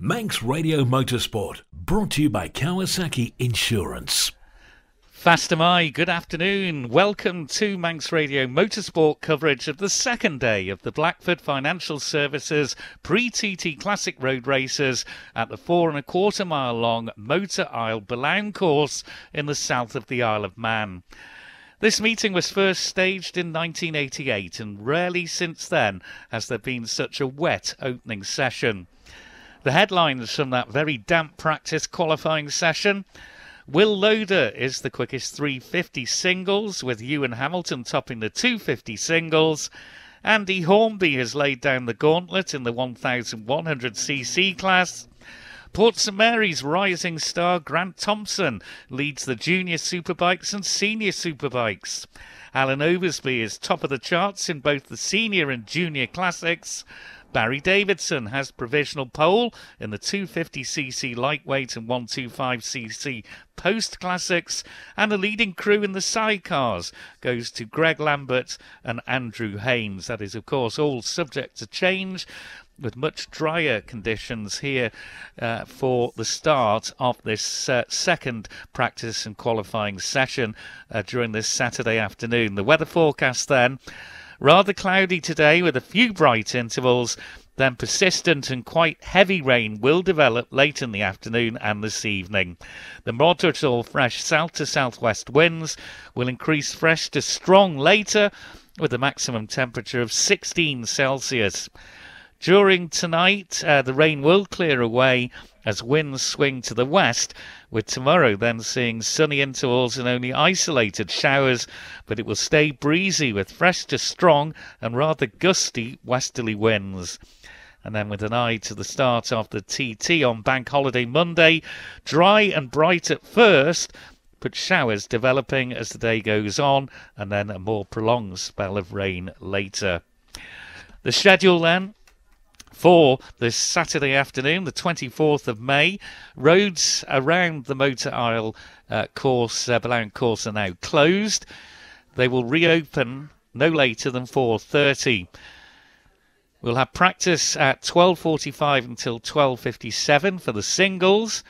Manx Radio Motorsport, brought to you by Kawasaki Insurance. Fast am I. Good afternoon. Welcome to Manx Radio Motorsport coverage of the second day of the Blackford Financial Services Pre-TT Classic Road Races at the 4.25 mile long Motor Isle Billown Course in the south of the Isle of Man. This meeting was first staged in 1988 and rarely since then has there been such a wet opening session. The headlines from that very damp practice qualifying session: Will Loader is the quickest 350 singles, with Ewan Hamilton topping the 250 singles. Andy Hornby has laid down the gauntlet in the 1100cc class. Port St Mary's rising star Grant Thompson leads the junior superbikes and senior superbikes. Alan Oversby is top of the charts in both the senior and junior classics. Barry Davidson has provisional pole in the 250cc lightweight and 125cc post classics, and the leading crew in the sidecars goes to Greg Lambert and Andrew Haynes. That is, of course, all subject to change, with much drier conditions here for the start of this second practice and qualifying session during this Saturday afternoon. The weather forecast then: rather cloudy today with a few bright intervals, then persistent and quite heavy rain will develop late in the afternoon and this evening. The moderate or fresh south to southwest winds will increase fresh to strong later, with a maximum temperature of 16 Celsius. During tonight, the rain will clear away as winds swing to the west, with tomorrow then seeing sunny intervals and only isolated showers, but it will stay breezy with fresh to strong and rather gusty westerly winds. And then with an eye to the start of the TT on Bank Holiday Monday, dry and bright at first, but showers developing as the day goes on, and then a more prolonged spell of rain later. The schedule then for this Saturday afternoon, the 24th of May. Roads around the Motor Isle Billown Course are now closed. They will reopen no later than 4:30. We'll have practice at 12:45 until 12:57 for the singles,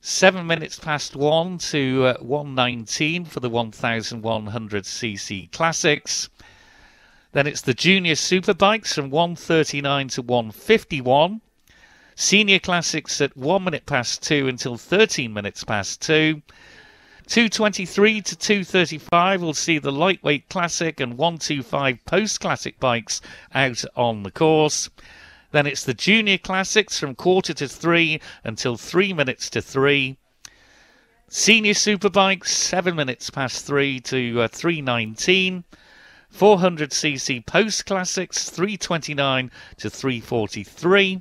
7 minutes past 1 to 1:19 for the 1100cc classics. Then it's the junior superbikes from 1:39 to 1:51. Senior classics at 1 minute past 2 until 13 minutes past 2. 2:23 to 2:35 will see the lightweight classic and 125 post-classic bikes out on the course. Then it's the junior classics from 2:45 until 3 minutes to 3. Senior superbikes 7 minutes past 3 to 3:19. 400cc post classics 3:29 to 3:43,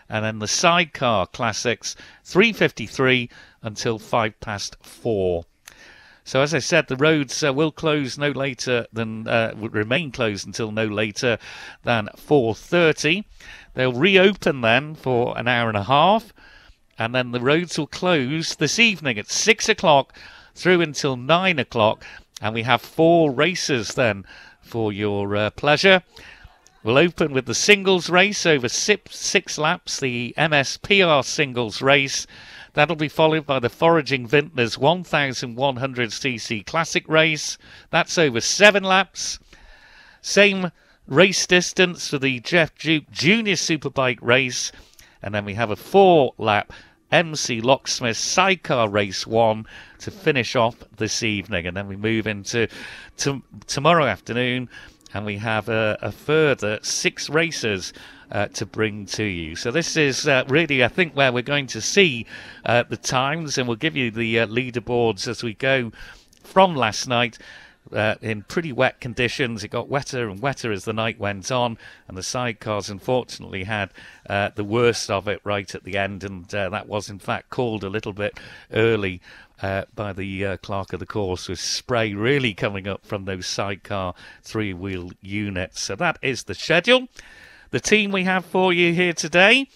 and then the sidecar classics 3:53 until 5 past 4. So as I said, the roads will close no later than remain closed until no later than 4:30. They'll reopen then for an hour and a half, and then the roads will close this evening at 6 o'clock through until 9 o'clock, and we have 4 races then for your pleasure. We'll open with the singles race over 6 laps, the MSPR singles race. That'll be followed by the Foraging Vintners 1100cc classic race. That's over 7 laps. Same race distance for the Jeff Duke Junior Superbike race. And then we have a 4-lap MC Locksmith Sidecar Race 1 to finish off this evening. And then we move into tomorrow afternoon, and we have a further 6 races to bring to you. So this is really, I think, where we're going to see the times, and we'll give you the leaderboards as we go from last night. In pretty wet conditions. It got wetter and wetter as the night went on, and the sidecars unfortunately had the worst of it right at the end, and that was in fact called a little bit early by the clerk of the course, with spray really coming up from those sidecar 3-wheel units. So that is the schedule. The team we have for you here today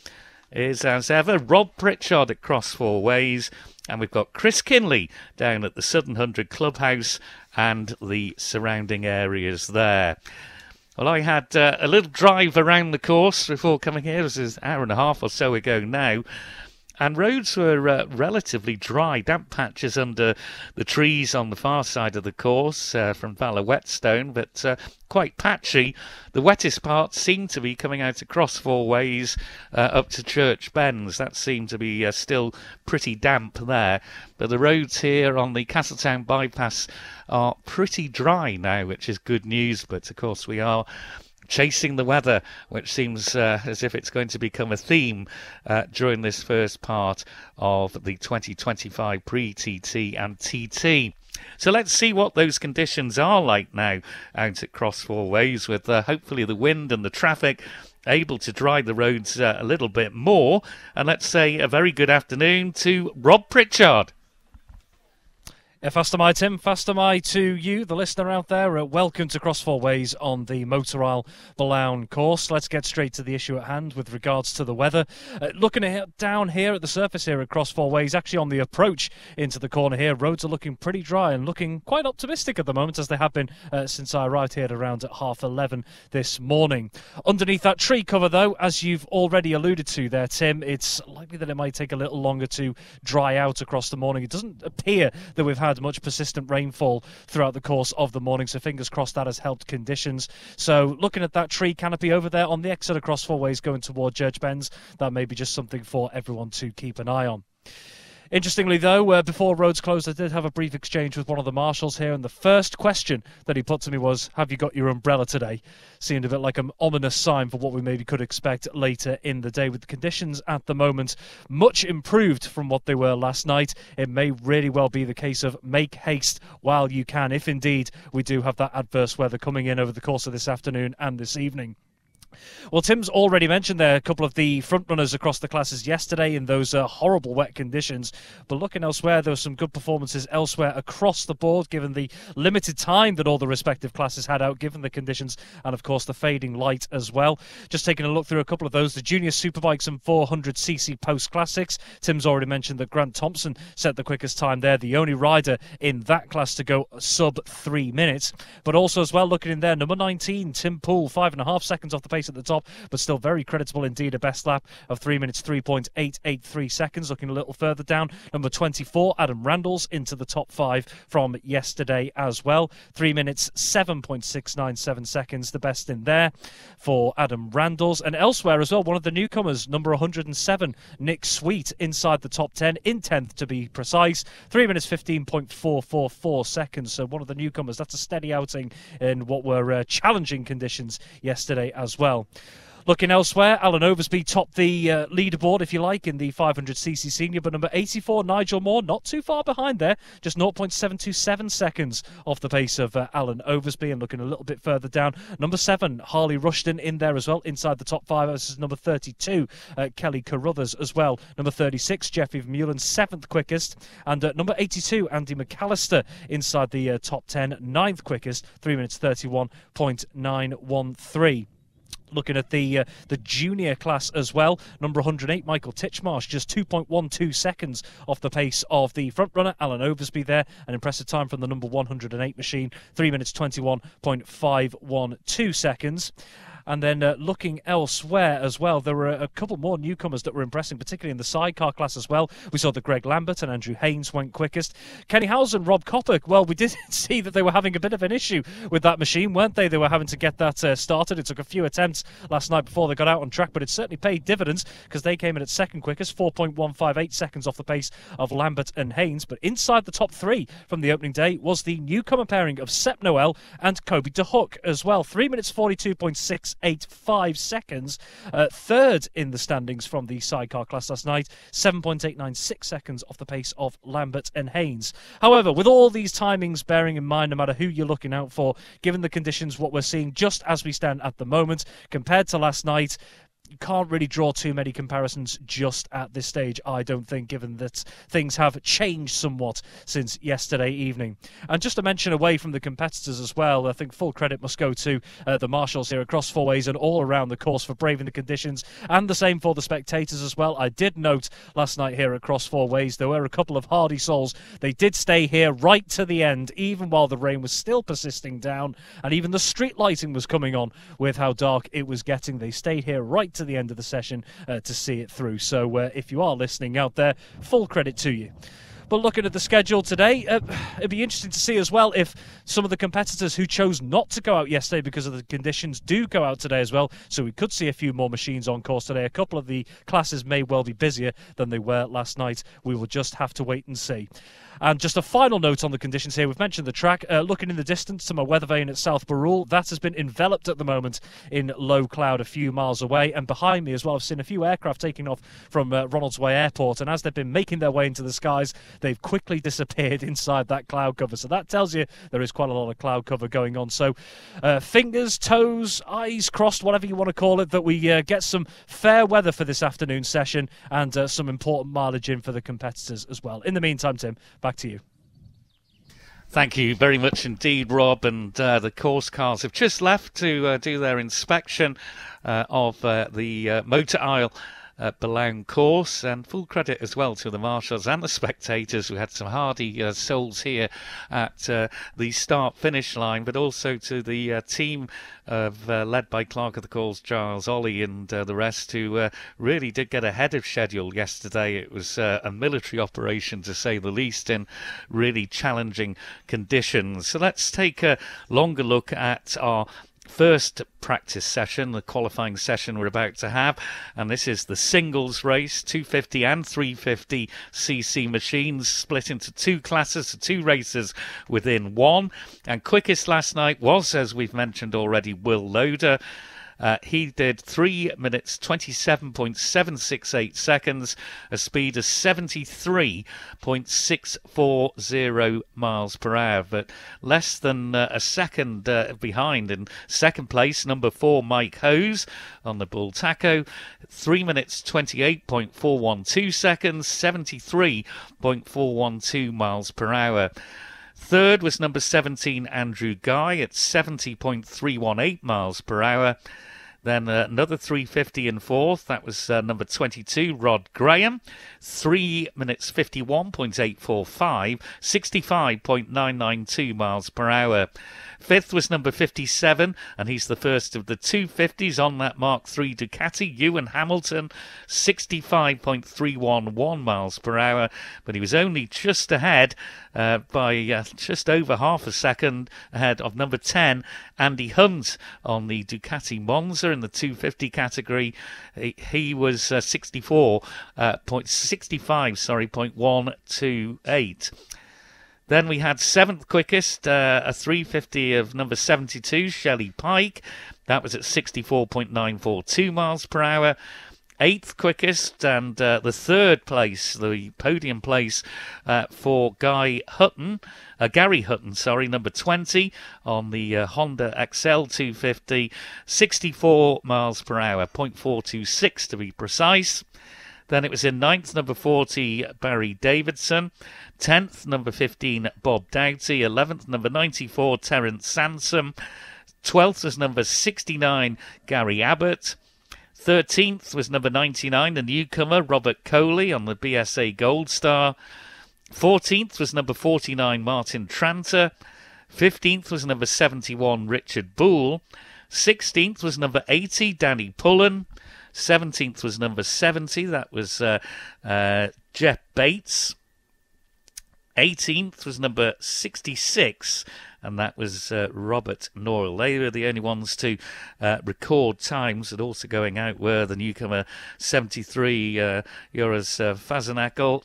is, as ever, Rob Pritchard at Cross Four Ways, and we've got Chris Kinley down at the Southern 100 Clubhouse and the surrounding areas there. Well, I had a little drive around the course before coming here. This is an hour and a half or so ago now. And roads were relatively dry, damp patches under the trees on the far side of the course from Valor Whetstone, but quite patchy. The wettest parts seem to be coming out across Four Ways up to Church Bends. That seemed to be still pretty damp there. But the roads here on the Castletown bypass are pretty dry now, which is good news. But of course we are chasing the weather, which seems as if it's going to become a theme during this first part of the 2025 pre-TT and TT. So let's see what those conditions are like now out at Cross Four Ways, with hopefully the wind and the traffic able to dry the roads a little bit more. And let's say a very good afternoon to Rob Pritchard. Fast am I, Tim. Fast am I to you, the listener out there. Welcome to Cross Four Ways on the Motor Isle Billown Course. Let's get straight to the issue at hand with regards to the weather. Looking down here at the surface here at Cross Four Ways, actually on the approach into the corner here, roads are looking pretty dry and looking quite optimistic at the moment, as they have been since I arrived here at around 11:30 this morning. Underneath that tree cover, though, as you've already alluded to there, Tim, it's likely that it might take a little longer to dry out across the morning. It doesn't appear that we've had much persistent rainfall throughout the course of the morning, so fingers crossed that has helped conditions. So looking at that tree canopy over there on the exit across Four Ways going toward Church Bends, that may be just something for everyone to keep an eye on. Interestingly, though, before roads closed, I did have a brief exchange with one of the marshals here, and the first question that he put to me was, have you got your umbrella today? Seemed a bit like an ominous sign for what we maybe could expect later in the day. With the conditions at the moment much improved from what they were last night, it may really well be the case of make haste while you can, if indeed we do have that adverse weather coming in over the course of this afternoon and this evening. Well, Tim's already mentioned there a couple of the front runners across the classes yesterday in those horrible wet conditions. But looking elsewhere, there were some good performances elsewhere across the board, given the limited time that all the respective classes had out, given the conditions, and of course the fading light as well. Just taking a look through a couple of those, the Junior Superbikes and 400cc Post Classics. Tim's already mentioned that Grant Thompson set the quickest time there, the only rider in that class to go sub 3 minutes. But also as well, looking in there, number 19, Tim Poole, 5.5 seconds off the pace at the top, but still very creditable indeed. A best lap of 3 minutes 3.883 seconds. Looking a little further down, number 24, Adam Randalls, into the top 5 from yesterday as well. 3 minutes 7.697 seconds, the best in there for Adam Randalls. And elsewhere as well, one of the newcomers, number 107, Nick Sweet, inside the top 10, in 10th to be precise. 3 minutes 15.444 seconds. So one of the newcomers. That's a steady outing in what were challenging conditions yesterday as well. Looking elsewhere, Alan Oversby topped the leaderboard, if you like, in the 500cc senior, but number 84, Nigel Moore, not too far behind there, just 0.727 seconds off the pace of Alan Oversby. And looking a little bit further down, number 7, Harley Rushton, in there as well, inside the top 5. This is number 32, Kelly Carruthers as well. Number 36, Jeffrey Vermeulen, 7th quickest. And number 82, Andy McAllister, inside the top 10, 9th quickest, 3 minutes 31.913. Looking at the junior class as well, number 108, Michael Titchmarsh, just 2.12 seconds off the pace of the front runner, Alan Oversby there. An impressive time from the number 108 machine, 3 minutes 21.512 seconds. And then looking elsewhere as well, there were a couple more newcomers that were impressing, particularly in the sidecar class as well. We saw that Greg Lambert and Andrew Haynes went quickest. Kenny Howes and Rob Coppock, well, we did see that they were having a bit of an issue with that machine, weren't they? They were having to get that started. It took a few attempts last night before they got out on track, but it certainly paid dividends because they came in at second quickest, 4.158 seconds off the pace of Lambert and Haynes. But inside the top 3 from the opening day was the newcomer pairing of Sepp Noel and Kobe de Hook as well. 3 minutes 42.685 seconds. Third in the standings from the sidecar class last night, 7.896 seconds off the pace of Lambert and Haynes. However, with all these timings bearing in mind, no matter who you're looking out for, given the conditions, what we're seeing just as we stand at the moment, compared to last night, you can't really draw too many comparisons just at this stage, I don't think, given that things have changed somewhat since yesterday evening. And just to mention away from the competitors as well, I think full credit must go to the marshals here across Four Ways and all around the course for braving the conditions, and the same for the spectators as well. I did note last night here across Four Ways there were a couple of hardy souls. They did stay here right to the end, even while the rain was still persisting down, and even the street lighting was coming on with how dark it was getting. They stayed here right to the end of the session to see it through. So if you are listening out there, full credit to you. But looking at the schedule today, it'd be interesting to see as well if some of the competitors who chose not to go out yesterday because of the conditions do go out today as well. So we could see a few more machines on course today. A couple of the classes may well be busier than they were last night. We will just have to wait and see. And just a final note on the conditions here. We've mentioned the track. Looking in the distance to my weather vane at South Barrule, that has been enveloped at the moment in low cloud a few miles away. And behind me as well, I've seen a few aircraft taking off from Ronaldsway Airport. And as they've been making their way into the skies, they've quickly disappeared inside that cloud cover. So that tells you there is quite a lot of cloud cover going on. So fingers, toes, eyes crossed, whatever you want to call it, that we get some fair weather for this afternoon session and some important mileage in for the competitors as well. In the meantime, Tim, back to you. Thank you very much indeed, Rob. And the course cars have just left to do their inspection of the Motor Isle Billown Course, and full credit as well to the marshals and the spectators. We had some hardy souls here at the start-finish line, but also to the team led by Clerk of the Course Giles Ollie and the rest, who really did get ahead of schedule yesterday. It was a military operation, to say the least, in really challenging conditions. So let's take a longer look at our first practice session, the qualifying session we're about to have, and this is the singles race. 250 and 350cc machines split into two classes, so two races within one. And quickest last night was, as we've mentioned already, Will Loader. He did 3 minutes 27.768 seconds, a speed of 73.640 miles per hour, but less than a second behind. In second place, number 4, Mike Hose on the Bull Taco, 3 minutes 28.412 seconds, 73.412 miles per hour. Third was number 17, Andrew Guy, at 70.318 miles per hour. Then another 350 in fourth. That was number 22, Rod Graham. 3 minutes 51.845, 65.992 miles per hour. Fifth was number 57, and he's the first of the 250s on that Mark III Ducati, Ewan Hamilton, 65.311 miles per hour. But he was only just ahead by just over half a second ahead of number 10, Andy Hunt, on the Ducati Monza in the 250 category. He was 65.128. Then we had seventh quickest, a 350 of number 72, Shelley Pike. That was at 64.942 miles per hour. Eighth quickest, and the third place, the podium place for Gary Hutton, number 20, on the Honda XL 250, 64 miles per hour, 0.426 to be precise. Then it was in ninth, number 40, Barry Davidson. 10th, number 15, Bob Doughty. 11th, number 94, Terence Sansom. 12th was number 69, Gary Abbott. 13th was number 99, the newcomer, Robert Coley, on the BSA Gold Star. 14th was number 49, Martin Tranter. 15th was number 71, Richard Boole. 16th was number 80, Danny Pullen. 17th was number 70, that was Jeff Bates. 18th was number 66, and that was Robert Noyle. They were the only ones to record times. And also going out were the newcomer 73, Joris Fasternagels.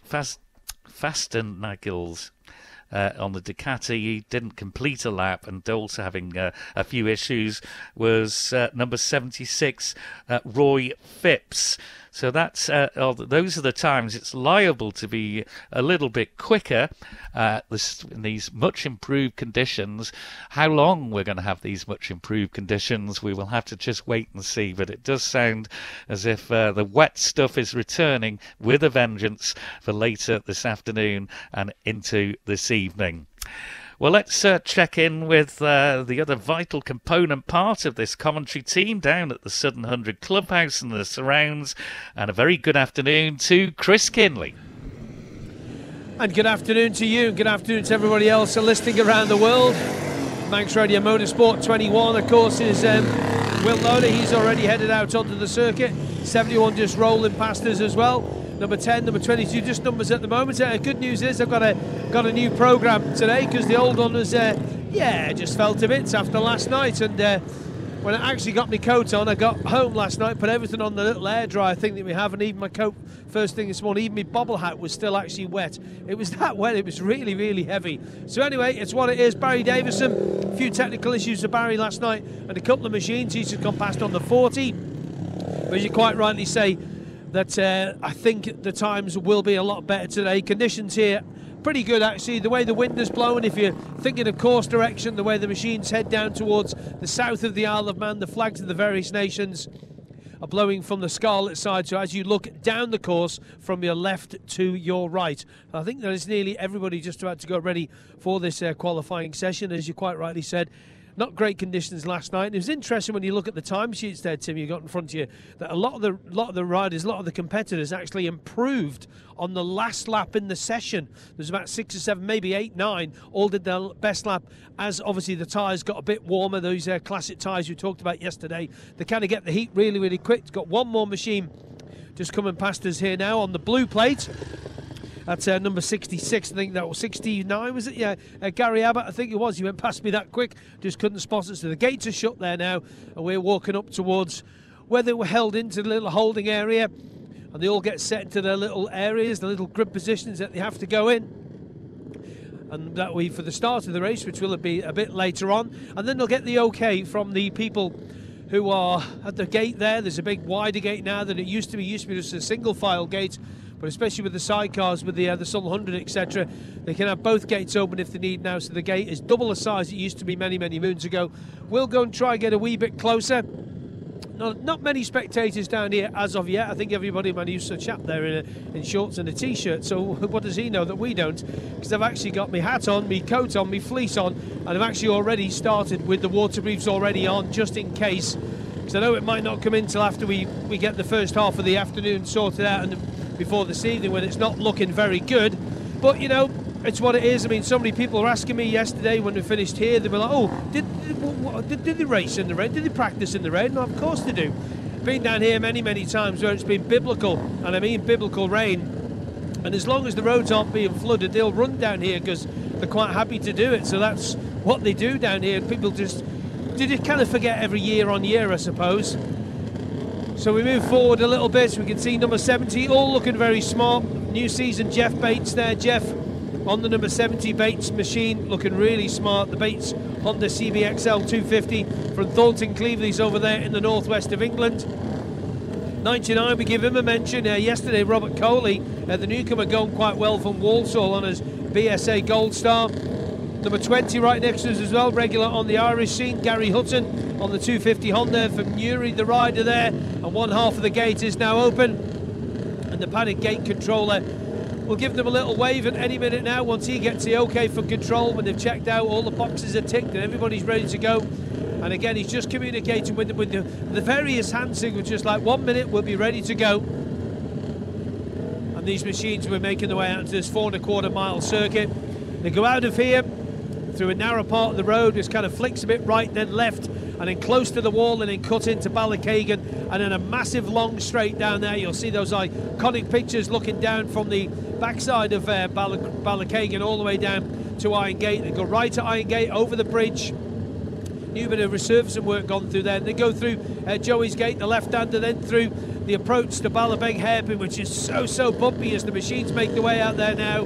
On the Ducati. He didn't complete a lap, and also having a few issues was number 76, Roy Phipps. So those are the times it's liable to be a little bit quicker in these much improved conditions. How long we're going to have these much improved conditions, we will have to just wait and see. But it does sound as if the wet stuff is returning with a vengeance for later this afternoon and into this evening. Well, let's check in with the other vital component part of this commentary team down at the Southern 100 Clubhouse and the surrounds. And a very good afternoon to Chris Kinley. And good afternoon to you, and good afternoon to everybody else listening around the world. Manx Radio Motorsport 21, of course, is Will Loader. He's already headed out onto the circuit. 71 just rolling past us as well. Number 10, number 22, just numbers at the moment. Good news is I've got a new programme today, because the old one was, just felt a bit after last night. And when I actually got my coat on, I got home last night, put everything on the little air dryer thing that we have, and even my coat, first thing this morning, even my bobble hat was still actually wet. It was that wet, it was really, really heavy. So anyway, it's what it is. Barry Davison, a few technical issues with Barry last night, and a couple of machines. He's just gone past on the 40. But as you quite rightly say, that I think the times will be a lot better today. Conditions here pretty good, actually. The way the wind is blowing, if you're thinking of course direction, the way the machines head down towards the south of the Isle of Man, the flags of the various nations are blowing from the Scarlet side. So as you look down the course from your left to your right, I think there is nearly everybody just about to go ready for this qualifying session. As you quite rightly said, not great conditions last night. And it was interesting when you look at the timesheets there, Tim, you got in front of you, that a lot of the riders, a lot of the competitors actually improved on the last lap in the session. There's about 6 or 7, maybe 8, 9, all did their best lap, as obviously the tyres got a bit warmer. Those classic tyres we talked about yesterday, they kind of get the heat really, really quick. It's got one more machine just coming past us here now on the blue plate. That's number 66, I think that was 69, was it? Yeah, Gary Abbott, I think it was. He went past me that quick, just couldn't spot us. So the gates are shut there now, and we're walking up towards where they were held into the little holding area, and they all get set into their little areas, the little grid positions that they have to go in. And that will be for the start of the race, which will be a bit later on. And then they'll get the okay from the people who are at the gate there. There's a big wider gate now than it used to be. It used to be just a single file gate. But especially with the sidecars, with the Sun 100, etc., they can have both gates open if they need now. So the gate is double the size it used to be many, many moons ago. We'll go and try and get a wee bit closer. Not many spectators down here as of yet. I think everybody man used to chap there in shorts and a t-shirt. So what does he know that we don't? Because I've actually got my hat on, my coat on, my fleece on, and I've actually already started with the waterproofs already on, just in case. Because I know it might not come in till after we get the first half of the afternoon sorted out, and before this evening when it's not looking very good. But you know, it's what it is. I mean, so many people were asking me yesterday when we finished here, they were like, oh, did they race in the rain? Did they practice in the rain? No, of course they do. Been down here many, many times where it's been biblical, and I mean biblical rain. And as long as the roads aren't being flooded, they'll run down here because they're quite happy to do it. So that's what they do down here. People just kind of forget every year on year, I suppose. So we move forward a little bit. We can see number 70 all looking very smart. New season Jeff Bates there. Jeff on the number 70 Bates machine looking really smart. The Bates Honda CBXL 250 from Thornton Cleveley's over there in the northwest of England. 99, we give him a mention. Yesterday Robert Coley, the newcomer, going quite well from Walsall on his BSA Gold Star. Number 20 right next to us as well, regular on the Irish scene, Gary Hutton on the 250 Honda from Newry, the rider there, and one half of the gate is now open, and the panic gate controller will give them a little wave at any minute now once he gets the okay for control. When they've checked out, all the boxes are ticked and everybody's ready to go. And again, he's just communicating with the various hand signals, just like 1 minute, we'll be ready to go. And these machines were making their way out to this 4.25 mile circuit. They go out of here through a narrow part of the road, just kind of flicks a bit right, then left, and then close to the wall, and then cut into Ballachagan, and then a massive long straight down there. You'll see those iconic pictures looking down from the backside of Ballachagan all the way down to Iron Gate. They go right to Iron Gate, over the bridge. New bit of resurfacing work gone through there. They go through Joey's Gate, the left-hander, then through the approach to Ballabeg Hairpin, which is so bumpy as the machines make their way out there now.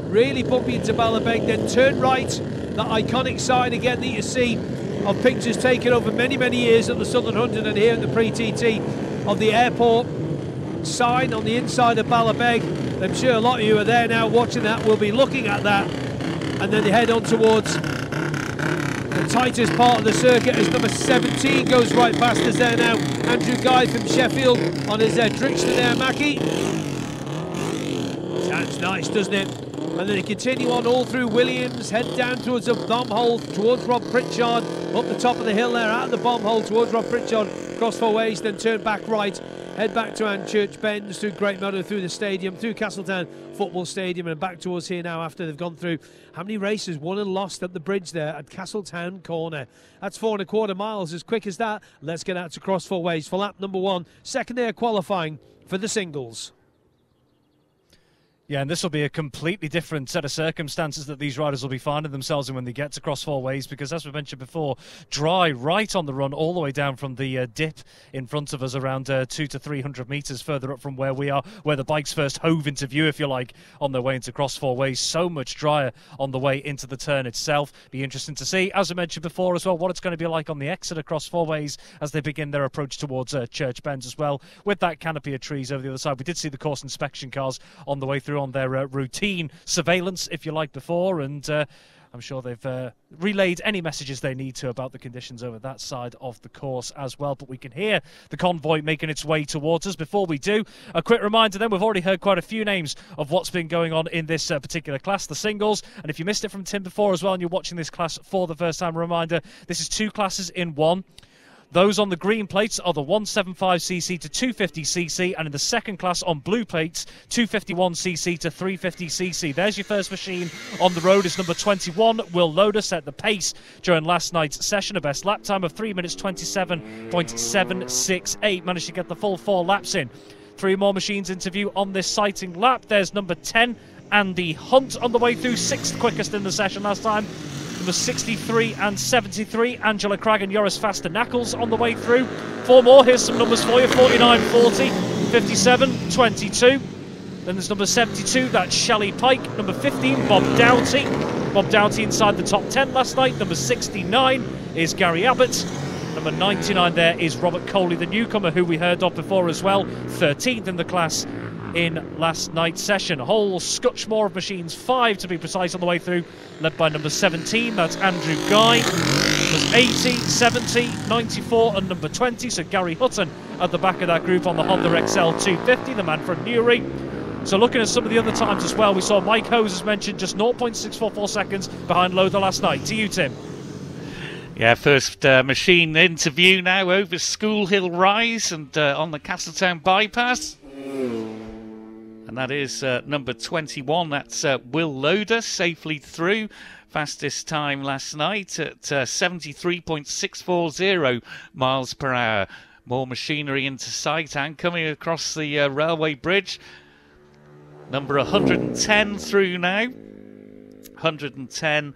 Really bumpy into Ballabeg, then turn right, that iconic sign again that you see of pictures taken over many, many years at the Southern 100 and here at the pre-TT of the airport. sign on the inside of Ballabeg. I'm sure a lot of you are there now watching that, will be looking at that, and then they head on towards the tightest part of the circuit as number 17 goes right past us there now. Andrew Guy from Sheffield on his Drixton there, Mackie. That's nice, doesn't it? And then they continue on all through Williams, head down towards the bomb hole, towards Rob Pritchard, up the top of the hill there, out of the bomb hole towards Rob Pritchard, cross 4 ways, then turn back right, head back to Anchurch Bends, through Great Meadow, through the stadium, through Castletown Football Stadium, and back towards here now after they've gone through how many races won and lost at the bridge there at Castletown Corner. That's 4.25 miles, as quick as that. Let's get out to cross 4 ways for lap number 1, second day of qualifying for the singles. Yeah, and this will be a completely different set of circumstances that these riders will be finding themselves in when they get to cross 4 ways, because as we mentioned before, dry right on the run all the way down from the dip in front of us, around 200 to 300 metres further up from where we are, where the bikes first hove into view, if you like, on their way into cross 4 ways. So much drier on the way into the turn itself. Be interesting to see, as I mentioned before as well, what it's going to be like on the exit across 4 ways as they begin their approach towards Church Bends as well, with that canopy of trees over the other side. We did see the course inspection cars on the way through on their routine surveillance, if you like, before, and I'm sure they've relayed any messages they need to about the conditions over that side of the course as well. But we can hear the convoy making its way towards us. Before we do, a quick reminder then, we've already heard quite a few names of what's been going on in this particular class, the singles, and if you missed it from Tim before as well and you're watching this class for the first time, a reminder, this is 2 classes in 1. Those on the green plates are the 175cc to 250cc, and in the second class on blue plates, 251cc to 350cc. There's your first machine on the road, is number 21, Will Loader, set the pace during last night's session. A best lap time of 3 minutes 27.768. Managed to get the full 4 laps in. 3 more machines into view on this sighting lap. There's number 10, Andy Hunt, on the way through, 6th quickest in the session last time. Number 63 and 73, Angela Cragg and Joris Faster Knuckles on the way through. 4 more, here's some numbers for you, 49, 40, 57, 22. Then there's number 72, that's Shelley Pike. Number 15, Bob Doughty. Bob Doughty inside the top 10 last night. Number 69 is Gary Abbott. Number 99 there is Robert Coley, the newcomer who we heard of before as well. 13th in the class in last night's session. A whole scotch more of machines, 5 to be precise, on the way through, led by number 17, that's Andrew Guy. Numbers 80, 70, 94 and number 20, so Gary Hutton at the back of that group on the Honda XL 250, the man from Newry. So looking at some of the other times as well, we saw Mike Hose, as mentioned, just 0.644 seconds behind Loader last night. To you, Tim. Yeah, first machine interview now over School Hill Rise and on the Castletown bypass. And that is number 21, that's Will Loader, safely through. Fastest time last night at 73.640 miles per hour. More machinery into sight and coming across the railway bridge. Number 110 through now. 110,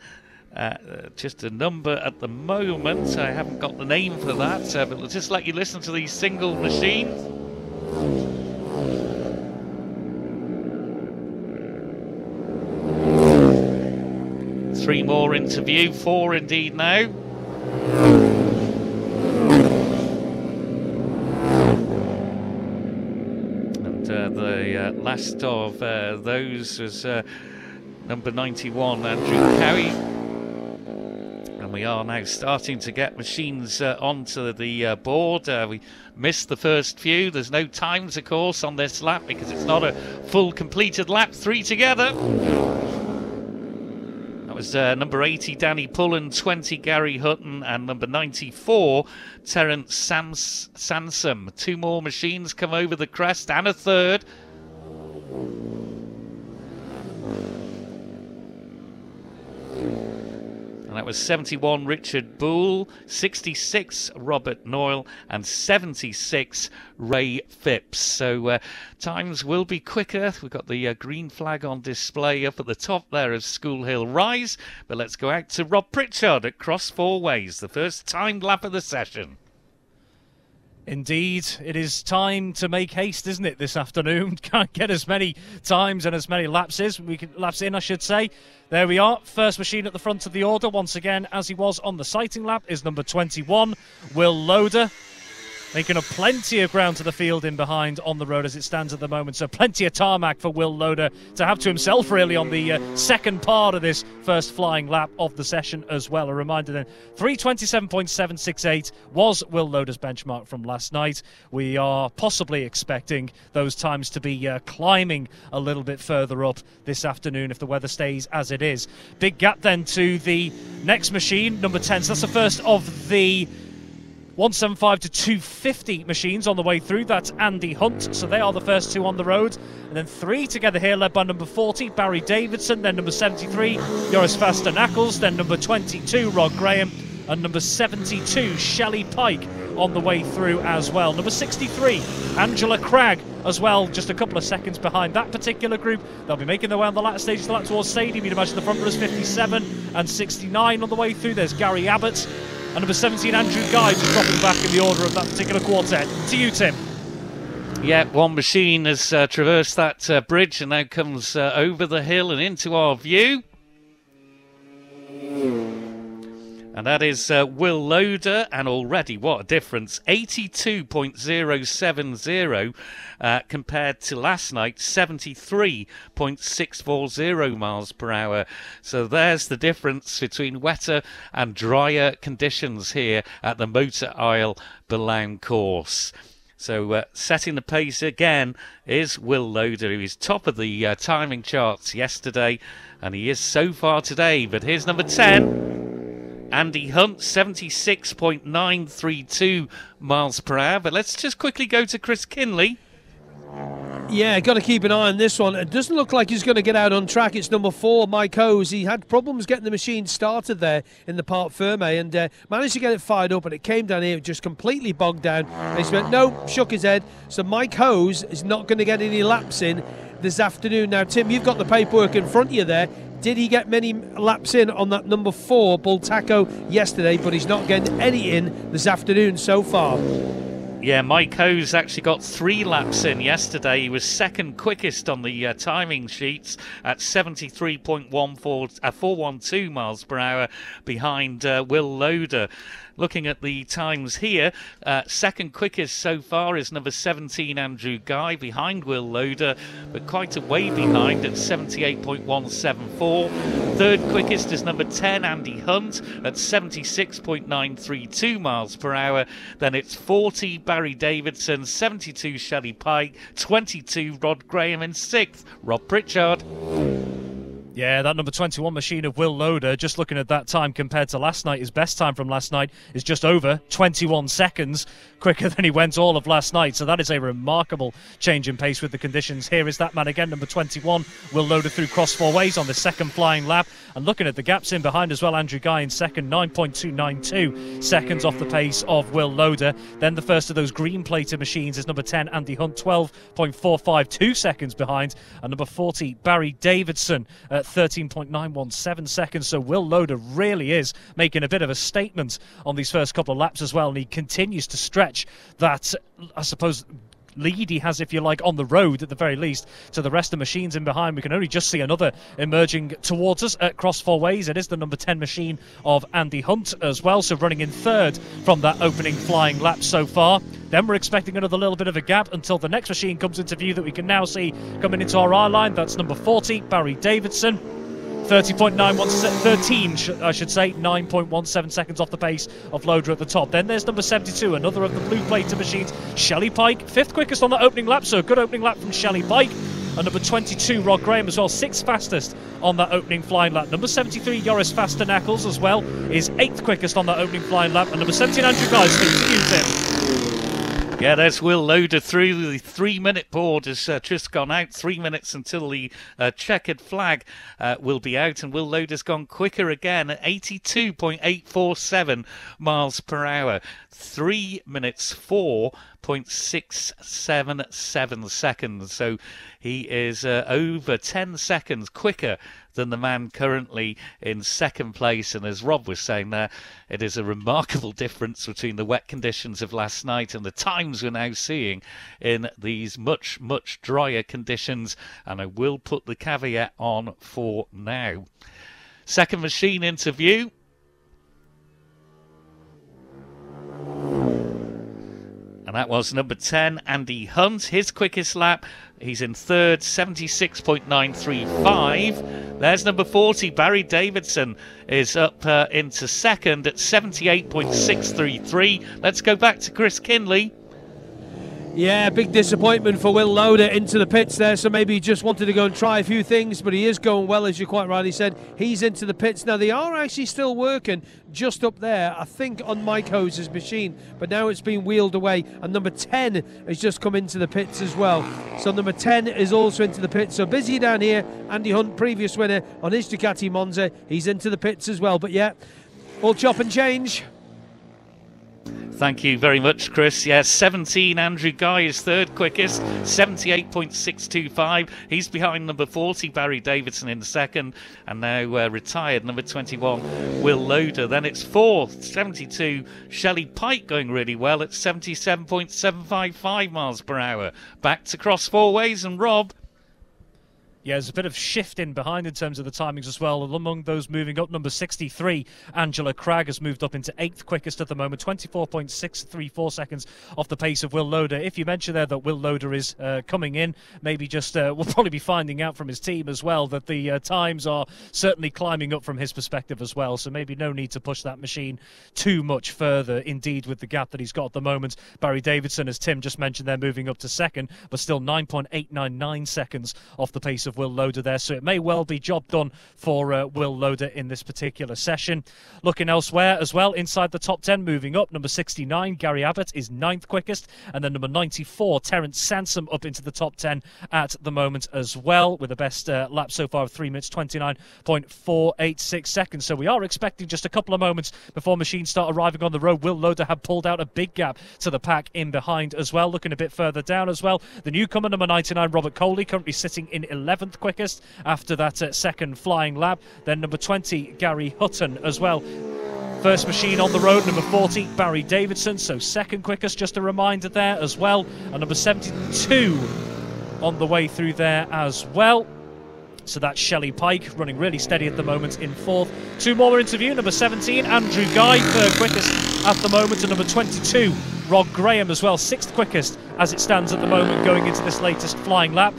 just a number at the moment. I haven't got the name for that, but we'll just let you listen to these single machines. 3 more into view, 4 indeed now. And the last of those was number 91, Andrew Cowie. And we are now starting to get machines onto the board. We missed the first few. There's no times, of course, on this lap because it's not a full completed lap. 3 together. Was number 80, Danny Pullen, 20, Gary Hutton, and number 94, Terence Sansom. 2 more machines come over the crest, and a third. And that was 71, Richard Boole, 66, Robert Noyle, and 76, Ray Phipps. So times will be quicker. We've got the green flag on display up at the top there of School Hill Rise. But let's go out to Rob Pritchard at Cross 4 Ways, the first timed lap of the session. Indeed, it is time to make haste, isn't it, this afternoon? Can't get as many times and as many laps in, I should say. There we are, first machine at the front of the order, once again, as he was on the sighting lap, is number 21, Will Loader. making up plenty of ground to the field in behind on the road as it stands at the moment. So plenty of tarmac for Will Loader to have to himself really on the second part of this first flying lap of the session as well. A reminder then, 3:27.768 was Will Loader's benchmark from last night. We are possibly expecting those times to be climbing a little bit further up this afternoon if the weather stays as it is. Big gap then to the next machine, number 10. So that's the first of the 175 to 250 machines on the way through. That's Andy Hunt. So they are the first two on the road. And then three together here, led by number 40, Barry Davidson. Then number 73, Joris Vaster-Knuckles. Then number 22, Rod Graham. And number 72, Shelley Pike on the way through as well. Number 63, Angela Cragg as well, just a couple of seconds behind that particular group. They'll be making their way on the latter stages of the lap towards Stadium. You'd imagine the front runners 57 and 69 on the way through. There's Gary Abbott. And number 17, Andrew Guy, just dropping back in the order of that particular quartet. To you, Tim. Yeah, one machine has traversed that bridge and now comes over the hill and into our view. And that is Will Loader, and already what a difference, 82.070 compared to last night, 73.640 miles per hour. So there's the difference between wetter and drier conditions here at the Motor Isle Billown Course. So setting the pace again is Will Loader, who is top of the timing charts yesterday, and he is so far today. But here's number 10. Andy Hunt, 76.932 miles per hour. But let's just quickly go to Chris Kinley. Yeah, got to keep an eye on this one. It doesn't look like he's going to get out on track. It's number 4, Mike Hose. He had problems getting the machine started there in the Parc Ferme and managed to get it fired up, but it came down here just completely bogged down. And he went, no, shook his head. So Mike Hose is not going to get any laps in this afternoon. Now, Tim, you've got the paperwork in front of you there. Did he get many laps in on that number 4 Bull Taco yesterday? But he's not getting any in this afternoon so far. Yeah, Mike Hose actually got 3 laps in yesterday. He was second quickest on the timing sheets at 73.412 miles per hour behind Will Loader. Looking at the times here, second quickest so far is number 17, Andrew Guy, behind Will Loader, but quite a way behind at 78.174. Third quickest is number 10, Andy Hunt, at 76.932 miles per hour. Then it's 40, Barry Davidson, 72, Shelley Pike, 22, Rod Graham, and 6th, Rob Pritchard. Yeah, that number 21 machine of Will Loader, just looking at that time compared to last night, his best time from last night is just over 21 seconds quicker than he went all of last night. So that is a remarkable change in pace with the conditions. Here is that man again, number 21, Will Loader through cross 4 ways on the second flying lap. And looking at the gaps in behind as well, Andrew Guy in second, 9.292 seconds off the pace of Will Loader. Then the first of those green-plated machines is number 10, Andy Hunt, 12.452 seconds behind. And number 40, Barry Davidson, at 13.917 seconds. So Will Loader really is making a bit of a statement on these first couple of laps as well, and he continues to stretch that, I suppose, lead he has, if you like, on the road at the very least to the rest of the machines in behind. We can only just see another emerging towards us at cross 4 ways. It is the number 10 machine of Andy Hunt as well, so running in third from that opening flying lap so far. Then we're expecting another little bit of a gap until the next machine comes into view that we can now see coming into our eye line. That's number 40, Barry Davidson. 9.17 seconds off the pace of Loader at the top. Then there's number 72, another of the blue plated machines, Shelley Pike, 5th quickest on that opening lap, so a good opening lap from Shelley Pike. And number 22, Rod Graham as well, 6th fastest on that opening flying lap. Number 73, Joris Vaster-Knuckles as well, is 8th quickest on that opening flying lap. And number 17, Andrew Guy, speaks to you, Tim. Yeah, there's Will Loader through the 3-minute board as just gone out. 3 minutes until the checkered flag will be out, and Will Loader's gone quicker again at 82.847 miles per hour. 3 minutes 4.677 seconds. So he is over 10 seconds quicker than the man currently in second place. And as Rob was saying there, it is a remarkable difference between the wet conditions of last night and the times we're now seeing in these much, much drier conditions. And I will put the caveat on for now. Second machine into view. And that was number 10, Andy Hunt. His quickest lap, he's in third, 76.935. There's number 40, Barry Davidson, is up into second at 78.633. Let's go back to Chris Kinley. Yeah, big disappointment for Will Loader into the pits there, so maybe he just wanted to go and try a few things, but he is going well, as you quite rightly said. He's into the pits. Now, they are actually still working just up there, I think, on Mike Hose's machine, but now it's been wheeled away, and number 10 has just come into the pits as well. So number 10 is also into the pits. So busy down here. Andy Hunt, previous winner on his Ducati Monza, he's into the pits as well. But yeah, all chop and change. Thank you very much, Chris. Yes, 17, Andrew Guy is third quickest, 78.625. He's behind number 40, Barry Davidson, in second, and now retired number 21, Will Loader. Then it's fourth, 72, Shelley Pike, going really well at 77.755 miles per hour. Back to cross four ways, and Rob. Yeah, there's a bit of shift in behind in terms of the timings as well. Among those moving up, number 63, Angela Cragg, has moved up into 8th quickest at the moment, 24.634 seconds off the pace of Will Loader. If you mention there that Will Loader is coming in, maybe just we'll probably be finding out from his team as well that the times are certainly climbing up from his perspective as well. So maybe no need to push that machine too much further, indeed, with the gap that he's got at the moment. Barry Davidson, as Tim just mentioned, they're moving up to second, but still 9.899 seconds off the pace of Will Loader there, so it may well be job done for Will Loader in this particular session. Looking elsewhere as well, inside the top 10, moving up, number 69, Gary Abbott, is 9th quickest, and then number 94, Terence Sansom, up into the top 10 at the moment as well, with the best lap so far of 3 minutes 29.486 seconds. So we are expecting just a couple of moments before machines start arriving on the road. Will Loader have pulled out a big gap to the pack in behind as well. Looking a bit further down as well, the newcomer, number 99, Robert Coley, currently sitting in 11th quickest after that second flying lap. Then number 20, Gary Hutton as well. First machine on the road, number 40, Barry Davidson, so second quickest, just a reminder there as well. And number 72 on the way through there as well. So that's Shelley Pike, running really steady at the moment in fourth. Two more interview, number 17, Andrew Guy, third quickest at the moment, and number 22, Rod Graham as well, sixth quickest as it stands at the moment going into this latest flying lap.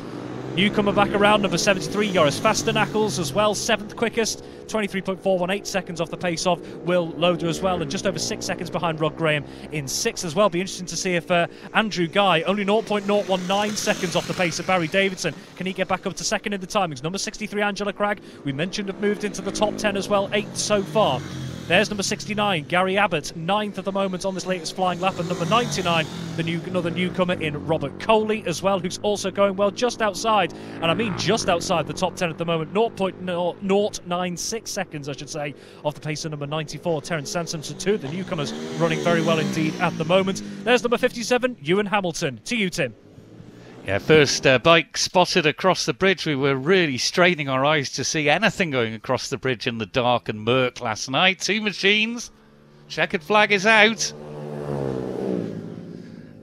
Newcomer back around, number 73, Joris Vastenackels as well, 7th quickest, 23.418 seconds off the pace of Will Loader as well, and just over 6 seconds behind Rod Graham in 6th as well. Be interesting to see if Andrew Guy, only 0.019 seconds off the pace of Barry Davidson, can he get back up to second in the timings. Number 63, Angela Cragg, we mentioned, have moved into the top 10 as well, 8th so far. There's number 69, Gary Abbott, 9th at the moment on this latest flying lap, and number 99, another newcomer in Robert Coley as well, who's also going well just outside, and I mean just outside the top 10 at the moment, 0.096 seconds, I should say, off the pace of number 94, Terence Sansom. So two of the newcomers running very well indeed at the moment. There's number 57, Ewan Hamilton. To you, Tim. Yeah, first bike spotted across the bridge. We were really straining our eyes to see anything going across the bridge in the dark and murk last night. Two machines. Checkered flag is out.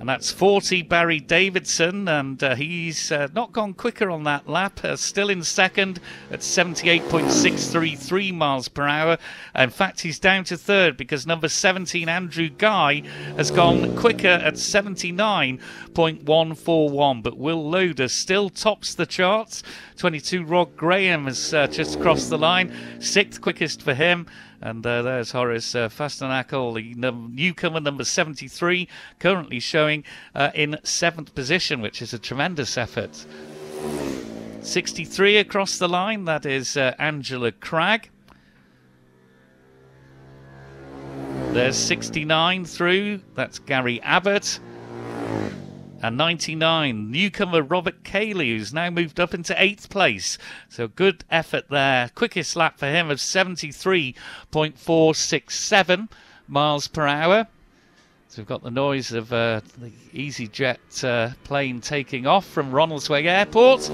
And that's 40, Barry Davidson, and he's not gone quicker on that lap. Still in second at 78.633 miles per hour. In fact, he's down to third because number 17, Andrew Guy, has gone quicker at 79.141. But Will Loader still tops the charts. 22, Rod Graham has just crossed the line. 6th quickest for him. And there's Horace Vastenackel, the newcomer, number 73, currently showing in 7th position, which is a tremendous effort. 63 across the line, that is Angela Cragg. There's 69 through, that's Gary Abbott. And 99, newcomer Robert Cayley, who's now moved up into 8th place. So good effort there. Quickest lap for him of 73.467 miles per hour. So we've got the noise of the EasyJet plane taking off from Ronaldsway Airport.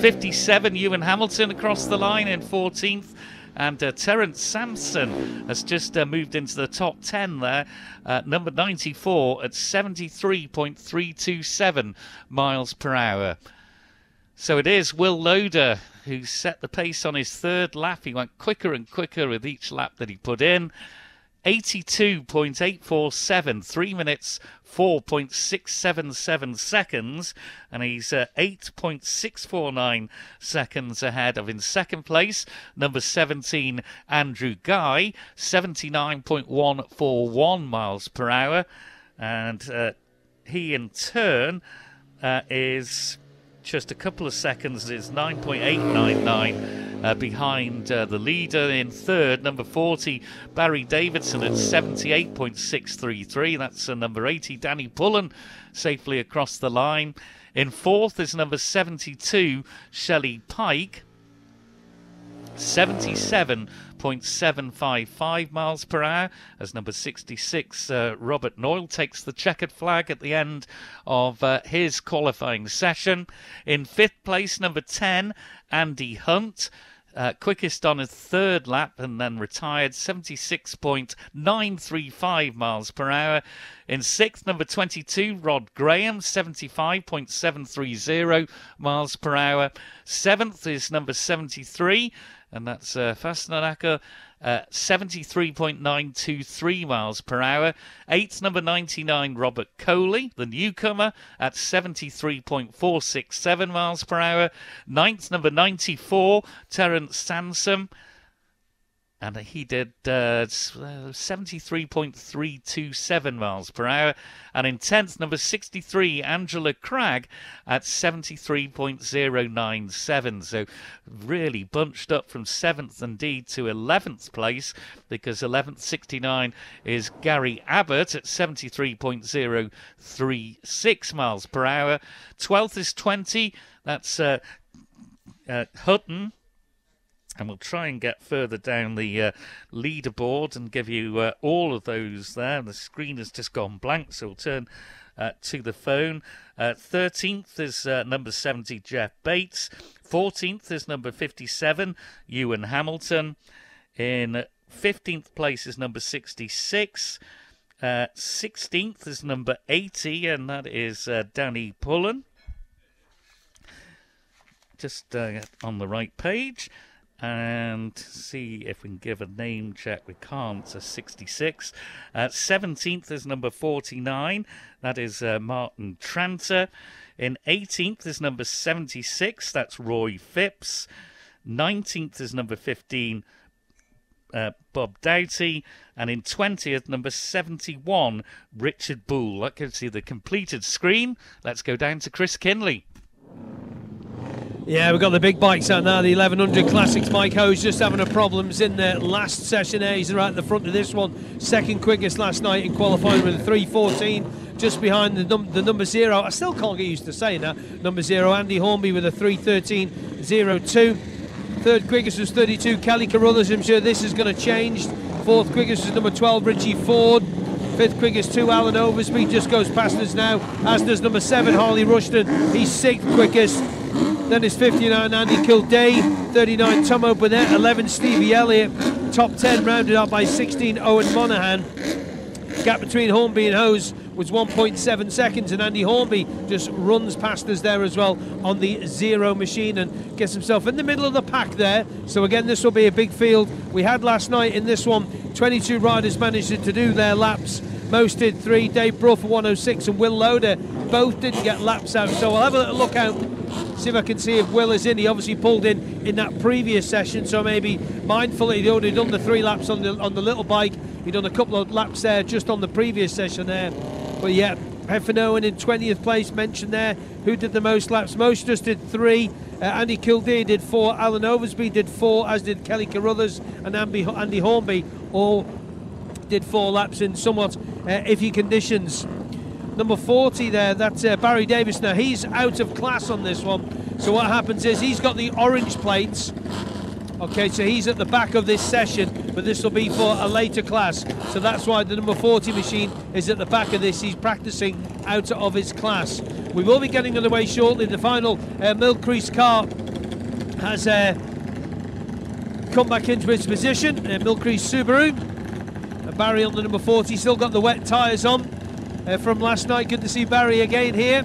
57, Ewan Hamilton across the line in 14th. And Terence Sansom has just moved into the top 10 there, number 94 at 73.327 miles per hour. So it is Will Loader who set the pace on his third lap. He went quicker and quicker with each lap that he put in. 82.847, 3 minutes 4.677 seconds, and he's 8.649 seconds ahead of, in second place, number 17 Andrew Guy, 79.141 miles per hour, and he in turn is just a couple of seconds, is 9.899 behind the leader. In third, number 40 Barry Davidson at 78.633. That's number 80 Danny Pullen safely across the line. In fourth is number 72 Shelley Pike, 77.755 miles per hour, as number 66 Robert Noyle takes the checkered flag at the end of his qualifying session. In fifth place, number 10 Andy Hunt, quickest on his third lap and then retired, 76.935 miles per hour. In sixth, number 22 Rod Graham, 75.730 miles per hour. Seventh is number 73, and that's Fastenanacker, 73.923 miles per hour. Eighth, number 99 Robert Coley, the newcomer, at 73.467 miles per hour. Ninth, number 94 Terence Sansom, and he did 73.327 miles per hour. And in 10th, number 63, Angela Cragg at 73.097. So really bunched up from 7th indeed to 11th place, because 11th, 69, is Gary Abbott at 73.036 miles per hour. 12th is 20, that's Hutton. And we'll try and get further down the leaderboard and give you all of those there. The screen has just gone blank, so we'll turn to the phone. 13th is number 70, Jeff Bates. 14th is number 57, Ewan Hamilton. In 15th place is number 66. 16th is number 80, and that is Danny Pullen. Just on the right page. And see if we can give a name check. We can't. So 66. 17th is number 49. That is Martin Tranter. In 18th is number 76. That's Roy Phipps. 19th is number 15, Bob Doughty. And in 20th, number 71, Richard Bull. That gives you the completed screen. Let's go down to Chris Kinley. Yeah, we've got the big bikes out now, the 1100 Classics. Mike Ho's just having a problems in the last session there. He's right at the front of this one. Second quickest last night in qualifying with a 3:14, just behind the number 0. I still can't get used to saying that. Number 0, Andy Hornby with a 3:13.02. Third quickest was 32, Kelly Carruthers. I'm sure this is going to change. Fourth quickest was number 12, Richie Ford. Fifth quickest, 2, Alan Oversby, just goes past us now, as does number 7, Harley Rushton. He's 6th quickest. Then it's 59, Andy Kildare. 39, Tom O'Burnett. 11, Stevie Elliott. Top 10 rounded up by 16, Owen Monaghan. Gap between Hornby and Hose was 1.7 seconds, and Andy Hornby just runs past us there as well on the 0 machine and gets himself in the middle of the pack there. So again, this will be a big field. We had last night in this one 22 riders managed to do their laps. Most did 3. Dave Brough for 106 and Will Loader both didn't get laps out. So I'll have a little look out, see if I can see if Will is in. He obviously pulled in that previous session, so maybe mindful that he'd already done the 3 laps on the little bike. He'd done a couple of laps there just on the previous session there. But yeah, Heffernan Owen in 20th place, mentioned there. Who did the most laps? Most just did 3. Andy Kildare did 4. Alan Oversby did 4, as did Kelly Carruthers and Andy Hornby. All did 4 laps in somewhat iffy conditions. Number 40 there, that's Barry Davis. Now he's out of class on this one. So what happens is he's got the orange plates. Okay, so he's at the back of this session, but this will be for a later class. So that's why the number 40 machine is at the back of this. He's practicing out of his class. We will be getting underway shortly. The final Milcrease car has come back into its position. Milcrease Subaru. Barry on the number 40, still got the wet tyres on from last night. Good to see Barry again here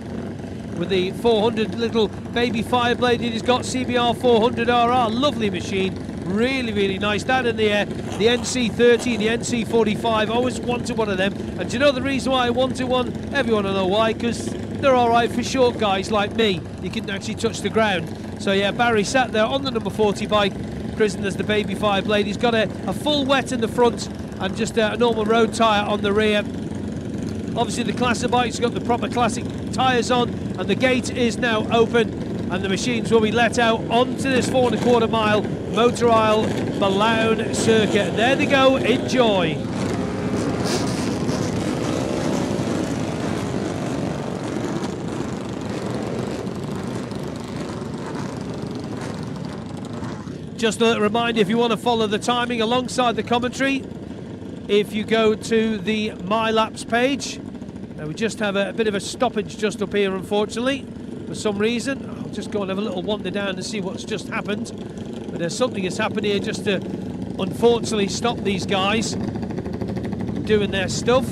with the 400 little baby Fireblade. He's got CBR 400RR, lovely machine. Really, really nice. That and the NC30 and the NC45. I always wanted one of them. And do you know the reason why I wanted one? Everyone will know why. Because they're all right for short guys like me. You can actually touch the ground. So yeah, Barry sat there on the number 40 bike, christened as the Baby Fireblade. He's got a full wet in the front and just a normal road tyre on the rear. Obviously the classic bike's got the proper classic tyres on, and the gate is now open, and the machines will be let out onto this 4.25 mile Motor Isle Billown circuit. There they go, enjoy. Just a little reminder, if you want to follow the timing alongside the commentary, if you go to the My Laps page, we just have a bit of a stoppage just up here, unfortunately, for some reason. I'll just go and have a little wander down and see what's just happened. But there's something that's happened here just to, unfortunately, stop these guys doing their stuff. I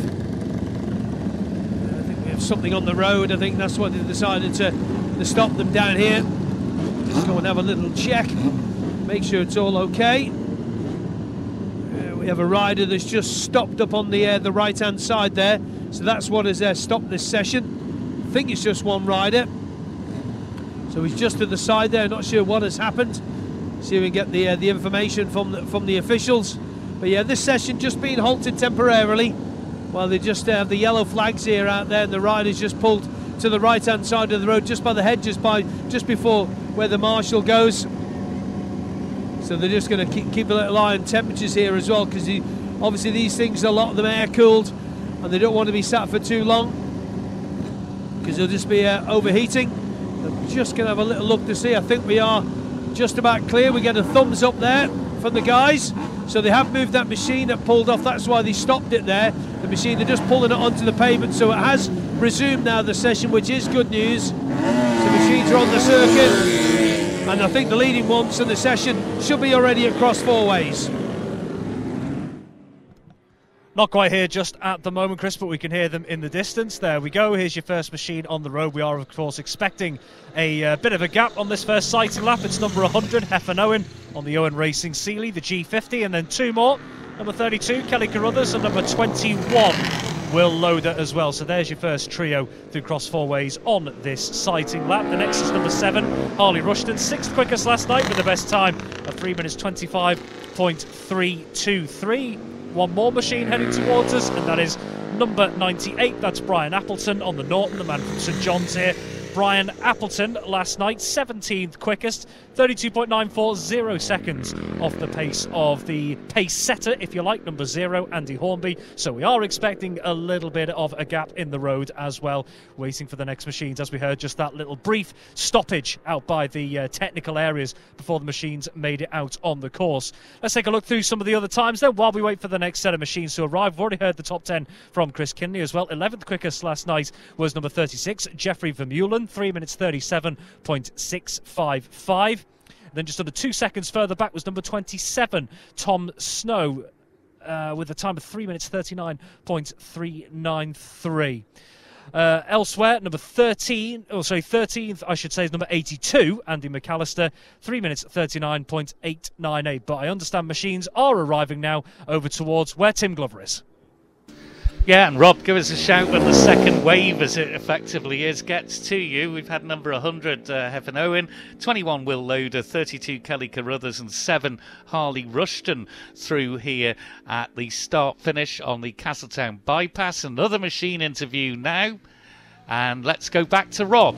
think we have something on the road. I think that's why they decided to stop them down here. Just go and have a little check, make sure it's all okay. We have a rider that's just stopped up on the right-hand side there. So that's what has stopped this session. I think it's just one rider. So he's just to the side there, not sure what has happened. See if we can get the information from the officials. But yeah, this session just being halted temporarily while they just have the yellow flags here out there, and the riders just pulled to the right-hand side of the road, just by the hedges, just before where the marshal goes. So they're just going to keep a little eye on temperatures here as well, because obviously these things, a lot of them air cooled, and they don't want to be sat for too long because they'll just be overheating. I'm just going to have a little look to see. I think we are just about clear. We get a thumbs up there from the guys. So they have moved that machine that pulled off. That's why they stopped it there. The machine, they're just pulling it onto the pavement. So it has resumed now, the session, which is good news. So machines are on the circuit, and I think the leading ones in the session should be already across four ways. Not quite here just at the moment, Chris, but we can hear them in the distance. There we go. Here's your first machine on the road. We are, of course, expecting a bit of a gap on this first sighting lap. It's number 100, Heffernan Owen, on the Owen Racing Seeley, the G50, and then two more. Number 32, Kelly Carruthers, and number 21, Will Loader as well. So there's your first trio through cross four ways on this sighting lap. The next is number 7, Harley Rushton, 6th quickest last night with the best time of 3 minutes 25.323. One more machine heading towards us, and that is number 98. That's Brian Appleton on the Norton, the man from St John's here. Brian Appleton last night, 17th quickest, 32.940 seconds off the pace of the pace setter, if you like, number 0, Andy Hornby. So we are expecting a little bit of a gap in the road as well, waiting for the next machines, as we heard just that little brief stoppage out by the technical areas before the machines made it out on the course. Let's take a look through some of the other times then while we wait for the next set of machines to arrive. We've already heard the top 10 from Chris Kinley as well. 11th quickest last night was number 36, Jeffrey Vermeulen, 3 minutes 37.655. Then just under 2 seconds further back was number 27, Tom Snow, with a time of 3 minutes 39.393. Elsewhere, number 13th, I should say, is number 82, Andy McAllister, 3 minutes 39.898. But I understand machines are arriving now over towards where Tim Glover is. Yeah, and Rob, give us a shout when the second wave, as it effectively is, gets to you. We've had number 100, Heffernan Owen, 21, Will Loader, 32, Kelly Carruthers, and 7, Harley Rushton through here at the start-finish on the Castletown bypass. Another machine interview now, and let's go back to Rob.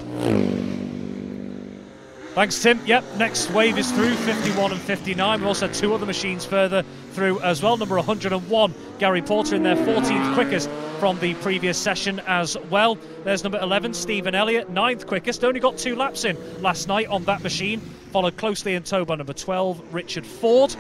Thanks, Tim. Yep, next wave is through, 51 and 59. We also had two other machines further through as well. Number 101, Gary Porter in their 14th quickest from the previous session as well. There's number 11, Stephen Elliott, 9th quickest. Only got 2 laps in last night on that machine. Followed closely in tow by number 12, Richard Ford.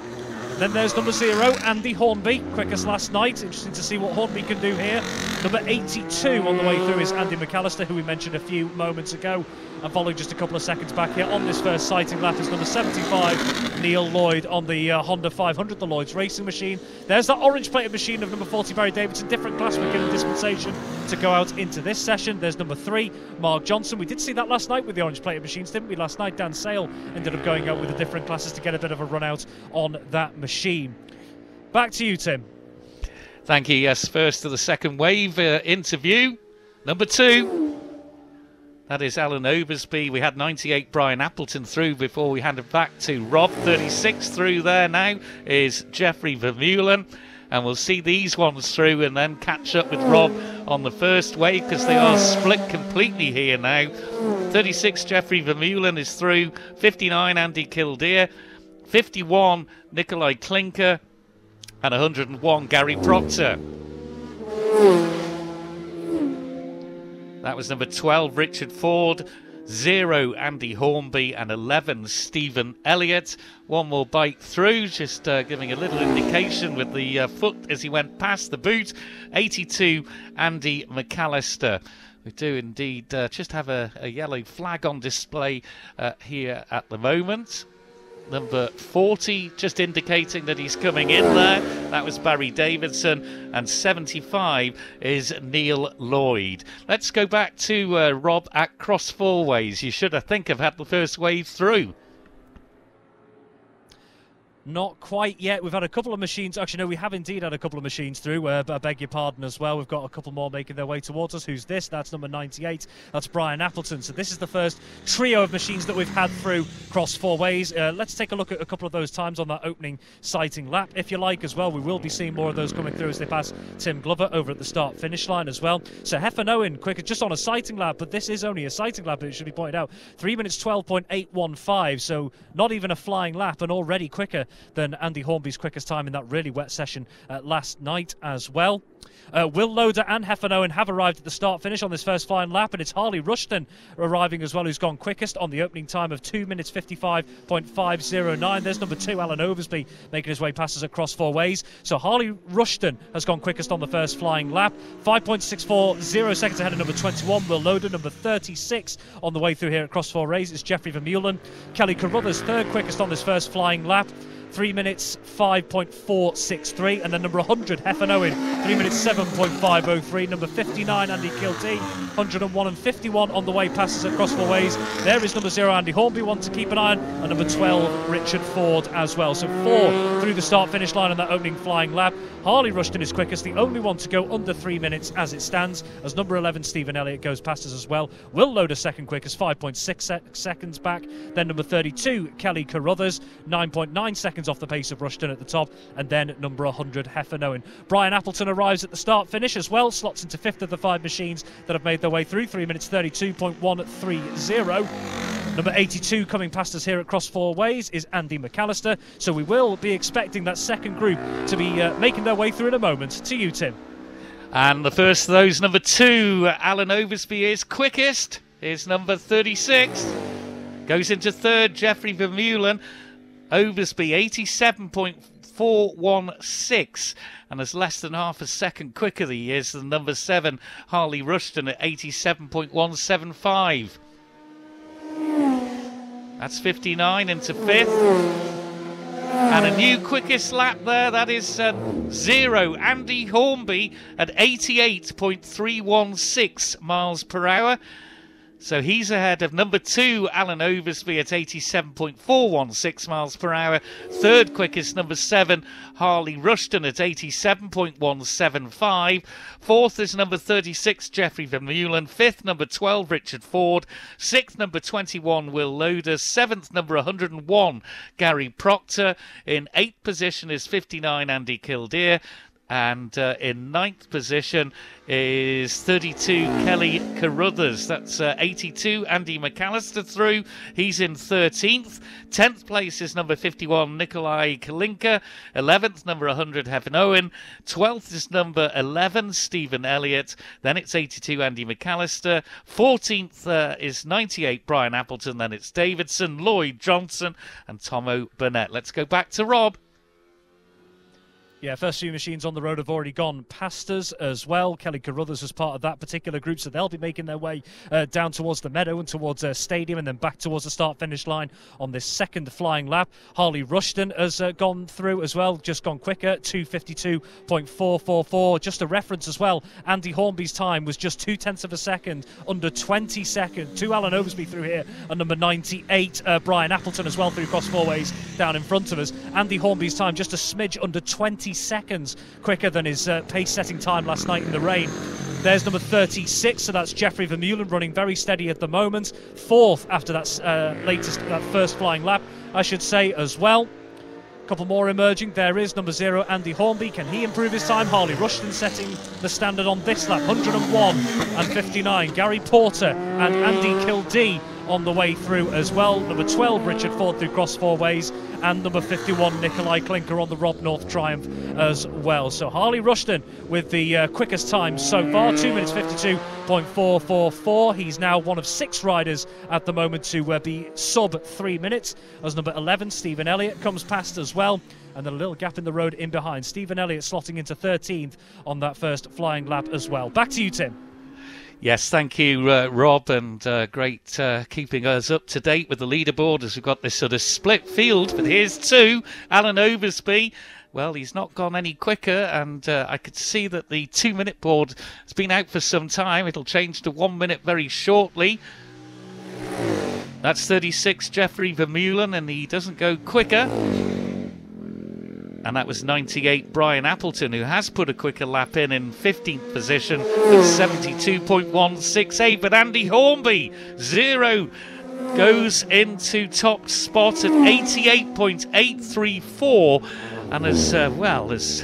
Then there's number 0, Andy Hornby, quickest last night. Interesting to see what Hornby can do here. Number 82 on the way through is Andy McAllister, who we mentioned a few moments ago. And following just a couple of seconds back here on this first sighting lap is number 75, Neil Lloyd, on the Honda 500, the Lloyd's racing machine. There's that orange-plated machine of number 40, Barry Davidson. Different class, we're given dispensation to go out into this session. There's number 3, Mark Johnson. We did see that last night with the orange-plated machines, didn't we? Last night, Dan Sale ended up going out with the different classes to get a bit of a run out on that machine. Back to you, Tim. Thank you. Yes, first to the second wave interview. Number 2. That is Alan Oversby. We had 98 Brian Appleton through before we handed back to Rob. 36 through there now is Jeffrey Vermeulen. And we'll see these ones through and then catch up with Rob on the first wave because they are split completely here now. 36 Jeffrey Vermeulen is through. 59 Andy Kildare. 51 Nikolai Klinker. And 101 Gary Proctor. That was number 12, Richard Ford, 0, Andy Hornby, and 11, Stephen Elliott. One more bike through, just giving a little indication with the foot as he went past the boot. 82, Andy McAllister. We do indeed just have a yellow flag on display here at the moment. Number 40, just indicating that he's coming in there. That was Barry Davidson. And 75 is Neil Lloyd. Let's go back to Rob at Cross Four Ways. You should, I think, have had the first wave through. Not quite yet. We've had a couple of machines. Actually, no, we have indeed had a couple of machines through. But I beg your pardon as well. We've got a couple more making their way towards us. Who's this? That's number 98. That's Brian Appleton. So this is the first trio of machines that we've had through Cross Four Ways. Let's take a look at a couple of those times on that opening sighting lap, if you like, as well. We will be seeing more of those coming through as they pass Tim Glover over at the start-finish line as well. So Heffernan quicker, just on a sighting lap, but this is only a sighting lap, it should be pointed out. 3 minutes 12.815, so not even a flying lap, and already quicker than Andy Hornby's quickest time in that really wet session last night as well. Will Loader and Heffernan have arrived at the start-finish on this first flying lap, and it's Harley Rushton arriving as well, who's gone quickest on the opening time of 2 minutes 55.509. There's number 2, Alan Oversby, making his way past us at Cross Four Ways. So Harley Rushton has gone quickest on the first flying lap. 5.640 seconds ahead of number 21, Will Loader. Number 36 on the way through here at Cross Four Ways is Jeffrey Vermeulen. Kelly Carruthers, third quickest on this first flying lap. 3 minutes 5.463, and then number 100 Heffernan, 3 minutes 7.503. Number 59 Andy Kildare, 101 and 51 on the way past us at Cross Four Ways. There is number 0 Andy Hornby, one to keep an eye on, and number 12 Richard Ford as well. So 4 through the start finish line on that opening flying lap. Harley Rushton is quickest, the only one to go under 3 minutes as it stands, as number 11 Stephen Elliott goes past us as well. Will Loader second quickest, 5.6 seconds back. Then number 32 Kelly Carruthers, 9.9 seconds off the pace of Rushton at the top, and then number 100 Heffernan. Brian Appleton arrives at the start finish as well, slots into 5th of the 5 machines that have made their way through, 3 minutes 32.130. Number 82 coming past us here at Cross Four Ways is Andy McAllister, so we will be expecting that second group to be making their way through in a moment. To you, Tim. And the first of those, number 2, Alan Oversby is quickest, is number 36. Goes into third, Jeffrey Vermeulen. Oversby 87.416, and is less than half a second quicker he is than number 7 Harley Rushton at 87.175. That's 59 into 5th. And a new quickest lap there, that is 0 Andy Hornby at 88.316 miles per hour. So he's ahead of number 2, Alan Oversby at 87.416 miles per hour. Third quickest, number 7, Harley Rushton at 87.175. Fourth is number 36, Jeffrey Vermeulen. Fifth, number 12, Richard Ford. Sixth, number 21, Will Loader. Seventh, number 101, Gary Proctor. In 8th position is 59, Andy Kildare. And in 9th position is 32 Kelly Carruthers. That's 82 Andy McAllister through. He's in 13th. 10th place is number 51 Nikolai Kalinka. 11th, number 100 Heffernan. 12th is number 11 Stephen Elliott. Then it's 82 Andy McAllister. 14th is 98 Brian Appleton. Then it's Davidson, Lloyd Johnson and Tomo Burnett. Let's go back to Rob. Yeah, first few machines on the road have already gone past us as well. Kelly Carruthers was part of that particular group, so they'll be making their way down towards the meadow and towards Stadium, and then back towards the start-finish line on this second flying lap. Harley Rushton has gone through as well, just gone quicker, 2:52.444. Just a reference as well, Andy Hornby's time was just 0.2 of a second, under 20 seconds. 2 Alan Oversby through here, and number 98, Brian Appleton as well through cross four ways down in front of us. Andy Hornby's time just a smidge under 20 seconds quicker than his pace-setting time last night in the rain. There's number 36, so that's Jeffrey Vermeulen running very steady at the moment. Fourth after that first flying lap, I should say, as well. A couple more emerging. There is number 0, Andy Hornby. Can he improve his time? Harley Rushton setting the standard on this lap, 101.59. Gary Porter and Andy Kildee on the way through as well. Number 12, Richard Ford through cross four ways, and number 51, Nikolai Klinker on the Rob North Triumph as well. So Harley Rushton with the quickest time so far, 2:52.444. He's now one of 6 riders at the moment to be sub 3 minutes, as number 11, Stephen Elliott, comes past as well. And then a little gap in the road in behind. Stephen Elliott slotting into 13th on that first flying lap as well. Back to you, Tim. Yes, thank you, Rob, and great keeping us up to date with the leaderboard as we've got this sort of split field. But here's 2, Alan Oversby. Well, he's not gone any quicker, and I could see that the 2-minute board has been out for some time. It'll change to 1 minute very shortly. That's 36, Jeffrey Vermeulen, and he doesn't go quicker. And that was 98, Brian Appleton, who has put a quicker lap in 15th position at 72.168. But Andy Hornby, 0, goes into top spot at 88.834. And as well as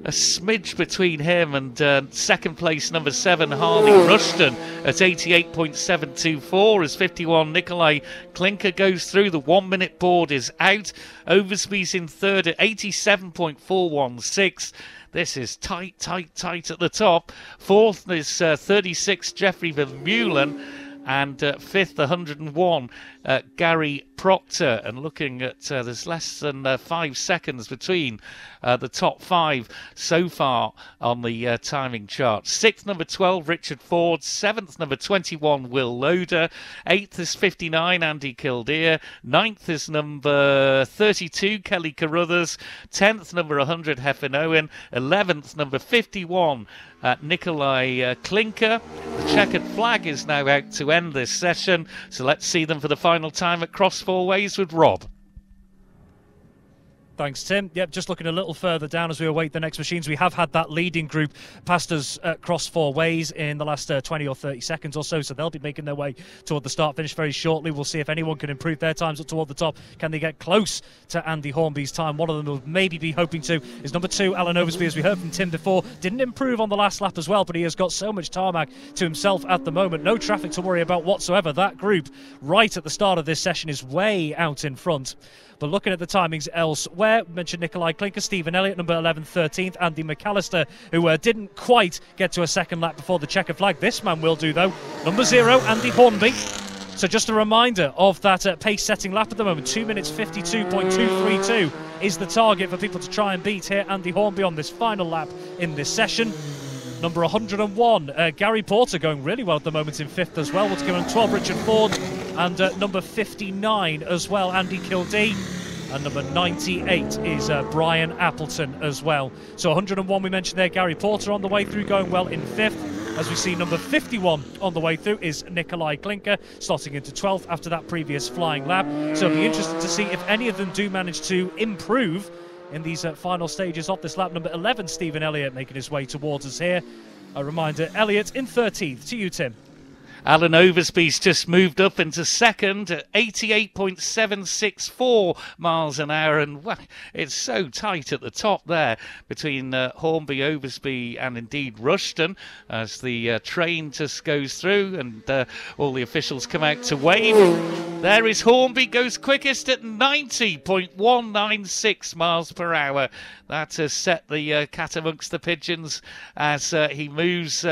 a smidge between him and second place number 7, Harley Rushton, at 88.724 as 51, Nikolai Klinker goes through. The 1 minute board is out. Oversby's in third at 87.416. This is tight at the top. Fourth is 36, Jeffrey Vermeulen. And fifth, 101, Gary Proctor. And looking at, there's less than 5 seconds between the top 5 so far on the timing chart. Sixth, number 12, Richard Ford. Seventh, number 21, Will Loader. Eighth is 59, Andy Kildare. Ninth is number 32, Kelly Carruthers. 10th, number 100, Hefin Owen. 11th, number 51, Nikolai Klinker. The checkered flag is now out to end this session, so let's see them for the final time at cross four ways with Rob. Thanks, Tim. Yep, just looking a little further down as we await the next machines. We have had that leading group past us across 4 ways in the last 20 or 30 seconds or so, so they'll be making their way toward the start-finish very shortly. We'll see if anyone can improve their times up toward the top. Can they get close to Andy Hornby's time? One of them will maybe be hoping to is number 2, Alan Oversby, as we heard from Tim before. Didn't improve on the last lap as well, but he has got so much tarmac to himself at the moment. No traffic to worry about whatsoever. That group right at the start of this session is way out in front. But looking at the timings elsewhere, mentioned Nikolai Klinker, Stephen Elliott, number 11, 13th, Andy McAllister, who didn't quite get to a second lap before the checker flag. This man will do, though. Number 0, Andy Hornby. So just a reminder of that pace-setting lap at the moment. 2:52.232 is the target for people to try and beat here. Andy Hornby on this final lap in this session. Number 101, Gary Porter, going really well at the moment in 5th as well. What's going on 12, Richard Ford. And number 59 as well, Andy Kildee. And number 98 is Brian Appleton as well. So 101 we mentioned there, Gary Porter on the way through, going well in 5th. As we see, number 51 on the way through is Nikolai Klinker, slotting into 12th after that previous flying lap. So it'll be interesting to see if any of them do manage to improve in these final stages of this lap. Number 11, Stephen Elliott, making his way towards us here. A reminder, Elliott in 13th. To you, Tim. Alan Oversby's just moved up into second at 88.764 miles an hour, and well, it's so tight at the top there between Hornby, Oversby and indeed Rushton as the train just goes through and all the officials come out to wave. There is Hornby, goes quickest at 90.196 miles per hour. That has set the cat amongst the pigeons as he moves,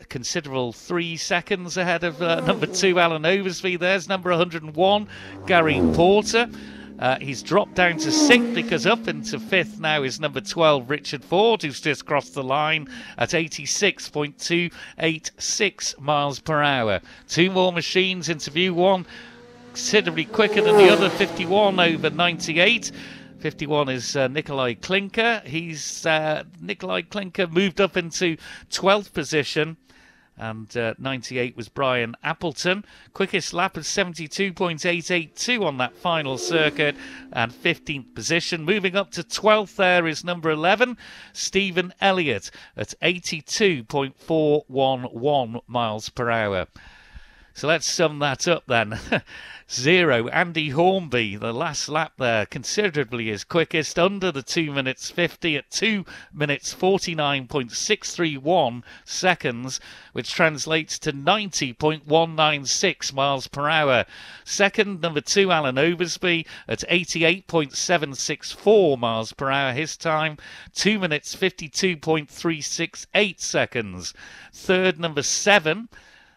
considerable 3 seconds ahead of number 2, Alan Oversby. There's number 101, Gary Porter. He's dropped down to 6th because up into 5th now is number 12, Richard Ford, who's just crossed the line at 86.286 miles per hour. 2 more machines into view, one considerably quicker than the other, 51 over 98. 51 is Nikolai Klinker. Nikolai Klinker moved up into 12th position. And 98 was Brian Appleton. Quickest lap of 72.882 on that final circuit, and 15th position. Moving up to 12th there is number 11, Stephen Elliott, at 82.411 miles per hour. So let's sum that up then. 0, Andy Hornby, the last lap there, considerably his quickest, under the 2 minutes 50 at 2 minutes 49.631 seconds, which translates to 90.196 miles per hour. Second, number 2, Alan Oversby, at 88.764 miles per hour, his time, 2 minutes 52.368 seconds. Third, number 7,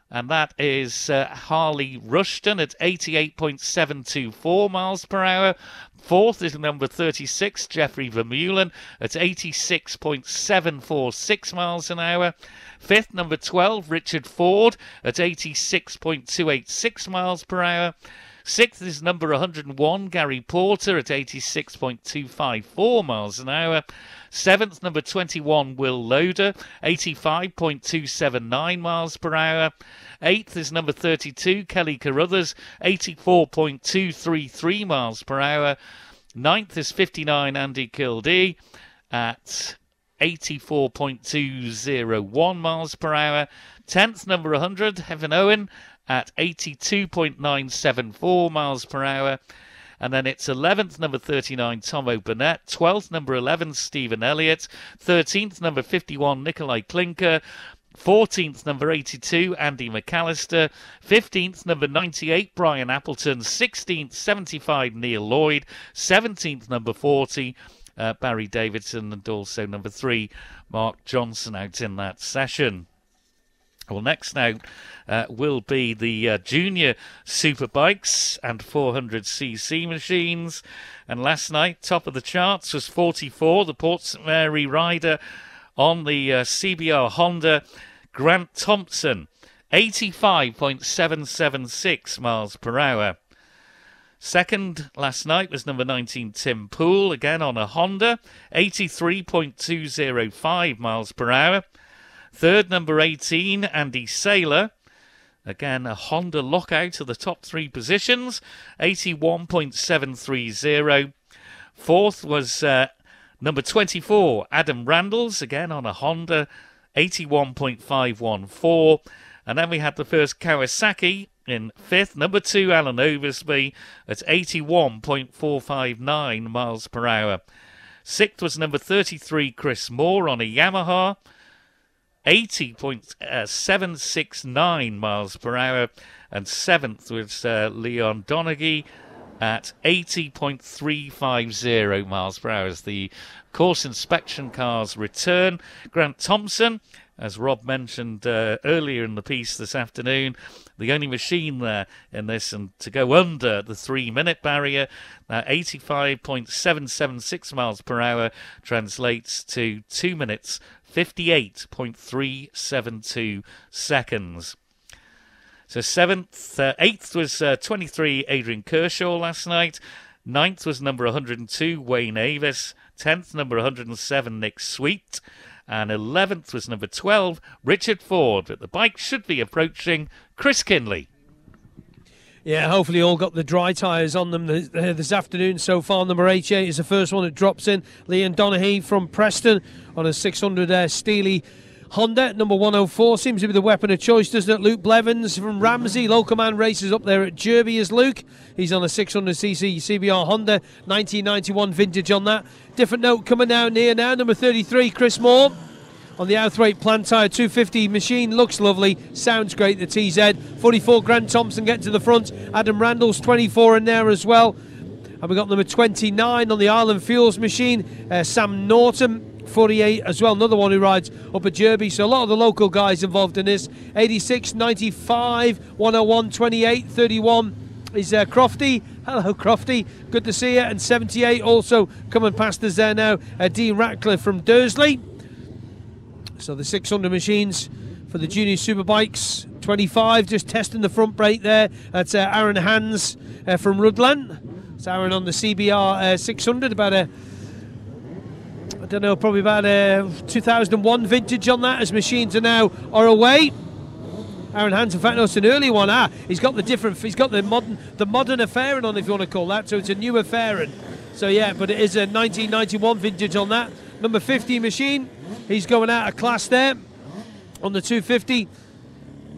and that is Harley Rushton at 88.724 miles per hour. Fourth is number 36, Jeffrey Vermeulen, at 86.746 miles an hour. Fifth, number 12, Richard Ford, at 86.286 miles per hour. Sixth is number 101, Gary Porter, at 86.254 miles an hour. Seventh, number 21, Will Loader, 85.279 miles per hour. Eighth is number 32, Kelly Carruthers, 84.233 miles per hour. Ninth is 59, Andy Kildee, at 84.201 miles per hour. 10th, number 100, Heaven Owen, at 82.974 miles per hour. And then it's 11th, number 39, Tomo Burnett. 12th, number 11, Stephen Elliott. 13th, number 51, Nikolai Klinker. 14th, number 82, Andy McAllister. 15th, number 98, Brian Appleton. 16th, 75, Neil Lloyd. 17th, number 40, Barry Davidson. And also number 3, Mark Johnson out in that session. Well, next now will be the junior superbikes and 400cc machines. And last night, top of the charts was 44, the Port St Mary rider on the CBR Honda, Grant Thompson, 85.776 miles per hour. Second last night was number 19, Tim Poole, again on a Honda, 83.205 miles per hour. Third, number 18, Andy Saylor. Again, a Honda lockout of the top 3 positions, 81.730. Fourth was number 24, Adam Randalls, again on a Honda, 81.514. And then we had the first Kawasaki in 5th, number 2, Alan Oversby, at 81.459 miles per hour. 6th was number 33, Chris Moore on a Yamaha, 80.769 miles per hour, and 7th was Leon Donaghy at 80.350 miles per hour as the course inspection cars return. Grant Thompson, as Rob mentioned earlier in the piece this afternoon, the only machine there in this and to go under the 3-minute barrier. 85.776 miles per hour translates to 2 minutes 58.372 seconds. So 8th was 23, Adrian Kershaw last night. 9th was number 102, Wayne Avis. 10th, number 107, Nick Sweet. And 11th was number 12, Richard Ford. But the bike should be approaching Chris Kinley. Yeah, hopefully all got the dry tyres on them this afternoon so far. Number 88 is the first one that drops in. Leon Donaghy from Preston on a 600 Steely Honda. Number 104 seems to be the weapon of choice, doesn't it? Luke Blevins from Ramsey. Local Man races up there at Derby is Luke. He's on a 600cc CBR Honda, 1991 vintage on that. Different note coming down here now. Number 33, Chris Moore on the Outhwaite Plant Tyre 250 machine. Looks lovely, sounds great, the TZ. 44, Grant Thompson getting to the front. Adam Randall's 24 in there as well. And we got number 29 on the Island Fuels machine, Sam Norton, 48 as well, another one who rides up at Derby. So a lot of the local guys involved in this. 86, 95, 101, 28, 31 is Crofty. Hello, Crofty. Good to see you. And 78 also coming past us there now. Dean Ratcliffe from Dursley. So the 600 machines for the junior superbikes. 25 just testing the front brake there. That's Aaron Hans from Rudland. It's Aaron on the CBR 600. About a, I don't know, probably about a 2001 vintage on that, as machines are now away. Aaron Hans, in fact, no, it's an early one. He's got the modern Affarin on, if you want to call that. So it's a new Affarin. So yeah, but it is a 1991 vintage on that. Number 50 machine. He's going out of class there on the 250.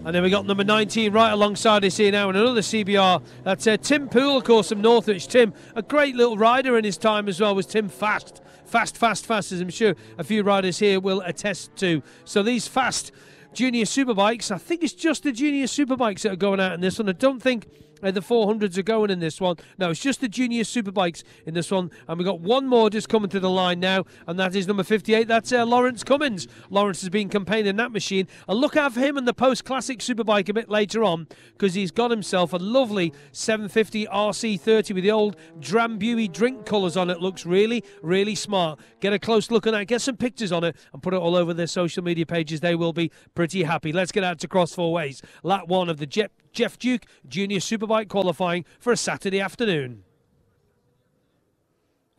And then we got number 19 right alongside us here now, and another CBR. That's Tim Poole, of course, from Northwich. Tim, a great little rider in his time as well, was Tim. Fast, as I'm sure a few riders here will attest to. So these fast junior superbikes, I think it's just the junior superbikes that are going out in this one. I don't think the 400s are going in this one. No, it's just the junior superbikes in this one. And we've got one more just coming to the line now, and that is number 58. That's Lawrence Cummins. Lawrence has been campaigning that machine. A look out for him in the post-classic superbike a bit later on, because he's got himself a lovely 750 RC30 with the old Drambuie drink colours on it. Looks really, really smart. Get a close look at that, get some pictures on it, and put it all over their social media pages. They will be pretty happy. Let's get out to Cross Four Ways. Lap 1 of the Jeff Duke Junior Superbike qualifying for a Saturday afternoon.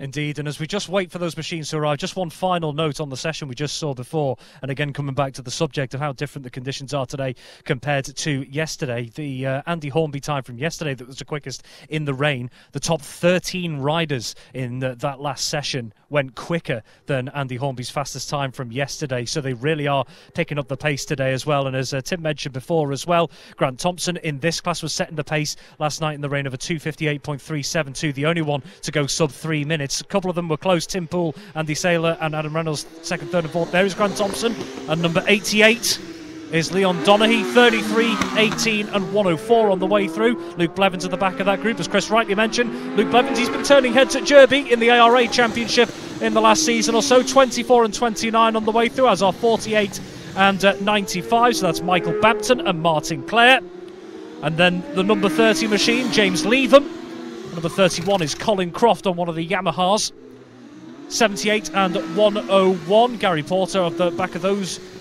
Indeed, and as we just wait for those machines to arrive, just one final note on the session we just saw before, and again coming back to the subject of how different the conditions are today compared to yesterday. The Andy Hornby time from yesterday that was the quickest in the rain. The top 13 riders in that last session went quicker than Andy Hornby's fastest time from yesterday, so they really are picking up the pace today as well. And as Tim mentioned before as well, Grant Thompson in this class was setting the pace last night in the rain of a 2:58.372, the only one to go sub 3 minutes. A couple of them were close. Tim Poole, Andy Saylor and Adam Reynolds second, third and fourth. There is Grant Thompson, and number 88 is Leon Donaghy, 33, 18 and 104 on the way through. Luke Blevins at the back of that group, as Chris rightly mentioned. Luke Blevins, he's been turning heads at Derby in the ARA Championship in the last season or so. 24 and 29 on the way through, as are 48 and 95, so that's Michael Bampton and Martin Clare. And then the number 30 machine, James Leatham. Number 31 is Colin Croft on one of the Yamahas. 78 and 101. Gary Porter of the back of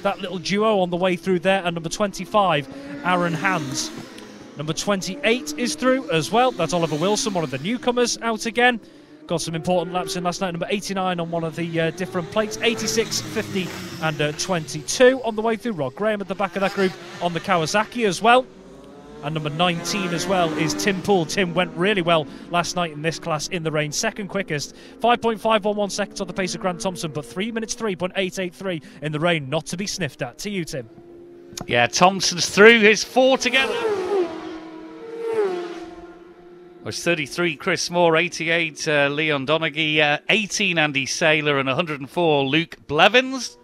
that little duo on the way through there. And number 25, Aaron Hans. Number 28 is through as well. That's Oliver Wilson, one of the newcomers, out again. Got some important laps in last night. Number 89 on one of the different plates. 86, 50 and 22 on the way through. Rod Graham at the back of that group on the Kawasaki as well. And number 19 as well is Tim Poole. Tim went really well last night in this class in the rain. Second quickest, 5.511 seconds on the pace of Grant Thompson, but 3 minutes 3.883 in the rain, not to be sniffed at. To you, Tim. Yeah, Thompson's through his 4 together. Was 33 Chris Moore, 88 Leon Donaghy, 18 Andy Saylor and 104 Luke Blevins.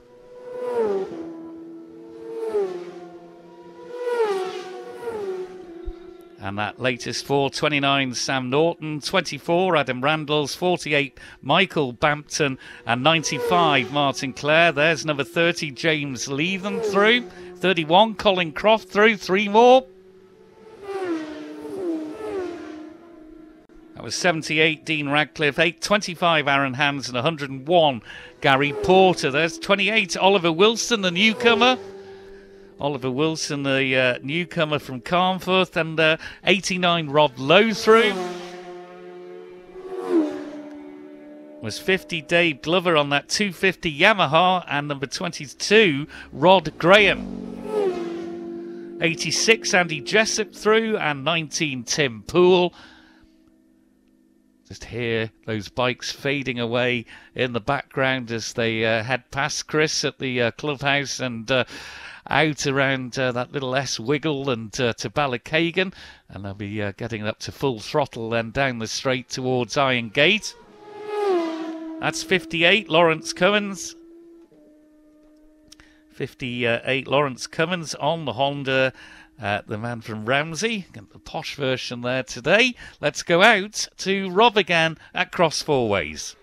And that latest 4, 29 Sam Norton, 24 Adam Randalls, 48 Michael Bampton and 95 Martin Clare. There's number 30 James Leatham through, 31 Colin Croft through, 3 more. That was 78 Dean Radcliffe, 25 Aaron Hans and 101 Gary Porter. There's 28 Oliver Wilson, the newcomer. Oliver Wilson, the newcomer from Carnforth, and 89 Rob Lowe through. Was 50 Dave Glover on that 250 Yamaha, and number 22 Rod Graham. 86 Andy Jessup through, and 19 Tim Poole. Just hear those bikes fading away in the background as they head past Chris at the clubhouse and out around that little S wiggle and to Ballocagan, and they'll be getting up to full throttle then down the straight towards Iron Gate. That's 58 Lawrence Cummins. 58 Lawrence Cummins on the Honda, the man from Ramsey. Got the posh version there today. Let's go out to Rob again at Cross Four Ways.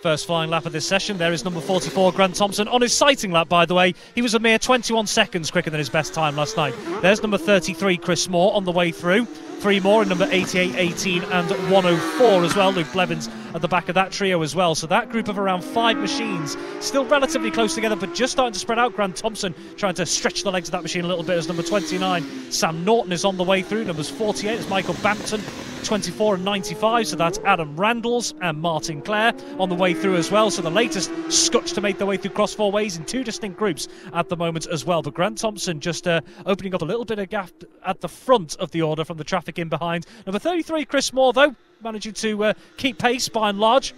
First flying lap of this session. There is number 44, Grant Thompson. On his sighting lap, by the way, he was a mere 21 seconds quicker than his best time last night. There's number 33, Chris Moore, on the way through. 3 more in number 88, 18 and 104 as well. Luke Blevins at the back of that trio as well. So that group of around 5 machines still relatively close together, but just starting to spread out. Grant Thompson trying to stretch the legs of that machine a little bit as number 29, Sam Norton, is on the way through. Numbers 48 is Michael Bampton, 24 and 95, so that's Adam Randalls and Martin Clare on the way through as well. So the latest Scotch to make their way through Cross Four Ways in 2 distinct groups at the moment as well. But Grant Thompson just opening up a little bit of gap at the front of the order from the traffic in behind. Number 33, Chris Moore, though, managing to keep pace by and large.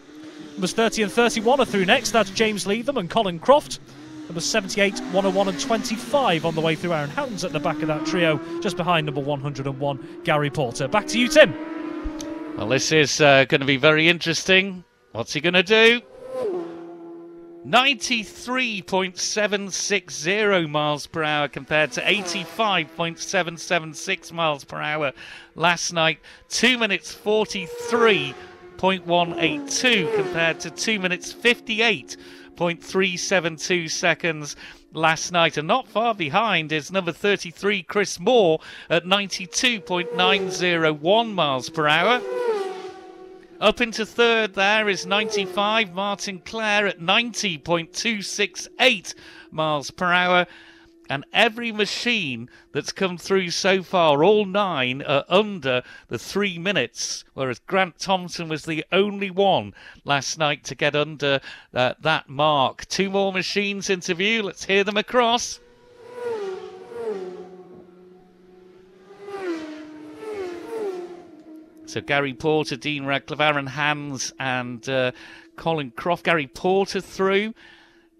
Numbers 30 and 31 are through next. That's James Leatham and Colin Croft. Numbers 78, 101 and 25 on the way through. Aaron Houghton's at the back of that trio, just behind number 101, Gary Porter. Back to you, Tim. Well, this is going to be very interesting. What's he going to do? 93.760 miles per hour compared to 85.776 miles per hour last night. 2 minutes 43.182 compared to 2 minutes 58.372 seconds last night. And not far behind is number 33, Chris Moore, at 92.901 miles per hour. Up into third there is 95, Martin Clare at 90.268 miles per hour. And every machine that's come through so far, all 9, are under the 3 minutes, whereas Grant Thompson was the only one last night to get under that mark. 2 more machines into view. Let's hear them across. So Gary Porter, Dean Radcliffe, Aaron Hands and Colin Croft. Gary Porter through.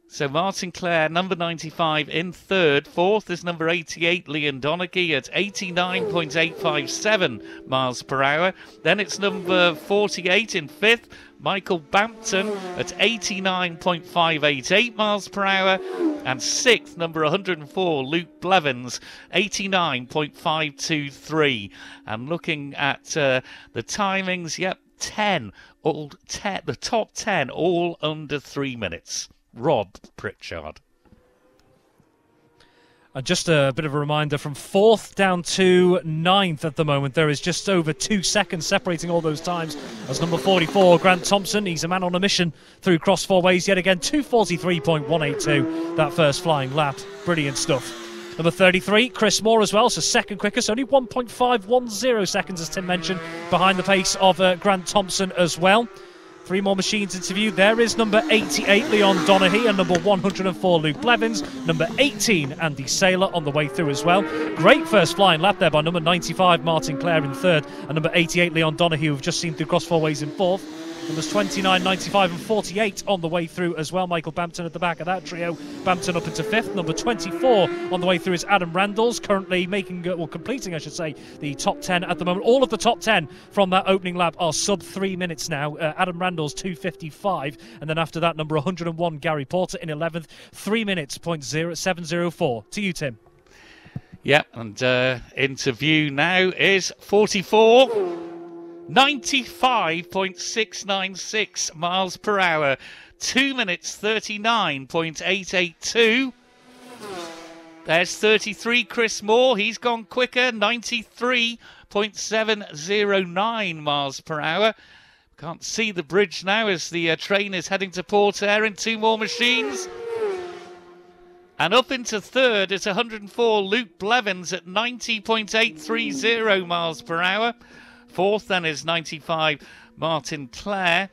So Martin Clare, number 95, in third. Fourth is number 88, Leon Donaghy, at 89.857 miles per hour. Then it's number 48 in fifth, Michael Bampton, at 89.588 miles per hour. And sixth, number 104, Luke Blevins, 89.523. And looking at the timings, yep, 10, the top 10, all under 3 minutes. Rob Pritchard. And just a bit of a reminder, from 4th down to 9th at the moment, there is just over 2 seconds separating all those times. As number 44, Grant Thompson, he's a man on a mission through Cross Four Ways yet again, 2:43.182, that first flying lap. Brilliant stuff. Number 33, Chris Moore as well, so second quickest, only 1.510 seconds, as Tim mentioned, behind the pace of Grant Thompson as well. 3 more machines into view. There is number 88, Leon Donaghy, and number 104, Luke Blevins. Number 18, Andy Saylor, on the way through as well. Great first flying lap there by number 95, Martin Clare, in third, and number 88, Leon Donaghy, who we've just seen through Cross Four Ways, in fourth. Numbers 29, 95 and 48 on the way through as well. Michael Bampton at the back of that trio. Bampton up into fifth. Number 24 on the way through is Adam Randalls, currently completing, I should say, the top 10 at the moment. All of the top 10 from that opening lap are sub 3 minutes now. Adam Randalls 2:55, and then after that, number 101, Gary Porter, in 11th, 3 minutes, 0.0704. To you, Tim. Yep, and into view now is 44. 95.696 miles per hour, 2 minutes 39.882. There's 33, Chris Moore, he's gone quicker, 93.709 miles per hour. Can't see the bridge now as the train is heading to Port Eyre in 2 more machines. And up into third is 104, Luke Blevins, at 90.830 miles per hour. Fourth then is 95, Martin Clare.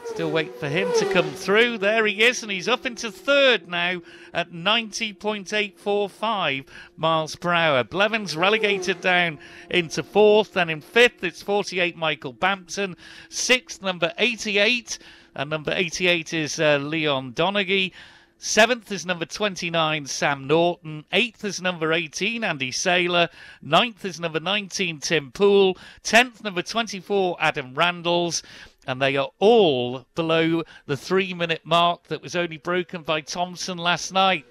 Still wait for him to come through. There he is, and he's up into third now at 90.845 miles per hour. Blevins relegated down into fourth. Then in fifth, it's 48, Michael Bampton. Sixth, number 88. And number 88 is Leon Donaghy. 7th is number 29, Sam Norton. 8th is number 18, Andy Saylor. 9th is number 19, Tim Poole. 10th, number 24, Adam Randalls. And they are all below the 3 minute mark that was only broken by Thompson last night.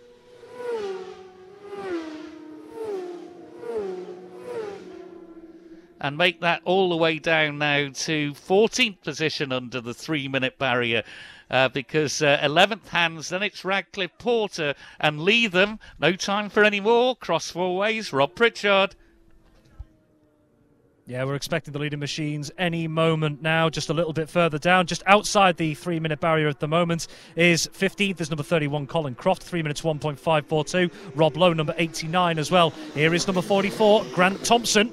and make that all the way down now to 14th position under the 3-minute barrier. Because 11th hands, then it's Radcliffe, Porter and Leatham. No time for any more. Cross 4 ways, Rob Pritchard. Yeah, we're expecting the leading machines any moment now. Just a little bit further down, just outside the 3-minute barrier at the moment, is 15th is number 31, Colin Croft, 3 minutes 1.542. Rob Lowe, number 89 as well. Here is number 44, Grant Thompson,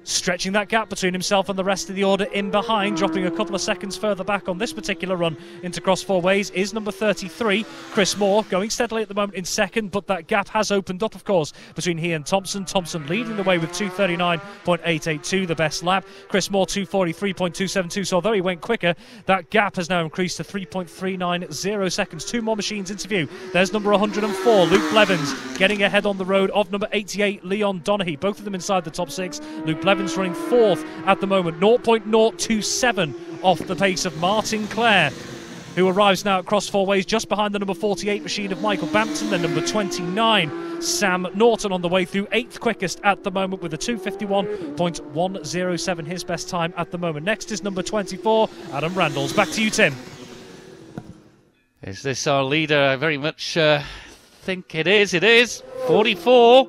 stretching that gap between himself and the rest of the order in behind, dropping a couple of seconds further back on this particular run into Cross 4 Ways is number 33, Chris Moore, going steadily at the moment in second, but that gap has opened up, of course, between he and Thompson. Thompson leading the way with 2:39.882, the best lap. Chris Moore 2:43.272, so although he went quicker, that gap has now increased to 3.390 seconds. 2 more machines into view. There's number 104, Luke Blevins, getting ahead on the road of number 88, Leon Donaghy, both of them inside the top 6. Luke Blevins running 4th at the moment, 0.027 off the pace of Martin Clare, who arrives now at Cross 4 Ways just behind the number 48 machine of Michael Bampton, then number 29 Sam Norton on the way through, 8th quickest at the moment with a 2:51.107, his best time at the moment. Next is number 24 Adam Randalls. Back to you, Tim. Is this our leader? I very much think it is. It is 44.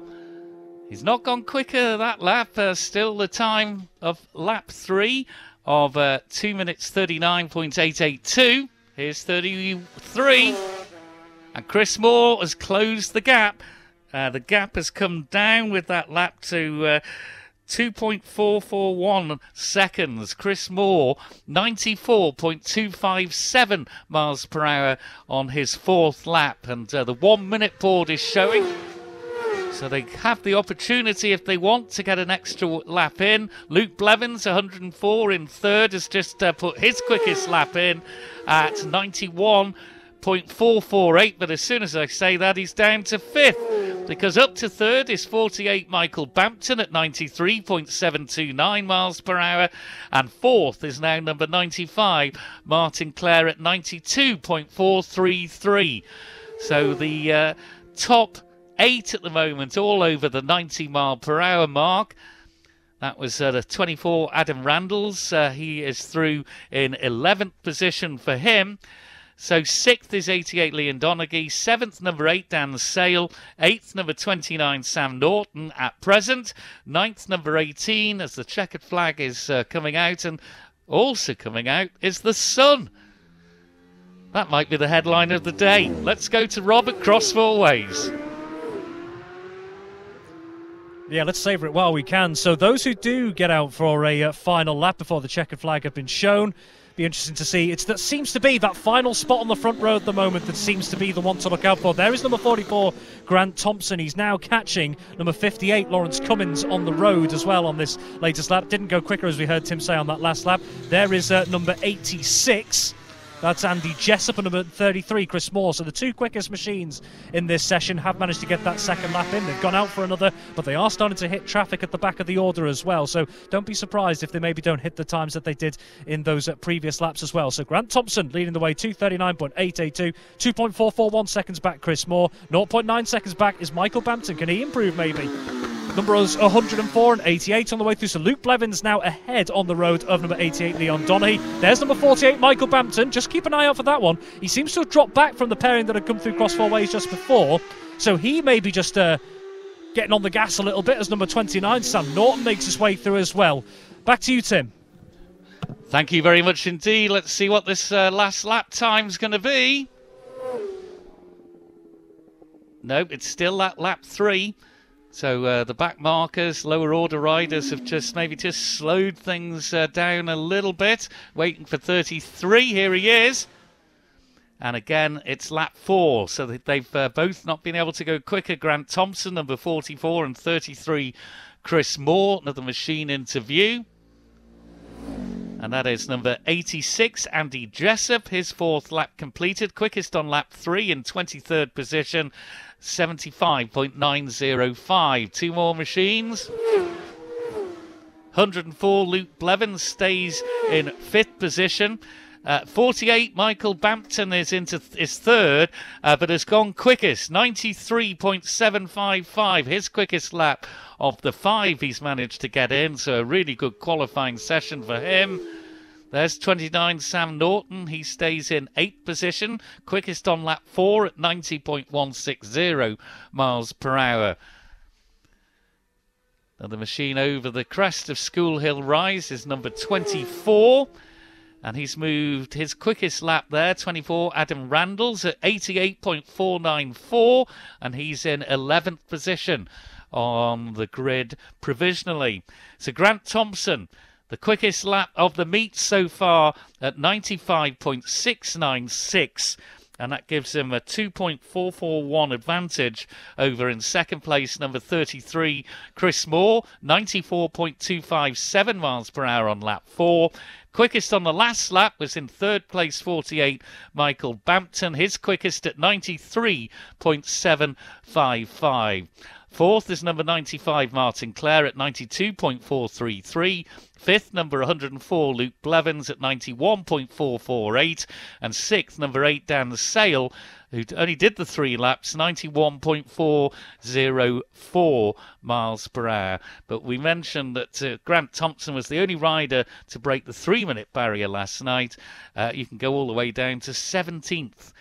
He's not gone quicker that lap. Still the time of lap 3 of 2 minutes 39.882. Here's 33. And Chris Moore has closed the gap. The gap has come down with that lap to 2.441 seconds. Chris Moore, 94.257 miles per hour on his 4th lap. And the 1-minute board is showing. So they have the opportunity, if they want, to get an extra lap in. Luke Blevins, 104 in 3rd, has just put his quickest lap in at 91.448. But as soon as I say that, he's down to 5th, because up to 3rd is 48 Michael Bampton at 93.729 miles per hour. And 4th is now number 95, Martin Clare at 92.433. So the top 8 at the moment, all over the 90 mile per hour mark. That was the 24 Adam Randalls. He is through in 11th position for him. So 6th is 88 Leon Donaghy, 7th number 8 Dan Sale, 8th number 29 Sam Norton at present, 9th number 18 as the checkered flag is coming out, and also coming out is the sun. That might be the headline of the day. Let's go to Robert Cross 4 Ways. Yeah, let's savour it while we can. So those who do get out for a final lap before the checkered flag have been shown, be interesting to see. That seems to be that final spot on the front row at the moment that seems to be the one to look out for. There is number 44, Grant Thompson. He's now catching number 58, Lawrence Cummins, on the road as well on this latest lap. Didn't go quicker, as we heard Tim say on that last lap. There is number 86. That's Andy Jessup, and number 33, Chris Moore. So the 2 quickest machines in this session have managed to get that second lap in. They've gone out for another, but they are starting to hit traffic at the back of the order as well. So don't be surprised if they maybe don't hit the times that they did in those previous laps as well. So Grant Thompson leading the way, 2:39.882, 2.441 seconds back, Chris Moore. 0.9 seconds back is Michael Bampton. Can he improve maybe? Numbers 104 and 88 on the way through. So Luke Blevins now ahead on the road of number 88, Leon Donaghy. There's number 48, Michael Bampton. Just keep an eye out for that one. He seems to have dropped back from the pairing that had come through Cross 4 Ways just before. So he may be just getting on the gas a little bit as number 29, Sam Norton, makes his way through as well. Back to you, Tim. Thank you very much indeed. Let's see what this last lap time's going to be. Nope, it's still that lap 3. So the back markers, lower order riders have just slowed things down a little bit, waiting for 33. Here he is. And again, it's lap 4, so they've both not been able to go quicker. Grant Thompson, number 44, and 33, Chris Moore, another machine into view. And that is number 86, Andy Jessup, his 4th lap completed, quickest on lap 3 in 23rd position, 75.905. 2 more machines. 104, Luke Blevins stays in 5th position. 48, Michael Bampton is into his third, but has gone quickest, 93.755, his quickest lap of the 5 he's managed to get in, so a really good qualifying session for him. There's 29, Sam Norton. He stays in 8th position, quickest on lap 4 at 90.160 miles per hour. Now the machine over the crest of School Hill Rise is number 24. And he's moved his quickest lap there, 24, Adam Randall's at 88.494. And he's in 11th position on the grid provisionally. So Grant Thompson, the quickest lap of the meet so far at 95.696. And that gives him a 2.441 advantage over in second place, number 33, Chris Moore, 94.257 miles per hour on lap 4. Quickest on the last lap was in third place, 48, Michael Bampton. His quickest at 93.755. Fourth is number 95, Martin Clare at 92.433. Fifth, number 104, Luke Blevins at 91.448. And sixth, number 8, Dan Sale, who only did the 3 laps, 91.404 miles per hour. But we mentioned that Grant Thompson was the only rider to break the 3-minute barrier last night. You can go all the way down to 17th.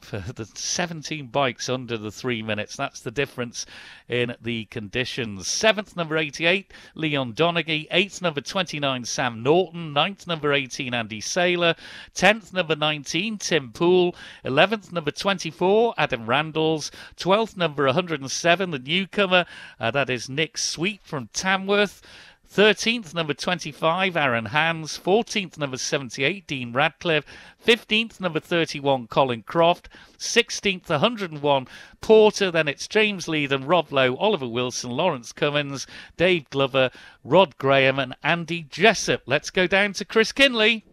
For the 17 bikes under the 3 minutes. That's the difference in the conditions. 7th, number 88, Leon Donaghy. 8th, number 29, Sam Norton. 9th, number 18, Andy Saylor. 10th, number 19, Tim Poole. 11th, number 24, Adam Randalls. 12th, number 107, the newcomer. That is Nick Sweet from Tamworth. 13th, number 25, Aaron Hands. 14th, number 78, Dean Radcliffe. 15th, number 31, Colin Croft. 16th, 101, Porter. Then it's James Leathen, Rob Lowe, Oliver Wilson, Lawrence Cummins, Dave Glover, Rod Graham and Andy Jessup. Let's go down to Chris Kinley.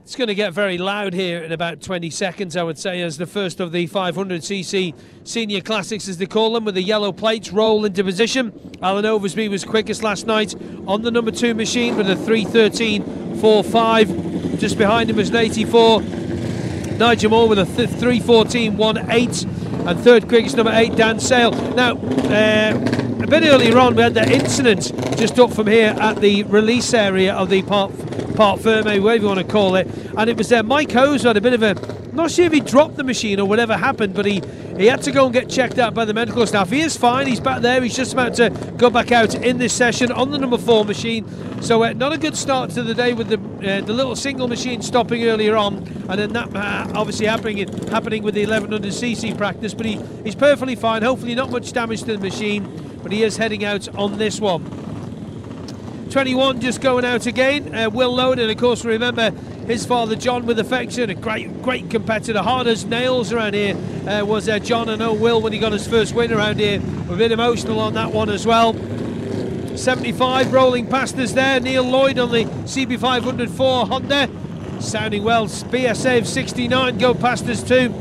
It's going to get very loud here in about 20 seconds, I would say, as the first of the 500cc senior classics, as they call them, with the yellow plates roll into position. Alan Oversby was quickest last night on the number 2 machine with a 3:13.45. Just behind him was an 84. Nigel Moore with a 3:14.18. And third quickest, number 8, Dan Sale. Now, a bit earlier on, we had that incident just up from here at the release area of the Parc Ferme, whatever you want to call it, and it was Mike Hose who had a bit of a, I'm not sure if he dropped the machine or whatever happened, but he had to go and get checked out by the medical staff. He is fine, he's back there, he's just about to go back out in this session on the number 4 machine. So not a good start to the day with the little single machine stopping earlier on, and then that obviously happening with the 1100cc practice, but he's perfectly fine, hopefully not much damage to the machine, but he is heading out on this one. 21 just going out again, Will Loden, and of course remember his father John with affection, a great competitor, hard as nails around here was John. I know Will, when he got his first win around here, was a bit emotional on that one as well. 75 rolling past us there, Neil Lloyd on the CB504 Honda, sounding well. BSA of 69 go past us too.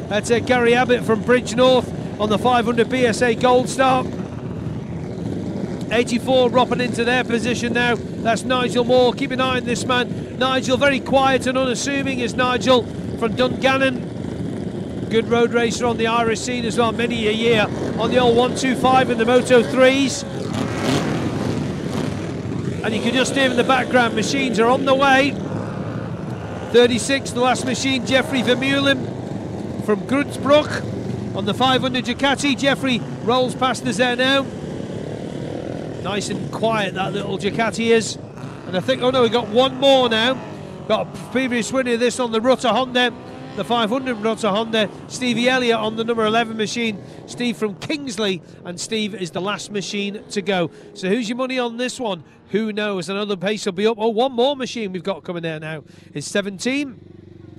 That's Gary Abbott from Bridge North on the 500 BSA Gold Star. 84 dropping into their position now. That's Nigel Moore. Keep an eye on this man. Nigel, very quiet and unassuming is Nigel from Dungannon. Good road racer on the Irish scene as well, many a year on the old 125 in the Moto 3s. And you can just hear in the background, machines are on the way. 36, the last machine, Jeffrey Vermeulen from Grunsbrook on the 500 Ducati. Jeffrey rolls past us there now. Nice and quiet that little Ducati is. And I think, oh no, we got one more now. Got a previous winner of this on the Rutter Honda, the 500 Rutter Honda. Stevie Elliott on the number 11 machine. Steve from Kingsley, and Steve is the last machine to go. So who's your money on this one? Who knows? Another pace will be up. Oh, one more machine we've got coming there now. It's 17.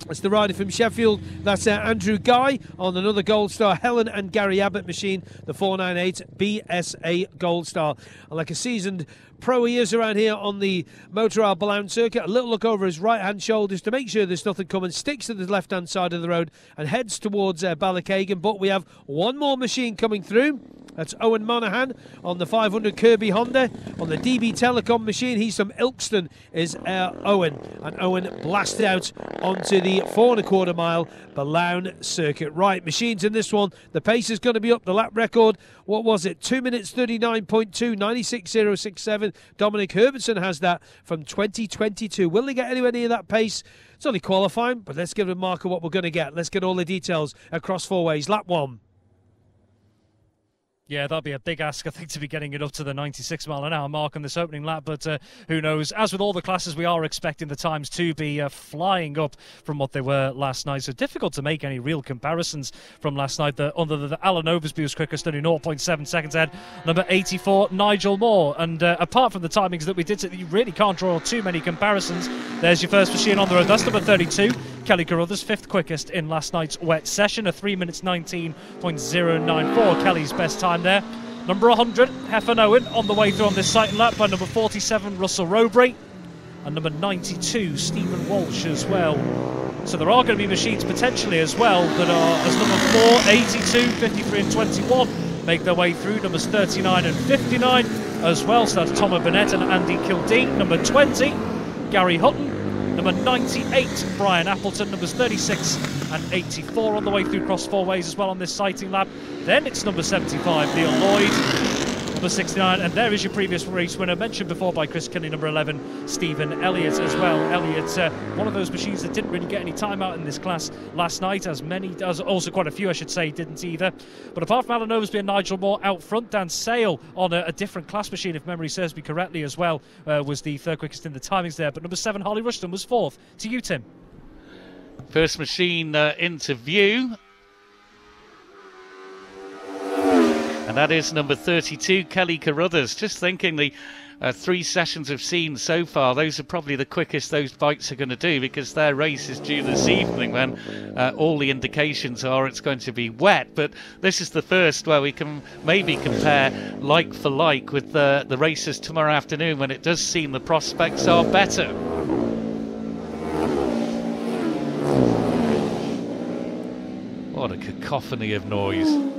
It's the rider from Sheffield. That's Andrew Guy on another Gold Star. Helen and Gary Abbott machine, the 498 BSA Gold Star. And like a seasoned pro he is around here on the Motor Isle Billown circuit. A little look over his right-hand shoulders to make sure there's nothing coming, sticks to the left-hand side of the road and heads towards Ballocagan. But we have one more machine coming through. That's Owen Monaghan on the 500 Kirby Honda. On the DB Telecom machine, he's from Ilkeston, is Owen. And Owen blasted out onto the 4.25 mile Billown circuit. Right, machines in this one. The pace is going to be up. The lap record, what was it? 2 minutes 39.2, 96.067. Dominic Herbertson has that from 2022. Will they get anywhere near that pace? It's only qualifying, but let's give a mark of what we're going to get. Let's get all the details across 4 ways. Lap 1. Yeah, that'd be a big ask, I think, to be getting it up to the 96 mile an hour mark on this opening lap, but who knows. As with all the classes, we are expecting the times to be flying up from what they were last night, so difficult to make any real comparisons from last night. Under the Alan Oversby was quickest, only 0.7 seconds ahead, number 84, Nigel Moore. And apart from the timings that we did, you really can't draw too many comparisons. There's your first machine on the road. That's number 32, Kelly Carruthers, 5th quickest in last night's wet session, a 3 minutes 19.094, Kelly's best time there. Number 100, Heffernan Owen, on the way through on this sighting lap by number 47, Russell Rowbury, and number 92, Stephen Walsh as well. So there are going to be machines potentially as well that are, as number 4, 82, 53 and 21 make their way through, numbers 39 and 59 as well. So that's Thomas Burnett and Andy Kildee. Number 20, Gary Hutton. Number 98, Brian Appleton. Numbers 36 and 84 on the way through cross 4 ways as well on this sighting lap. Then it's number 75, Neil Lloyd. Number 69, and there is your previous race winner, mentioned before by Chris Kinley, number 11, Stephen Elliott as well. Elliott, one of those machines that didn't really get any time out in this class last night, as also quite a few, I should say, didn't either. But apart from Alan Oversby and Nigel Moore out front, Dan Sale on a different class machine, if memory serves me correctly as well, was the 3rd quickest in the timings there. But number 7, Harley Rushton, was 4th. To you, Tim. First machine into view. And that is number 32, Kelly Carruthers. Just thinking the 3 sessions we've seen so far, those are probably the quickest those bikes are going to do, because their race is due this evening when all the indications are it's going to be wet. But this is the first where we can maybe compare like for like with the races tomorrow afternoon, when it does seem the prospects are better. What a cacophony of noise.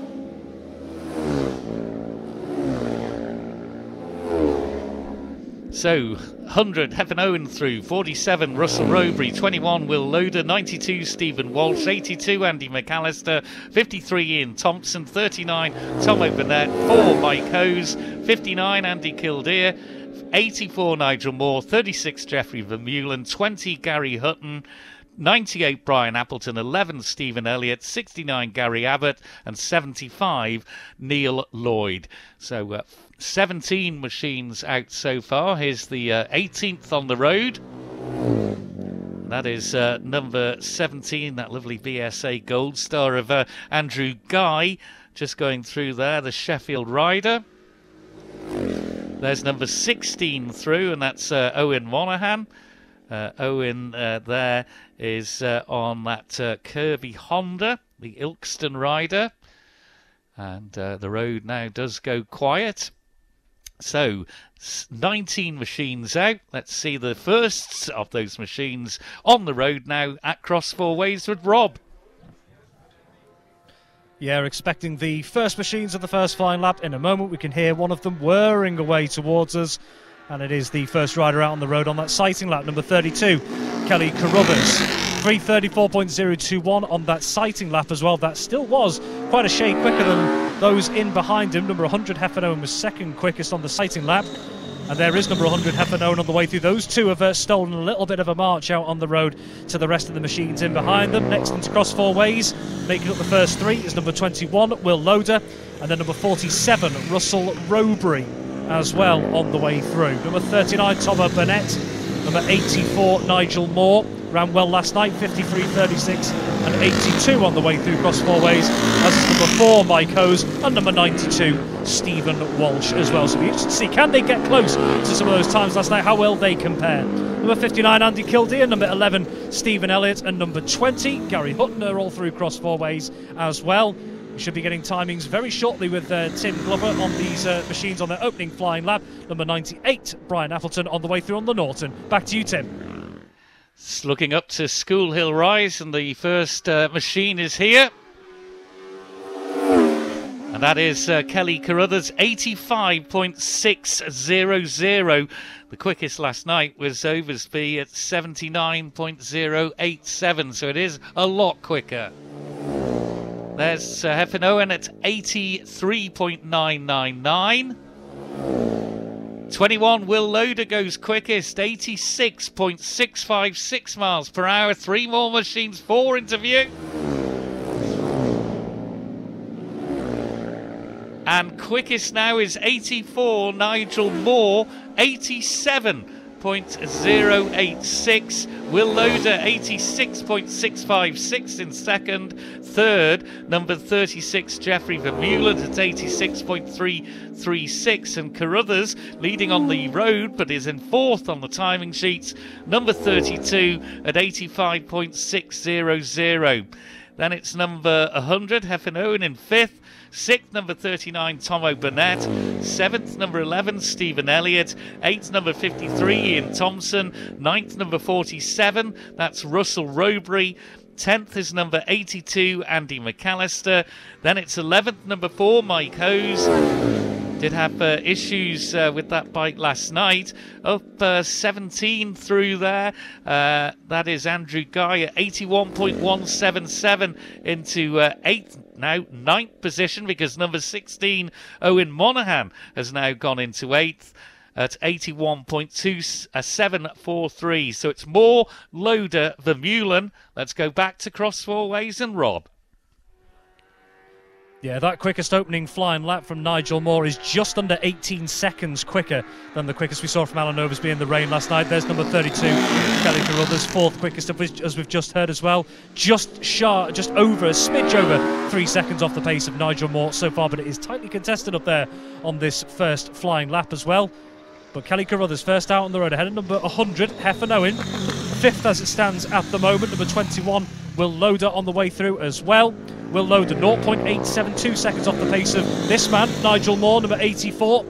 So, 100, Heffernan Owen through, 47, Russell Rowbury, 21, Will Loader, 92, Stephen Walsh, 82, Andy McAllister, 53, Ian Thompson, 39, Tom O'Burnett, 4, Mike Hose, 59, Andy Kildare, 84, Nigel Moore, 36, Geoffrey Vermeulen, 20, Gary Hutton, 98, Brian Appleton, 11, Stephen Elliott, 69, Gary Abbott, and 75, Neil Lloyd. So 17 machines out so far. Here's the 18th on the road. That is number 17, that lovely BSA Gold Star of Andrew Guy, just going through there, the Sheffield rider. There's number 16 through, and that's Owen Monaghan. Owen there is on that Kirby Honda, the Ilkeston rider. And the road now does go quiet. So, 19 machines out. Let's see the firsts of those machines on the road now at Cross 4 Ways with Rob. Yeah, expecting the first machines of the first flying lap. In a moment, we can hear one of them whirring away towards us. And it is the first rider out on the road on that sighting lap, number 32, Kelly Carruthers. 3:34.021 on that sighting lap as well. That still was quite a shade quicker than those in behind him. Number 100, Heffernan Owen, was 2nd quickest on the sighting lap. And there is number 100, Heffernan Owen, on the way through. Those two have stolen a little bit of a march out on the road to the rest of the machines in behind them. Next into Cross 4 Ways, making up the first 3, is number 21, Will Loader. And then number 47, Russell Rowbury, as well on the way through. Number 39, Thomas Burnett. Number 84, Nigel Moore. Ran well last night, 53.36 and 82 on the way through Cross 4 Ways, as is number 4, Mike Hose, and number 92, Stephen Walsh as well. So we used to see, can they get close to some of those times last night, how well they compare. Number 59, Andy Kildare, number 11, Stephen Elliott, and number 20, Gary Hutton, are all through Cross 4 Ways as well. We should be getting timings very shortly with Tim Glover on these machines on their opening flying lap. Number 98, Brian Appleton, on the way through on the Norton. Back to you, Tim. It's looking up to School Hill Rise, and the first machine is here. And that is Kelly Carruthers, 85.600. The quickest last night was Oversby at 79.087, so it is a lot quicker. There's Hefin Owen at 83.999. 21, Will Loader goes quickest, 86.656 miles per hour. 3 more machines, 4 into view. And quickest now is 84, Nigel Moore, 87.086. Will Loader, 86.656 in second. Third, number 36, Jeffrey Vermeulen at 86.336. And Carruthers leading on the road, but is in fourth on the timing sheets. Number 32 at 85.600. Then it's number 100, Hefin Owen in fifth. 6th, number 39, Tomo Burnett. 7th, number 11, Stephen Elliott. 8th, number 53, Ian Thompson. 9th, number 47, that's Russell Robury. 10th is number 82, Andy McAllister. Then it's 11th, number 4, Mike Hose. Did have issues with that bike last night. Up 17 through there. That is Andrew Guy at 81.177 into 8th. Now 9th position, because number 16, Owen Monaghan, has now gone into 8th at 81.2743. So it's Moore, Loader, Vermeulen. Let's go back to Cross Four Ways and Rob. Yeah, that quickest opening flying lap from Nigel Moore is just under 18 seconds quicker than the quickest we saw from Alan Oversby in the rain last night. There's number 32, Kelly Carruthers, 4th quickest, as we've just heard as well. Just over, a smidge over 3 seconds off the pace of Nigel Moore so far, but it is tightly contested up there on this first flying lap as well. But Kelly Carruthers first out on the road ahead of number 100, Hefin Owen. 5th as it stands at the moment, number 21, Will Loader on the way through as well. Will Loader 0.872 seconds off the pace of this man, Nigel Moore, number 84.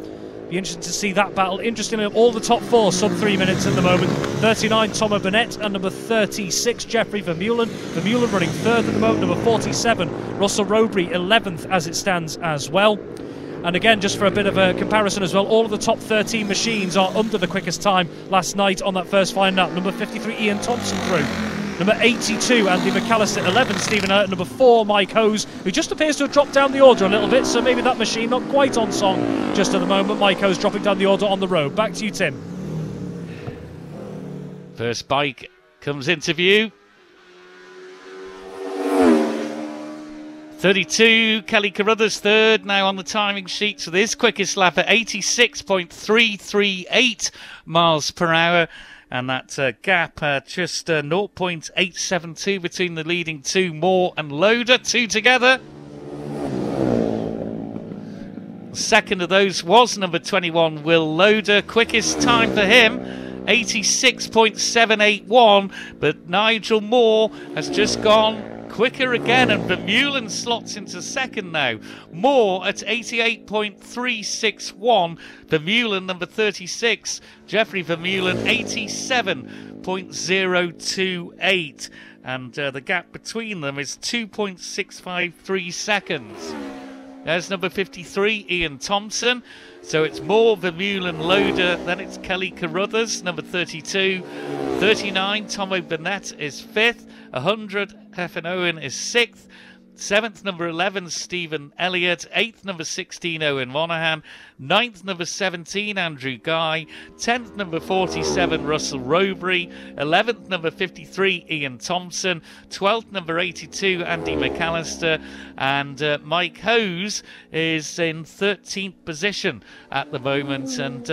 Be interesting to see that battle. Interestingly, all the top 4 sub 3 minutes at the moment. 39, Tomo Burnett, and number 36, Jeffrey Vermeulen. Vermeulen running 3rd at the moment, number 47, Russell Robury 11th as it stands as well. And again, just for a bit of a comparison as well, all of the top 13 machines are under the quickest time last night on that first flying lap. Number 53, Ian Thompson through. Number 82, Andy McAllister. 11, Stephen Elliott. Number 4, Mike Hose, who just appears to have dropped down the order a little bit, so maybe that machine not quite on song just at the moment. Mike Hose dropping down the order on the road. Back to you, Tim. First bike comes into view. 32, Kelly Carruthers 3rd now on the timing sheet. So this quickest lap at 86.338 miles per hour. And that gap just 0.872 between the leading 2, Moore and Loader, 2 together. The second of those was number 21, Will Loader. Quickest time for him, 86.781. But Nigel Moore has just gone quicker again, and Vermeulen slots into second now. Moore at 88.361. Vermeulen, number 36, Jeffrey Vermeulen, 87.028. And the gap between them is 2.653 seconds. There's number 53, Ian Thompson. So it's Moore, Vermeulen, Loader, then it's Kelly Carruthers, number 32. 39, Tomo Burnett is 5th. 100, Hefin Owen is 6th. 7th, number 11, Stephen Elliott. 8th, number 16, Owen Monaghan. 9th, number 17, Andrew Guy. 10th, number 47, Russell Robury. 11th, number 53, Ian Thompson. 12th, number 82, Andy McAllister. And Mike Hose is in 13th position at the moment. And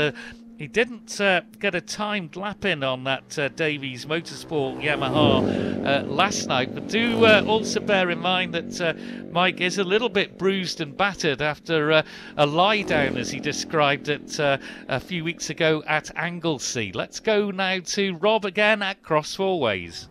he didn't get a timed lap in on that Davies Motorsport Yamaha last night, but do also bear in mind that Mike is a little bit bruised and battered after a lie-down, as he described it a few weeks ago at Anglesey. Let's go now to Rob again at Cross Four Ways.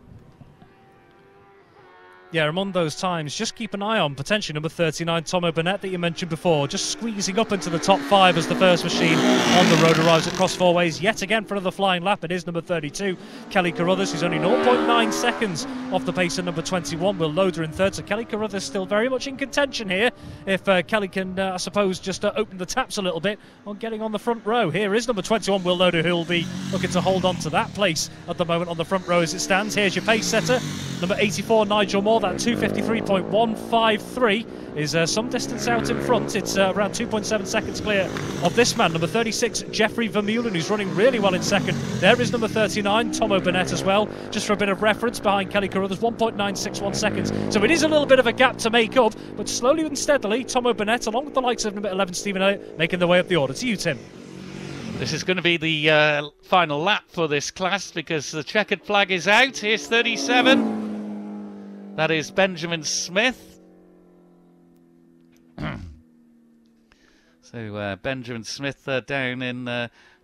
Yeah, among those times, just keep an eye on potentially number 39, Tomo Burnett, that you mentioned before, just squeezing up into the top 5 as the first machine on the road arrives across 4 ways. Yet again for another flying lap, it is number 32, Kelly Carruthers, who's only 0.9 seconds off the pace of number 21, Will Loader in third. So Kelly Carruthers still very much in contention here. If Kelly can, I suppose, just open the taps a little bit on getting on the front row. Here is number 21, Will Loader, who will be looking to hold on to that place at the moment on the front row as it stands. Here's your pace setter, number 84, Nigel Moore. That 2:53.153 is some distance out in front. It's around 2.7 seconds clear of this man, number 36, Jeffrey Vermeulen, who's running really well in second. There is number 39, Tomo Burnett as well, just for a bit of reference, behind Kelly Carruthers, 1.961 seconds. So it is a little bit of a gap to make up, but slowly and steadily, Tomo Burnett, along with the likes of number 11, Stephen Elliott, making their way up the order. To you, Tim. This is going to be the final lap for this class because the checkered flag is out. Here's 37. That is Benjamin Smith. So Benjamin Smith down in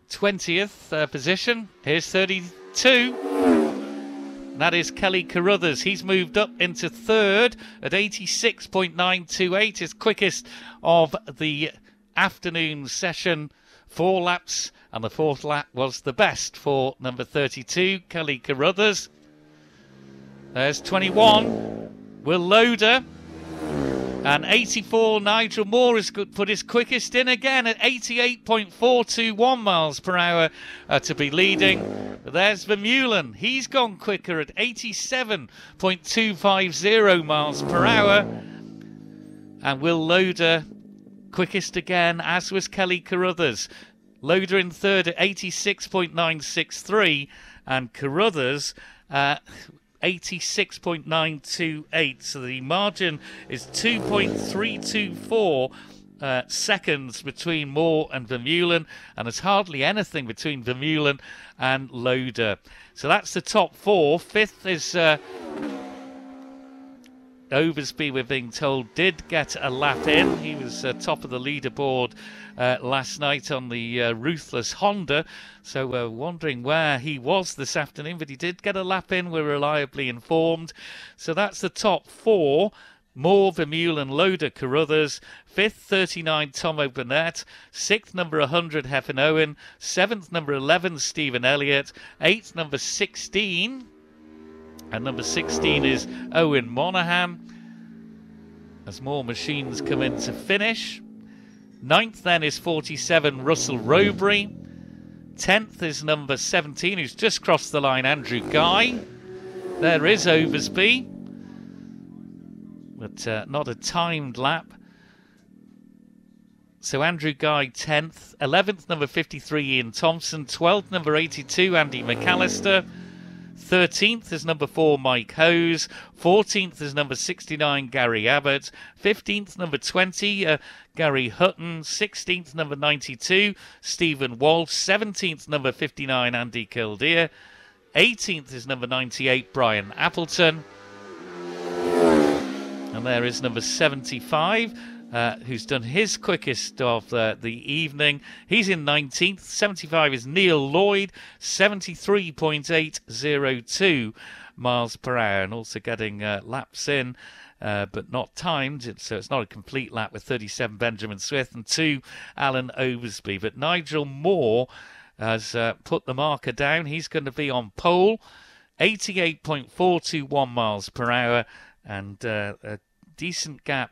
20th position. Here's 32. That is Kelly Carruthers. He's moved up into third at 86.928. His quickest of the afternoon session. 4 laps, and the 4th lap was the best for number 32, Kelly Carruthers. There's 21, Will Loader. And 84, Nigel Moore has put his quickest in again at 88.421 miles per hour to be leading. There's Vermeulen. He's gone quicker at 87.250 miles per hour. And Will Loader quickest again, as was Kelly Carruthers. Loader in third at 86.963 and Carruthers 86.928. So the margin is 2.324 seconds between Moore and Vermeulen, and there's hardly anything between Vermeulen and Loader. So that's the top 4. 5th is Oversby, we're being told, did get a lap in. He was top of the leaderboard last night on the Ruthless Honda. So we're wondering where he was this afternoon, but he did get a lap in, we're reliably informed. So that's the top 4. Moore, Vermeulen, Loader, Carruthers. 5th, 39, Tomo Burnett. 6th, number 100, Hefin Owen. 7th, number 11, Stephen Elliott. 8th, number 16. And number 16 is Owen Monaghan, as more machines come in to finish. 9th then is 47, Russell Robury. 10th is number 17, who's just crossed the line, Andrew Guy. There is Oversby, but not a timed lap. So Andrew Guy 10th. 11th, number 53, Ian Thompson. 12th, number 82, Andy McAllister. 13th is number 4, Mike Hose. 14th is number 69, Gary Abbott. 15th, number 20, Gary Hutton. 16th, number 92, Stephen Walsh. 17th, number 59, Andy Kildare. 18th is number 98, Brian Appleton. And there is number 75, who's done his quickest of the evening. He's in 19th. 75 is Neil Lloyd, 73.802 miles per hour, and also getting laps in, but not timed. So it's not a complete lap with 37, Benjamin Smith, and 2, Alan Oversby. But Nigel Moore has put the marker down. He's going to be on pole, 88.421 miles per hour, and a decent gap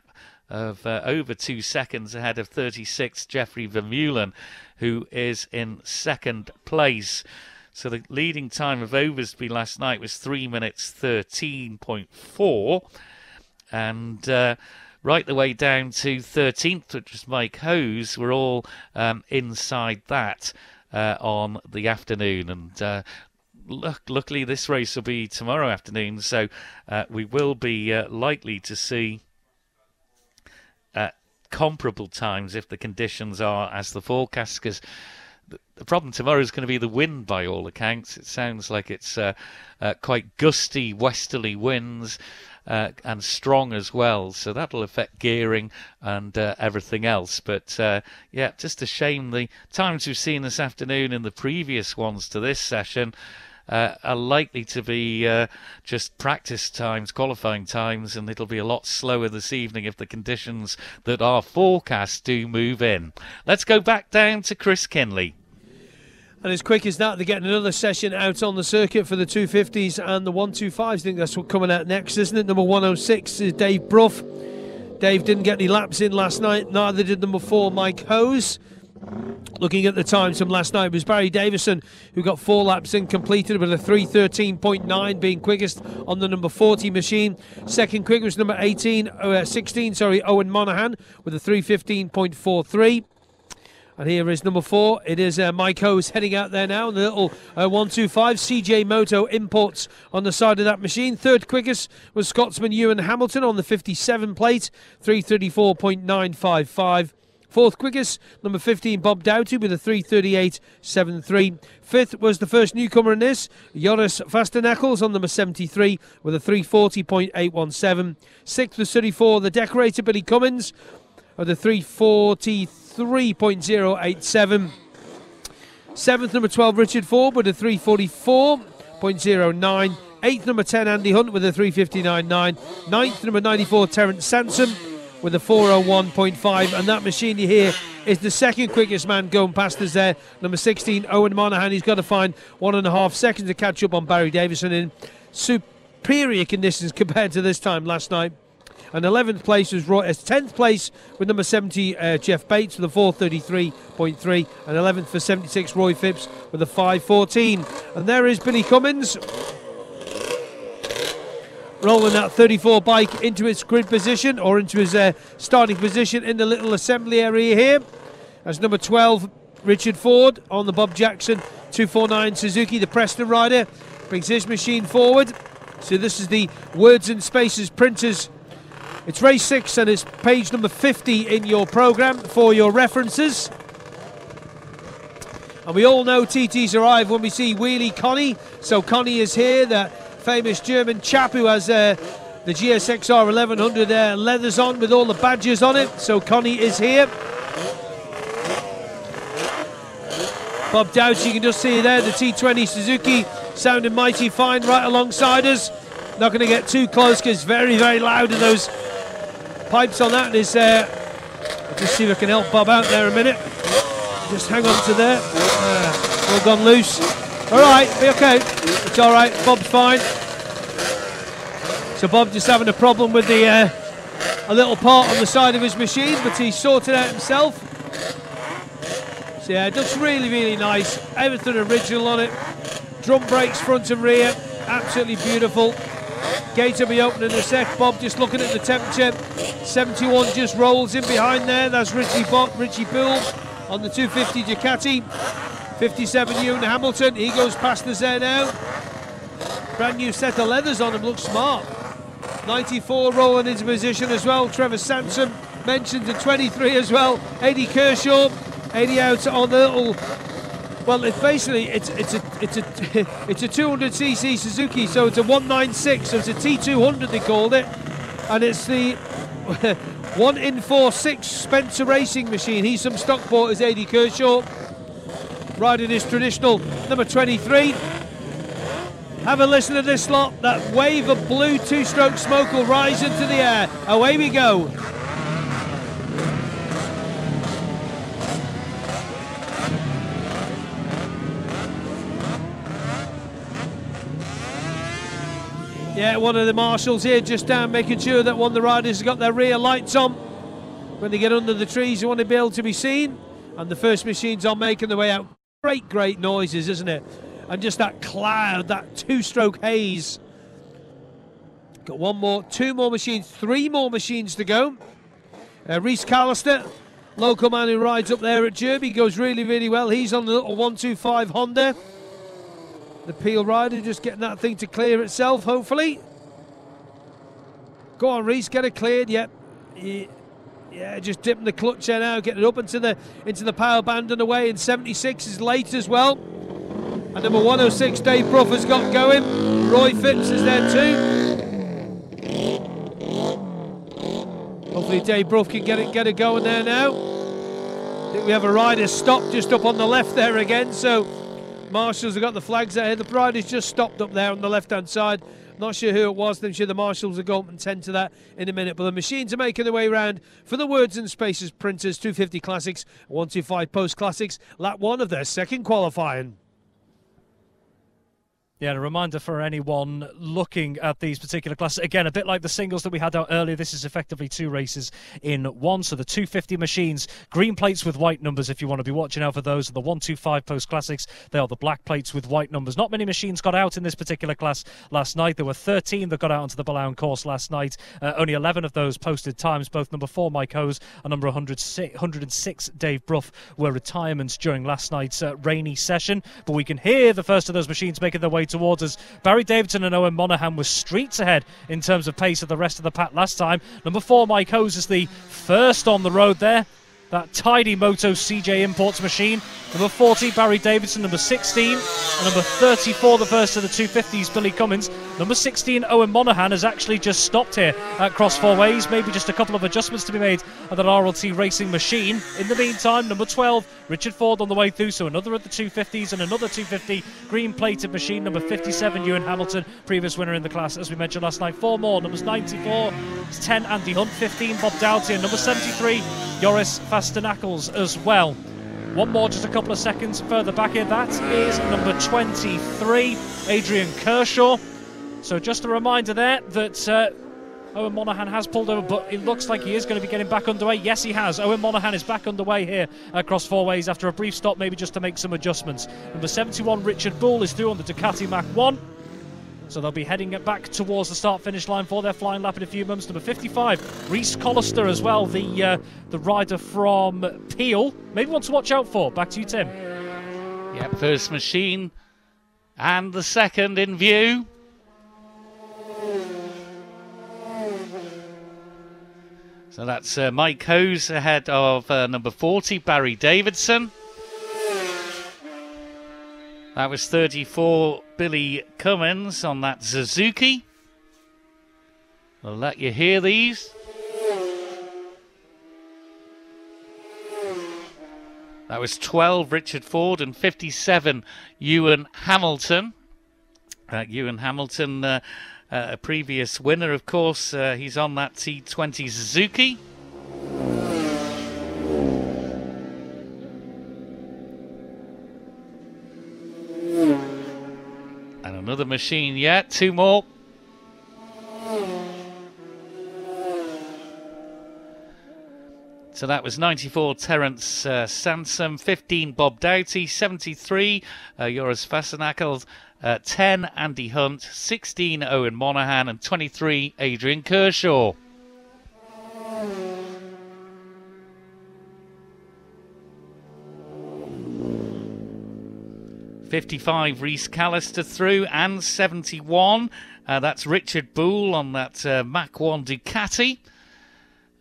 of over 2 seconds ahead of 36, Jeffrey Vermeulen, who is in second place. So the leading time of Oversby last night was 3 minutes 13.4, and right the way down to 13th, which was Mike Hose, were all inside that on the afternoon. And luckily this race will be tomorrow afternoon, so we will be likely to see comparable times if the conditions are as the forecast, because the problem tomorrow is going to be the wind by all accounts. It sounds like it's quite gusty westerly winds and strong as well, so that'll affect gearing and everything else. But yeah, just a shame the times we've seen this afternoon in the previous ones to this session are likely to be just practice times, qualifying times, and it'll be a lot slower this evening if the conditions that are forecast do move in. Let's go back down to Chris Kinley. And as quick as that, they're getting another session out on the circuit for the 250s and the 125s. I think that's what's coming out next, isn't it? Number 106 is Dave Brough. Dave didn't get any laps in last night, neither did number 4, Mike Hose. Looking at the times from last night, it was Barry Davison who got 4 laps in, completed with a 3:13.9, being quickest on the number 40 machine. Second quick was number 16, Owen Monaghan, with a 3:15.43. And here is number 4. It is Mike Hose heading out there now. The little 125 CJ Moto Imports on the side of that machine. Third quickest was Scotsman Ewan Hamilton on the 57 plate, 3:34.955. Fourth quickest, number 15, Bob Doughty with a 3:38.73. Fifth was the first newcomer in this, Joris Vastenackels on number 73 with a 3:40.817. Sixth was 34, the decorator Billy Cummins with a 3:43.087. Seventh, number 12, Richard Ford with a 3:44.09. Eighth, number 10, Andy Hunt with a 3:59.9. Ninth, number 94, Terence Sansom with a 4:01.5, and that machine you hear is the second quickest man going past us there. Number 16, Owen Monaghan. He's got to find 1.5 seconds to catch up on Barry Davison in superior conditions compared to this time last night. And 11th place was 10th place with number 70, Jeff Bates with a 4:33.3, and 11th for 76, Roy Phipps with a 5:14. And there is Billy Cummins, rolling that 34 bike into its grid position, or into his starting position in the little assembly area here. As number 12, Richard Ford on the Bob Jackson 249 Suzuki, the Preston rider, brings his machine forward. So this is the Words and Spaces printers. It's race 6 and it's page number 50 in your programme for your references. And we all know TT's arrive when we see Wheelie Connie. So Connie is here, the famous German chap who has the GSXR 1100 leathers on with all the badges on it. So Connie is here. Bob Doughty, you can just see there, the T20 Suzuki sounding mighty fine right alongside us. Not going to get too close because it's very, very loud in those pipes on that. Is I'll just see if I can help Bob out there a minute. Just hang on to there. All gone loose. All right, be okay. It's all right. Bob's fine. So Bob just having a problem with the a little part on the side of his machine, but he sorted out himself. So yeah, it looks really, really nice. Everything original on it. Drum brakes front and rear. Absolutely beautiful. Gate will be opening in a sec. Bob just looking at the temperature. 71 just rolls in behind there. That's Richie Poole on the 250 Ducati. 57 Ewan Hamilton. He goes past us there now. Brand new set of leathers on him. Looks smart. 94 rolling into position as well. Trevor Sampson mentioned the 23 as well. 80 Kershaw. 80 out on the little. Well, it's basically it's a 200cc Suzuki, so it's a 196, so it's a T200 they called it, and it's the 1-in-4-6 Spencer Racing machine. He's some Stockport, is 80 Kershaw, riding his traditional number 23. Have a listen to this lot. That wave of blue 2-stroke smoke will rise into the air. Away we go. Yeah, one of the marshals here just down, making sure that one of the riders has got their rear lights on. When they get under the trees, you want to be able to be seen. And the first machines are making their way out. Great, great noises, isn't it? And just that cloud, that 2-stroke haze. Got one more, 2 more machines, 3 more machines to go. Reese Callister, local man who rides up there at Derby, goes really, really well. He's on the little 125 Honda. The Peel rider just getting that thing to clear itself, hopefully. Go on, Reese, get it cleared. Yep. Yeah, just dipping the clutch there now, getting it up into the power band and away. And 76 is late as well. And number 106, Dave Brough has got going. Roy Phipps is there too. Hopefully Dave Brough can get it going there now. I think we have a rider stopped just up on the left there again, so Marshals have got the flags there. The Pride has just stopped up there on the left-hand side. Not sure who it was. I'm sure the Marshals will go up and tend to that in a minute. But the machines are making their way around for the Words and Spaces Printers 250 Classics, 125 Post Classics, lap 1 of their second qualifying. Yeah, a reminder for anyone looking at these particular classes. Again, a bit like the singles that we had out earlier, this is effectively 2 races in one. So the 250 machines, green plates with white numbers if you want to be watching out for those. The 125 Post Classics, they are the black plates with white numbers. Not many machines got out in this particular class last night. There were 13 that got out onto the Billown Course last night. Only 11 of those posted times. Both number 4, Mike Hose, and number 106, Dave Bruff, were retirements during last night's rainy session. But we can hear the first of those machines making their way towards us. Barry Davidson and Owen Monaghan were streets ahead in terms of pace of the rest of the pack last time. Number 4, Mike Hose, is the first on the road there. That tidy Moto CJ Imports machine. Number 40, Barry Davidson. Number 16 and number 34, the first of the 250s, Billy Cummins. Number 16, Owen Monaghan, has actually just stopped here at Cross Four Ways. Maybe just a couple of adjustments to be made at that RLT racing machine. In the meantime, number 12, Richard Ford, on the way through. So another of the 250s and another 250 green-plated machine. Number 57, Ewan Hamilton, previous winner in the class, as we mentioned last night. 4 more. Numbers 94, 10, Andy Hunt. 15, Bob Doughty. And number 73, Joris Vastenackels as well. One more, just a couple of seconds further back here. That is number 23, Adrian Kershaw. So just a reminder there that Owen Monaghan has pulled over, but it looks like he is going to be getting back underway. Yes, he has. Owen Monaghan is back underway here across Four Ways after a brief stop, maybe just to make some adjustments. Number 71, Richard Bull, is through on the Ducati Mach 1. So they'll be heading it back towards the start-finish line for their flying lap in a few moments. Number 55, Rhys Collister as well, the rider from Peel. Maybe one to watch out for. Back to you, Tim. Yep, first machine and the second in view. So that's Mike Hose ahead of number 40, Barry Davidson. That was 34, Billy Cummins on that Suzuki. I'll let you hear these. That was 12, Richard Ford, and 57, Ewan Hamilton. Ewan Hamilton, a previous winner, of course. He's on that T20 Suzuki. And another machine yet, 2 more. So that was 94, Terence Sansom, 15, Bob Doughty, 73, Joris Vastenackels, 10, Andy Hunt, 16, Owen Monaghan, and 23, Adrian Kershaw. $55, Rhys Callister through, and 71. That's Richard Bull on that Mach 1 Ducati.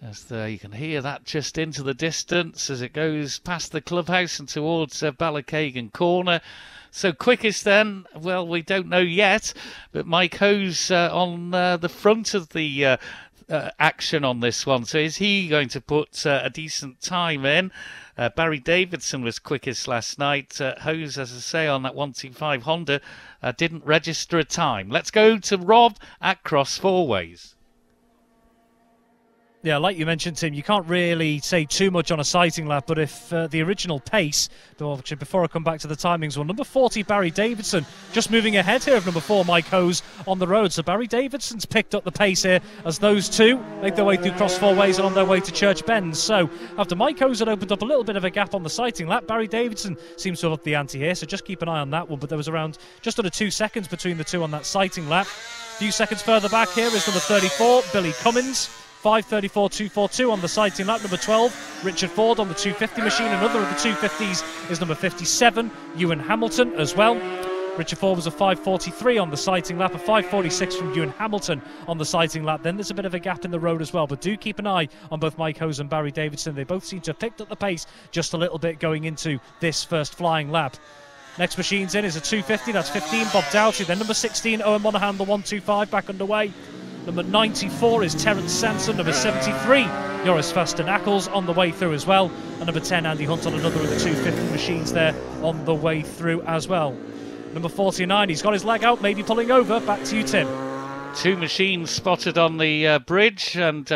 As you can hear that just into the distance as it goes past the clubhouse and towards Ballakegan Corner. So quickest then, well, we don't know yet, but Mike Hose on the front of the action on this one. So is he going to put a decent time in? Barry Davidson was quickest last night. Hose, as I say, on that 125 Honda didn't register a time. Let's go to Rob at Cross Four Ways. Yeah, like you mentioned, Tim, you can't really say too much on a sighting lap, but if the original pace, though actually before I come back to the timings, well, number 40, Barry Davidson, just moving ahead here of number 4, Mike Hose, on the road. So Barry Davidson's picked up the pace here as those two make their way through Cross Four Ways and on their way to Church Bend. So after Mike Hose had opened up a little bit of a gap on the sighting lap, Barry Davidson seems to have upped the ante here, so just keep an eye on that one. But there was around just under 2 seconds between the two on that sighting lap. A few seconds further back here is number 34, Billy Cummins. 5:34.242 on the sighting lap. Number 12, Richard Ford on the 250 machine. Another of the 250s is number 57, Ewan Hamilton as well. Richard Ford was a 5:43 on the sighting lap, a 5:46 from Ewan Hamilton on the sighting lap. Then there's a bit of a gap in the road as well, but do keep an eye on both Mike Hose and Barry Davidson. They both seem to have picked up the pace just a little bit going into this first flying lap. Next machine's in is a 250, that's 15, Bob Doughty. Then number 16, Owen Monaghan, the 125, back underway. Number 94 is Terence Sanson. Number 73, Joris Vastenackels on the way through as well. and number 10, Andy Hunt, on another of the 250 machines there on the way through as well. Number 49, he's got his leg out, maybe pulling over. Back to you, Tim. Two machines spotted on the bridge, and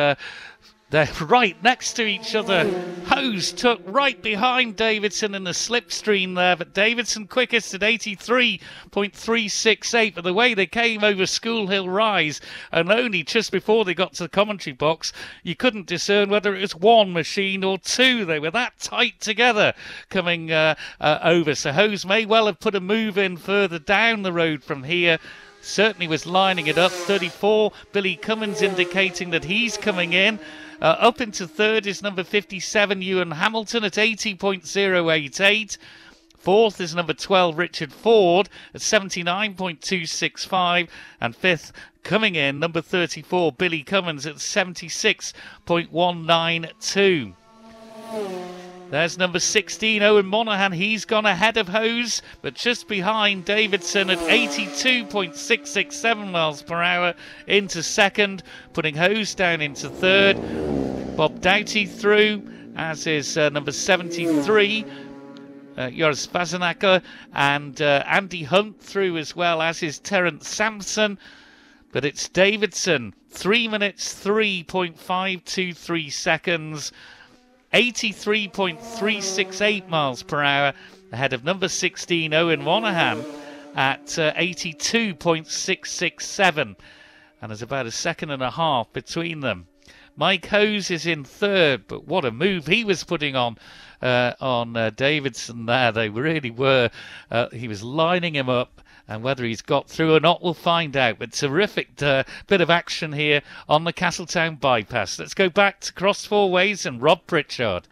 they're right next to each other. Hose took right behind Davidson in the slipstream there, but Davidson quickest at 83.368. But the way they came over School Hill Rise, and only just before they got to the commentary box, you couldn't discern whether it was one machine or two. They were that tight together coming over. So Hose may well have put a move in further down the road from here. Certainly was lining it up. 34, Billy Cummins indicating that he's coming in. Up into third is number 57, Ewan Hamilton at 80.088. Fourth is number 12, Richard Ford at 79.265. And fifth, coming in, number 34, Billy Cummins at 76.192. There's number 16, Owen Monaghan. He's gone ahead of Hose, but just behind Davidson at 82.667 miles per hour into second, putting Hose down into third. Bob Doughty through, as is number 73, Joris Vazanacker, and Andy Hunt through as well, as is Terence Sampson. But it's Davidson, 3 minutes, 3.523 seconds. 83.368 miles per hour ahead of number 16, Owen Monaghan, at 82.667. And there's about a second and a half between them. Mike Hose is in third, but what a move he was putting on Davidson there. They really were. He was lining him up. And whether he's got through or not, we'll find out. But terrific bit of action here on the Castletown bypass. Let's go back to Cross Four Ways and Rob Pritchard.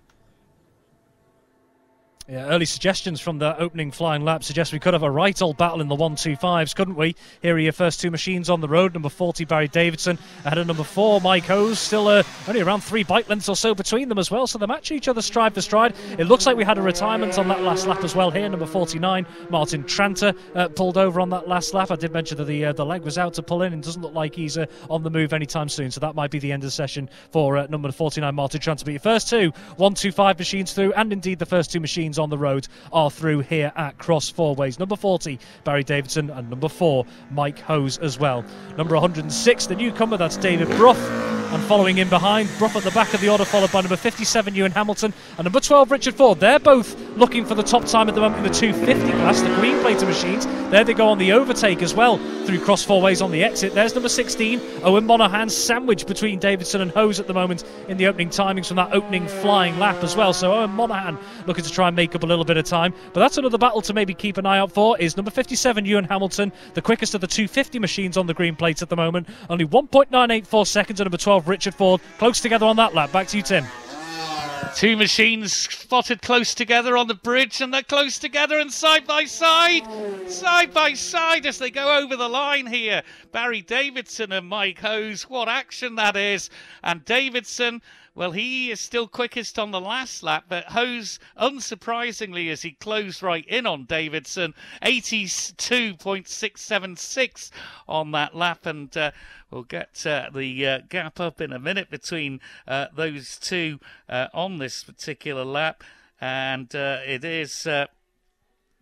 Yeah, early suggestions from the opening flying lap suggest we could have a right old battle in the 1-2-5s, couldn't we? Here are your first two machines on the road. Number 40, Barry Davidson, ahead of number 4, Mike Hose. Still only around 3 bike lengths or so between them as well, so they match each other stride for stride. It looks like we had a retirement on that last lap as well here. Number 49, Martin Tranter, pulled over on that last lap. I did mention that the leg was out to pull in, and doesn't look like he's on the move anytime soon, so that might be the end of the session for number 49, Martin Tranter. But your first two 1-2-5 machines through, and indeed the first two machines on the road are through here at Cross Four Ways. Number 40, Barry Davidson, and number 4, Mike Hose as well. Number 106, the newcomer, that's David Brough, and following in behind, Brough at the back of the order, followed by number 57, Ewan Hamilton, and number 12, Richard Ford. They're both looking for the top time at the moment in the 250 class, the green plater machines. There they go on the overtake as well through Cross Four Ways on the exit. There's number 16, Owen Monaghan, sandwiched between Davidson and Hose at the moment in the opening timings from that opening flying lap as well. So Owen Monaghan looking to try and make up a little bit of time. But that's another battle to maybe keep an eye out for, is number 57, Ewan Hamilton, the quickest of the 250 machines on the green plates at the moment. Only 1.984 seconds, and number 12, Richard Ford, close together on that lap. Back to you, Tim. Two machines spotted close together on the bridge, and they're close together and side by side as they go over the line here. Barry Davidson and Mike Hose, what action that is. And Davidson, well, he is still quickest on the last lap, but Hose, unsurprisingly, as he closed right in on Davidson, 82.676 on that lap, and we'll get the gap up in a minute between those two on this particular lap, and it is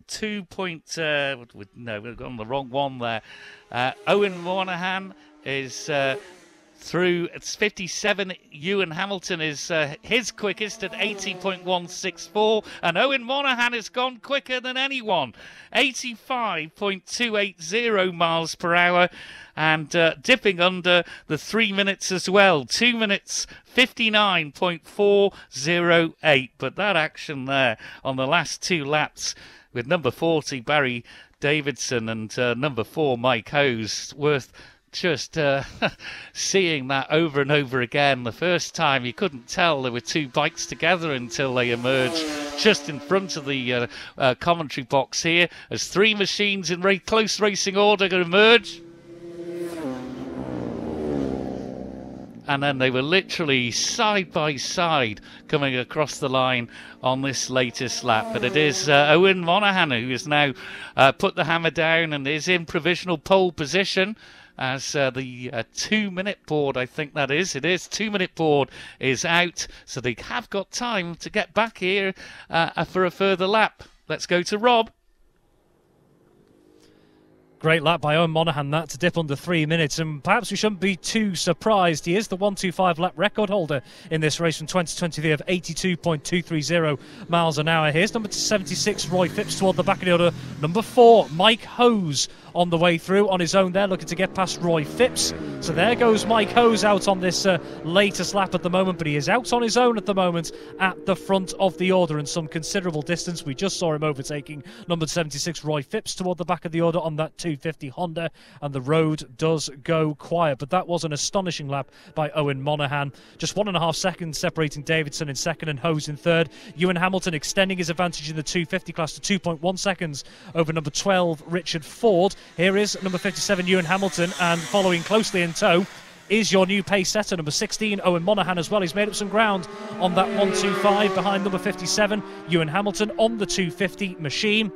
2 point... no, we've gone the wrong one there. Owen Monaghan is... through. It's 57. Ewan Hamilton is his quickest at 80.164, and Owen Monaghan has gone quicker than anyone, 85.280 miles per hour, and dipping under the 3 minutes as well, 2 minutes 59.408. But that action there on the last two laps with number 40 Barry Davidson and number 4 Mike Hose, worth just seeing that over and over again. The first time you couldn't tell there were two bikes together until they emerged just in front of the commentary box here, as three machines in very close racing order emerge. and then they were literally side by side coming across the line on this latest lap. But it is Owen Monaghan who has now put the hammer down and is in provisional pole position, as the 2-minute board, I think that is. It is. 2-minute board is out, so they have got time to get back here for a further lap. Let's go to Rob. Great lap by Owen Monaghan, that to dip under 3 minutes, and perhaps we shouldn't be too surprised. He is the 125 lap record holder in this race from 2023 of 82.230 miles an hour. Here's number 76, Roy Phipps, toward the back of the order. Number 4, Mike Hose, on the way through on his own there, looking to get past Roy Phipps. So there goes Mike Hose out on this latest lap at the moment, but he is out on his own at the moment at the front of the order in some considerable distance. We just saw him overtaking number 76, Roy Phipps, toward the back of the order on that 250 Honda, and the road does go quiet. But that was an astonishing lap by Owen Monaghan. Just 1.5 seconds separating Davidson in second and Hose in third. Ewan Hamilton extending his advantage in the 250 class to 2.1 seconds over number 12, Richard Ford. Here is number 57, Ewan Hamilton, and following closely in tow is your new pace setter, number 16, Owen Monaghan as well. He's made up some ground on that 125 behind number 57, Ewan Hamilton, on the 250 machine.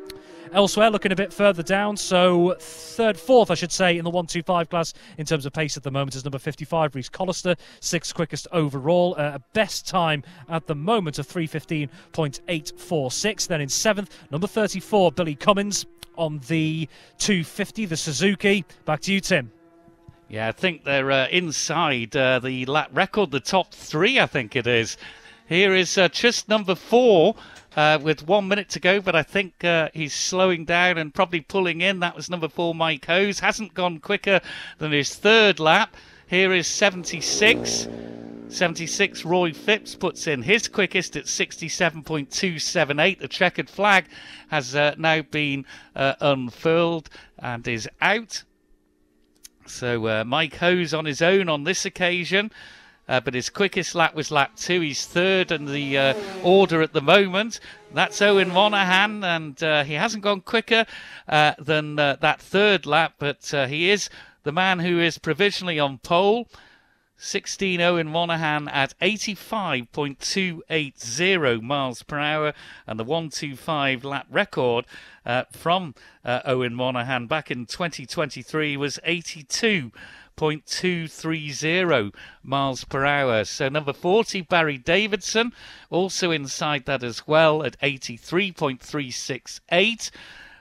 Elsewhere, looking a bit further down, so fourth, I should say, in the 125 class in terms of pace at the moment is number 55, Rhys Collister, 6th quickest overall. Best time at the moment of 3:15.846. Then in 7th, number 34, Billy Cummins on the 250, the Suzuki. Back to you, Tim. Yeah, I think they're inside the lap record, the top 3, I think it is. Here is just number 4 with 1 minute to go, but I think he's slowing down and probably pulling in. That was number 4, Mike Hose. Hasn't gone quicker than his third lap. Here is 76. 76, Roy Phipps puts in his quickest at 67.278. The checkered flag has now been unfurled and is out. So Mike Hose on his own on this occasion. But his quickest lap was lap 2. He's third in the order at the moment. That's Owen Monaghan, and he hasn't gone quicker than that third lap, but he is the man who is provisionally on pole. 16 Owen Monaghan at 85.280 miles per hour, and the 125 lap record from Owen Monaghan back in 2023 was 82.230 miles per hour. So number 40, Barry Davidson, also inside that as well at 83.368.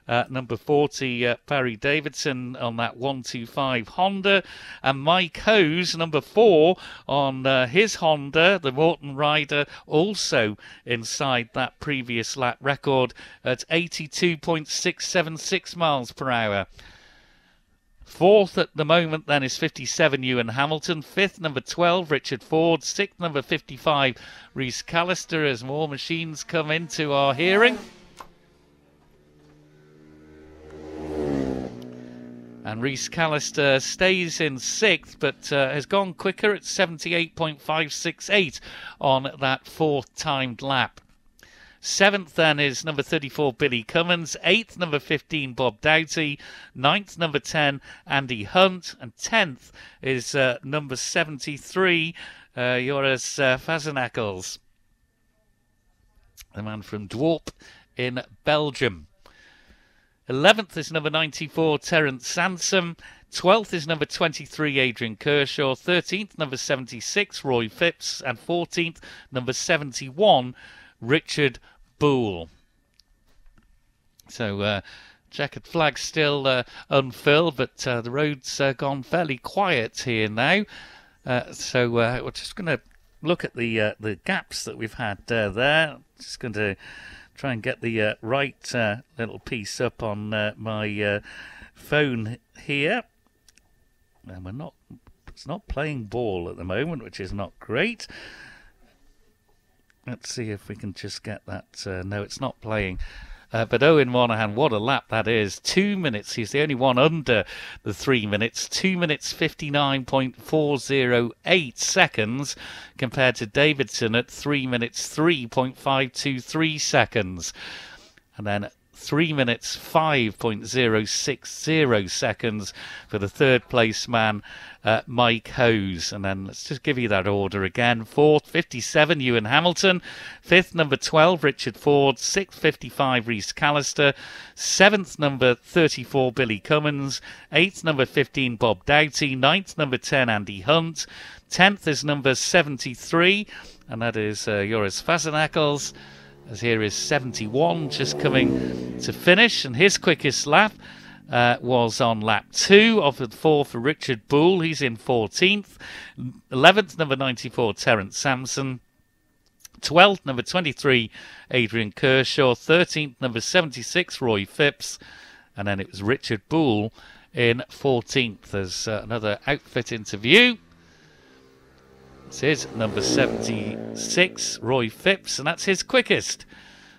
Number 40, Barry Davidson on that 125 Honda, and Mike Hose, number 4 on his Honda, the Morton Rider, also inside that previous lap record at 82.676 miles per hour. Fourth at the moment then is 57, Ewan Hamilton. Fifth, number 12, Richard Ford. Sixth, number 55, Rhys Collister, as more machines come into our hearing. And Rhys Collister stays in 6th, but has gone quicker at 78.568 on that 4th timed lap. 7th then is number 34, Billy Cummins. 8th, number 15, Bob Doughty. 9th, number 10, Andy Hunt. And 10th is number 73, Joris Fazenackels, the man from Dwarp in Belgium. 11th is number 94, Terence Sansom. 12th is number 23, Adrian Kershaw. 13th, number 76, Roy Phipps. And 14th, number 71, Richard Boole. So, checkered flag still unfurled, but the road's gone fairly quiet here now. So we're just going to look at the gaps that we've had there. Just going to try and get the right little piece up on my phone here. And it's not playing ball at the moment, which is not great. Let's see if we can just get that. No, it's not playing. But Owen Monaghan, what a lap that is. 2 minutes. He's the only one under the 3 minutes. 2 minutes 59.408 seconds compared to Davidson at 3 minutes 3.523 seconds. And then 3 minutes 5.060 seconds for the third place man, Mike Hose. And then let's just give you that order again. Fourth, 57, Ewan Hamilton. Fifth, number 12, Richard Ford. Sixth, 55, Rhys Callister. Seventh, number 34, Billy Cummins. Eighth, number 15, Bob Doughty. Ninth, number 10, Andy Hunt. 10th is number 73, and that is Joris Fazenackels. As here is 71 just coming to finish, and his quickest lap was on lap 2 of the 4 for Richard Boole. He's in 14th. 11th, number 94, Terence Sampson. 12th, number 23, Adrian Kershaw. 13th, number 76, Roy Phipps. And then it was Richard Boole in 14th. There's another outfit interview. This is number 76, Roy Phipps, and that's his quickest.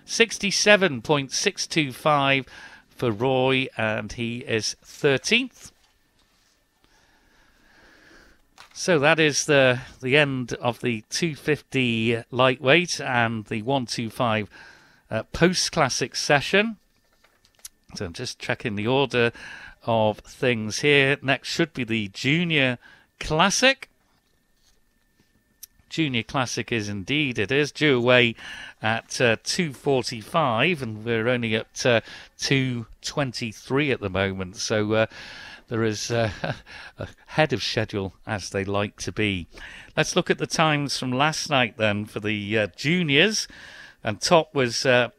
67.625 for Roy, and he is 13th. So that is the end of the 250 lightweight and the 125 post-classic session. So I'm just checking the order of things here. Next should be the Junior Classic. Junior Classic is indeed, it is, due away at 2:45, and we're only at 2:23 at the moment, so there is ahead of schedule, as they like to be. Let's look at the times from last night then for the juniors, and top was that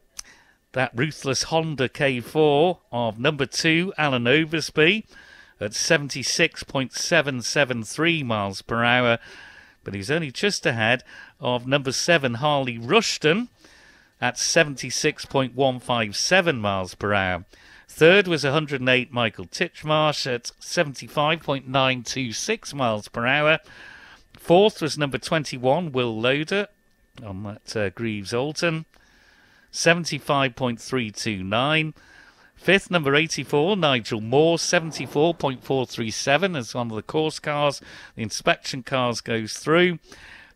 ruthless Honda K4 of number 2, Alan Oversby, at 76.773 miles per hour. But he's only just ahead of number 7, Harley Rushton, at 76.157 miles per hour. Third was 108, Michael Titchmarsh, at 75.926 miles per hour. Fourth was number 21, Will Loader, on that Greaves Alton, 75.329. Fifth, number 84, Nigel Moore, 74.437 as one of the course cars. The inspection cars goes through.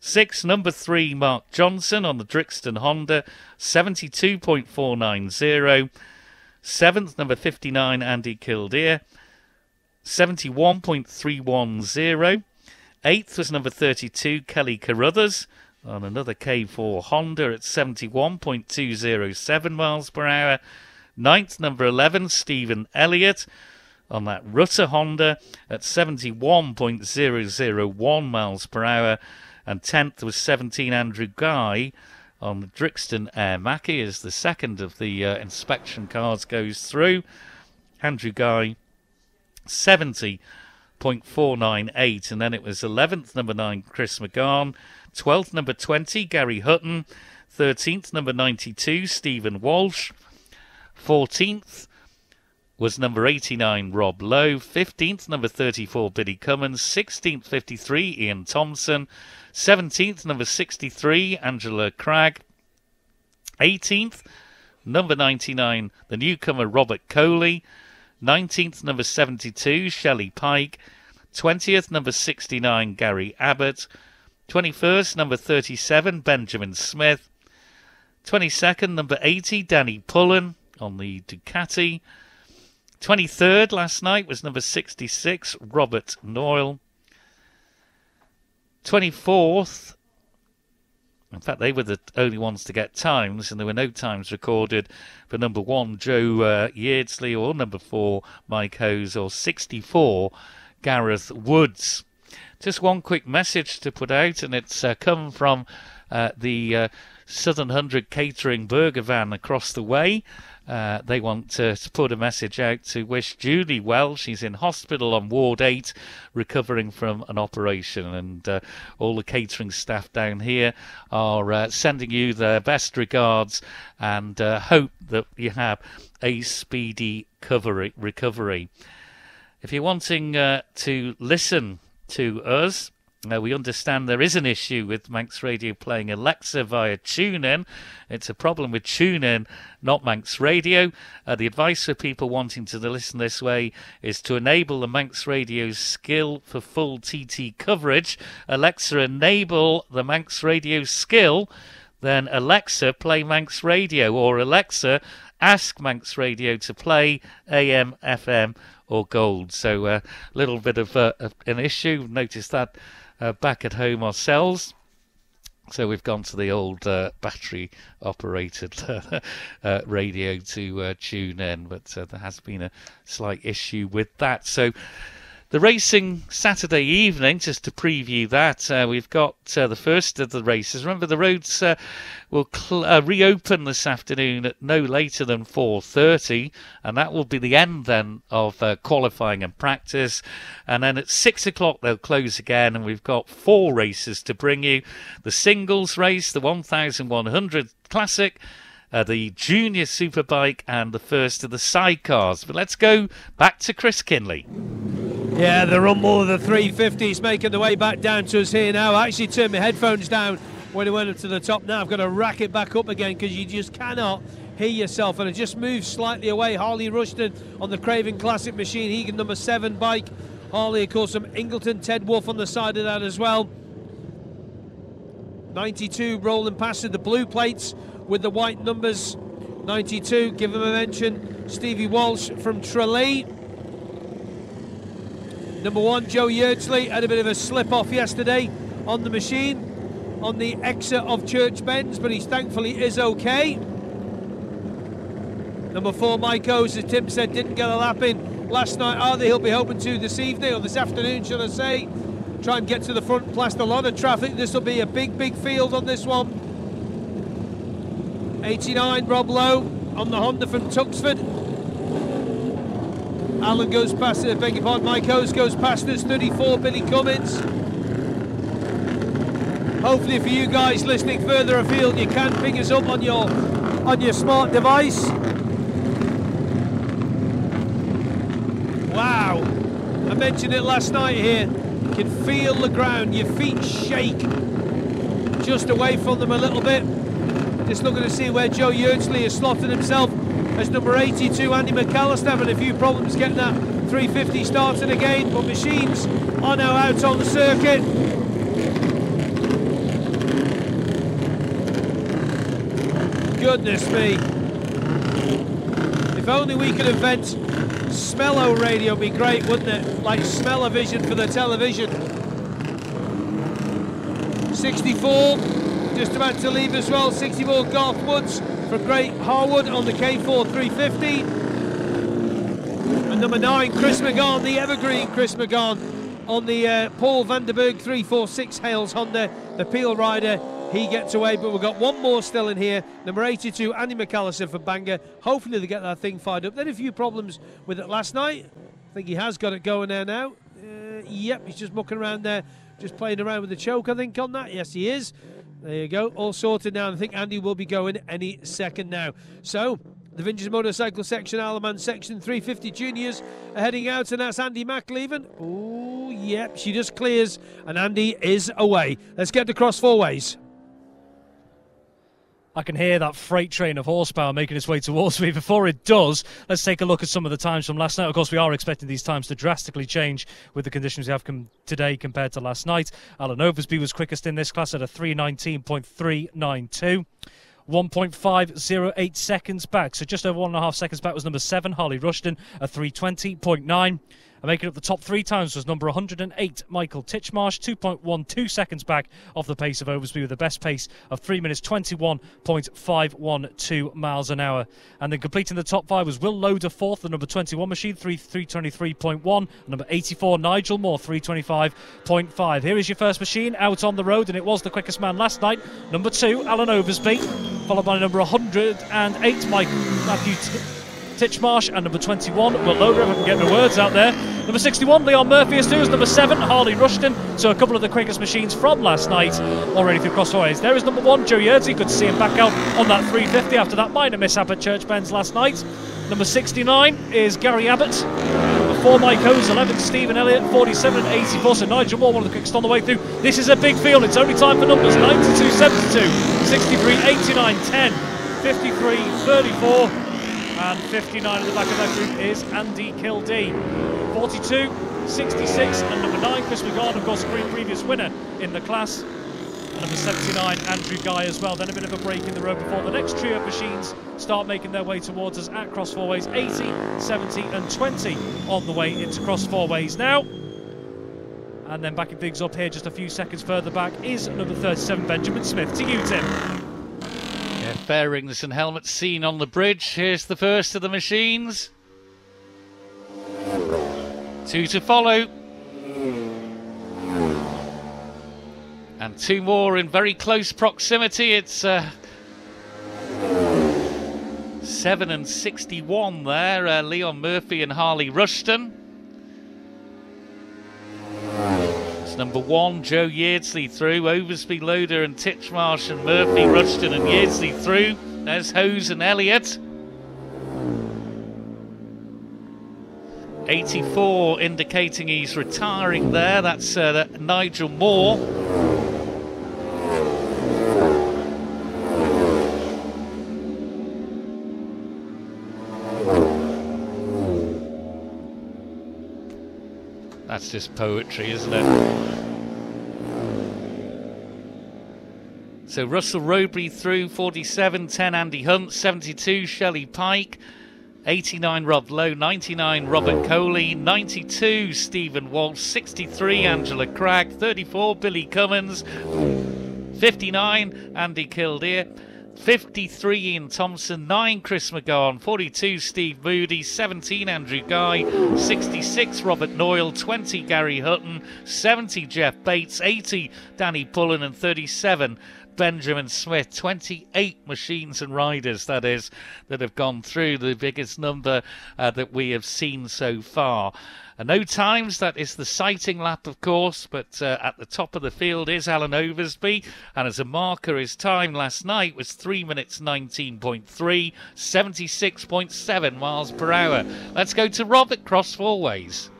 Sixth, number 3, Mark Johnson on the Drixton Honda, 72.490. Seventh, number 59, Andy Kildare, 71.310. Eighth was number 32, Kelly Carruthers on another K4 Honda at 71.207 miles per hour. Ninth, number 11, Stephen Elliott on that Rutter Honda at 71.001 miles per hour. And 10th was 17, Andrew Guy on the Drixton Air Mackie as the second of the inspection cars goes through. Andrew Guy, 70.498. And then it was 11th, number 9, Chris McGahn. 12th, number 20, Gary Hutton. 13th, number 92, Stephen Walsh. 14th was number 89, Rob Lowe. 15th, number 34, Billy Cummins. 16th, 53, Ian Thompson. 17th, number 63, Angela Cragg. 18th, number 99, the newcomer Robert Coley. 19th, number 72, Shelley Pike. 20th, number 69, Gary Abbott. 21st, number 37, Benjamin Smith. 22nd, number 80, Danny Pullen on the Ducati. 23rd last night was number 66, Robert Noyle. 24th, in fact, they were the only ones to get times, and there were no times recorded for number 1, Joe Yeardsley, or number 4, Mike Hose, or 64, Gareth Woods. Just one quick message to put out, and it's come from the Southern 100 catering burger van across the way. They want to put a message out to wish Julie well. She's in hospital on Ward 8 recovering from an operation, and all the catering staff down here are sending you their best regards and hope that you have a speedy recovery. If you're wanting to listen to us, we understand there is an issue with Manx Radio playing Alexa via TuneIn. It's a problem with TuneIn, not Manx Radio. The advice for people wanting to listen this way is to enable the Manx Radio skill for full TT coverage. Alexa, enable the Manx Radio skill. Then Alexa, play Manx Radio. Or Alexa, ask Manx Radio to play AM, FM or Gold. So a little bit of an issue. We've noticed that back at home ourselves. So we've gone to the old battery-operated radio to tune in, but there has been a slight issue with that. So the racing Saturday evening, just to preview that, we've got the first of the races. Remember, the roads will reopen this afternoon at no later than 4:30, and that will be the end then of qualifying and practice. And then at 6 o'clock they'll close again, and we've got 4 races to bring you. The singles race, the 1100 Classic, the Junior Superbike, and the first of the sidecars. But let's go back to Chris Kinley. Yeah, the rumble of the 350s making the way back down to us here now. I actually turned my headphones down when it went up to the top. Now I've got to rack it back up again because you just cannot hear yourself. And it just moves slightly away. Harley Rushton on the Craven Classic machine. Hegan number 7 bike. Harley, of course, from Ingleton. Ted Wolf on the side of that as well. 92 rolling past the blue plates with the white numbers. 92, give him a mention. Stevie Walsh from Tralee. Number 1, Joe Yurtsley, had a bit of a slip-off yesterday on the machine, on the exit of Church Bends, but he thankfully is okay. Number 4, Mike O's, as Tim said, didn't get a lap in last night either. He'll be hoping to this evening, or this afternoon, should I say. Try and get to the front, blast a lot of traffic. This will be a big, big field on this one. 89, Rob Lowe on the Honda from Tuxford. Alan goes past it, beg your pardon, Mike O's goes past us, 34, Billy Cummins. Hopefully for you guys listening further afield, you can ping us up on your smart device. Wow, I mentioned it last night here, you can feel the ground, your feet shake just away from them a little bit. Just looking to see where Joe Yurtsley has slotted himself as number 82, Andy McAllister, having a few problems getting that 350 started again, but machines are now out on the circuit. Goodness me. If only we could invent Smello radio, be great, wouldn't it? Like Smell-O-Vision for the television. 64, just about to leave as well, 64, Garth Woods from Great Harwood on the K4 350. And number 9, Chris McGahn, the evergreen Chris McGahn on the Paul Vanderberg 346 Hales Honda, the Peel Rider. He gets away, but we've got one more still in here. Number 82, Andy McAllister from Bangor. Hopefully they get that thing fired up. They had a few problems with it last night. I think he has got it going there now. Yep, he's just mucking around there, just playing around with the choke, I think, on that. Yes, he is. There you go, all sorted now. I think Andy will be going any second now. So, the Vintage Motorcycle section, Alaman section, 350 Juniors are heading out, and that's Andy Mack leaving. Oh, yep, she just clears, and Andy is away. Let's get to cross four ways. I can hear that freight train of horsepower making its way towards me. Before it does, let's take a look at some of the times from last night. Of course, we are expecting these times to drastically change with the conditions we have today compared to last night. Alan Oversby was quickest in this class at a 3:19.392. 1.508 seconds back, so just over 1.5 seconds back was number 7, Harley Rushton, at 3:20.9. And making up the top 3 times was number 108, Michael Titchmarsh, 2.12 seconds back off the pace of Oversby with the best pace of 3 minutes 21.512 miles an hour. And then completing the top 5 was Will Loader, 4th, the number 21 machine, 3:23.1. Number 84, Nigel Moore, 3:25.5. Here is your first machine out on the road, and it was the quickest man last night. Number 2, Alan Oversby, followed by number 108, Matthew Titchmarsh, and number 21, Will Loader, if I can get my words out there. Number 61, Leon Murphy is 2, number 7, Harley Rushton. So a couple of the quickest machines from last night already through crossways. There is number 1, Joe Yurdsey. Good to see him back out on that 350 after that minor mishap at Church Bends last night. Number 69 is Gary Abbott. Number 4, Mike Hose. 11, Stephen Elliott. 47 and 84. So Nigel Moore, one of the quickest on the way through. This is a big field. It's only time for numbers. 92, 72, 63, 89, 10, 53, 34. And 59 at the back of that group is Andy Kildee. 42, 66, and number 9, Chris McGahn, of course, a previous winner in the class. number 79, Andrew Guy as well. Then a bit of a break in the road before the next trio of machines start making their way towards us at cross four ways. 80, 70 and 20 on the way into cross four ways now. And then backing things up here just a few seconds further back is number 37, Benjamin Smith. To you, Tim. Yeah, fairings and helmets seen on the bridge. Here's the first of the machines. 2 to follow. And 2 more in very close proximity. It's 7 and 61 there. Leon Murphy and Harley Rushton. It's number 1, Joe Yeardsley through. Oversby, Loader and Titchmarsh and Murphy, Rushton and Yeardsley through. There's Hose and Elliott. 84 indicating he's retiring there. That's Nigel Moore. That's just poetry, isn't it? So Russell Robury through, 47, 10 Andy Hunt, 72 Shelley Pike, 89 Rob Lowe, 99 Robert Coley, 92 Stephen Walsh, 63 Angela Cragg, 34 Billy Cummins, 59 Andy Kildare, 53 Ian Thompson, 9 Chris McGowan, 42 Steve Moody, 17 Andrew Guy, 66 Robert Noyle, 20 Gary Hutton, 70 Jeff Bates, 80 Danny Pullen and 37 Benjamin Smith. 28 machines and riders, that is, that have gone through, the biggest number that we have seen so far. No times, that is the sighting lap, of course, but at the top of the field is Alan Oversby, and as a marker, his time last night was 3 minutes 19.3, 76.7 miles per hour. Let's go to Rob at cross four ways.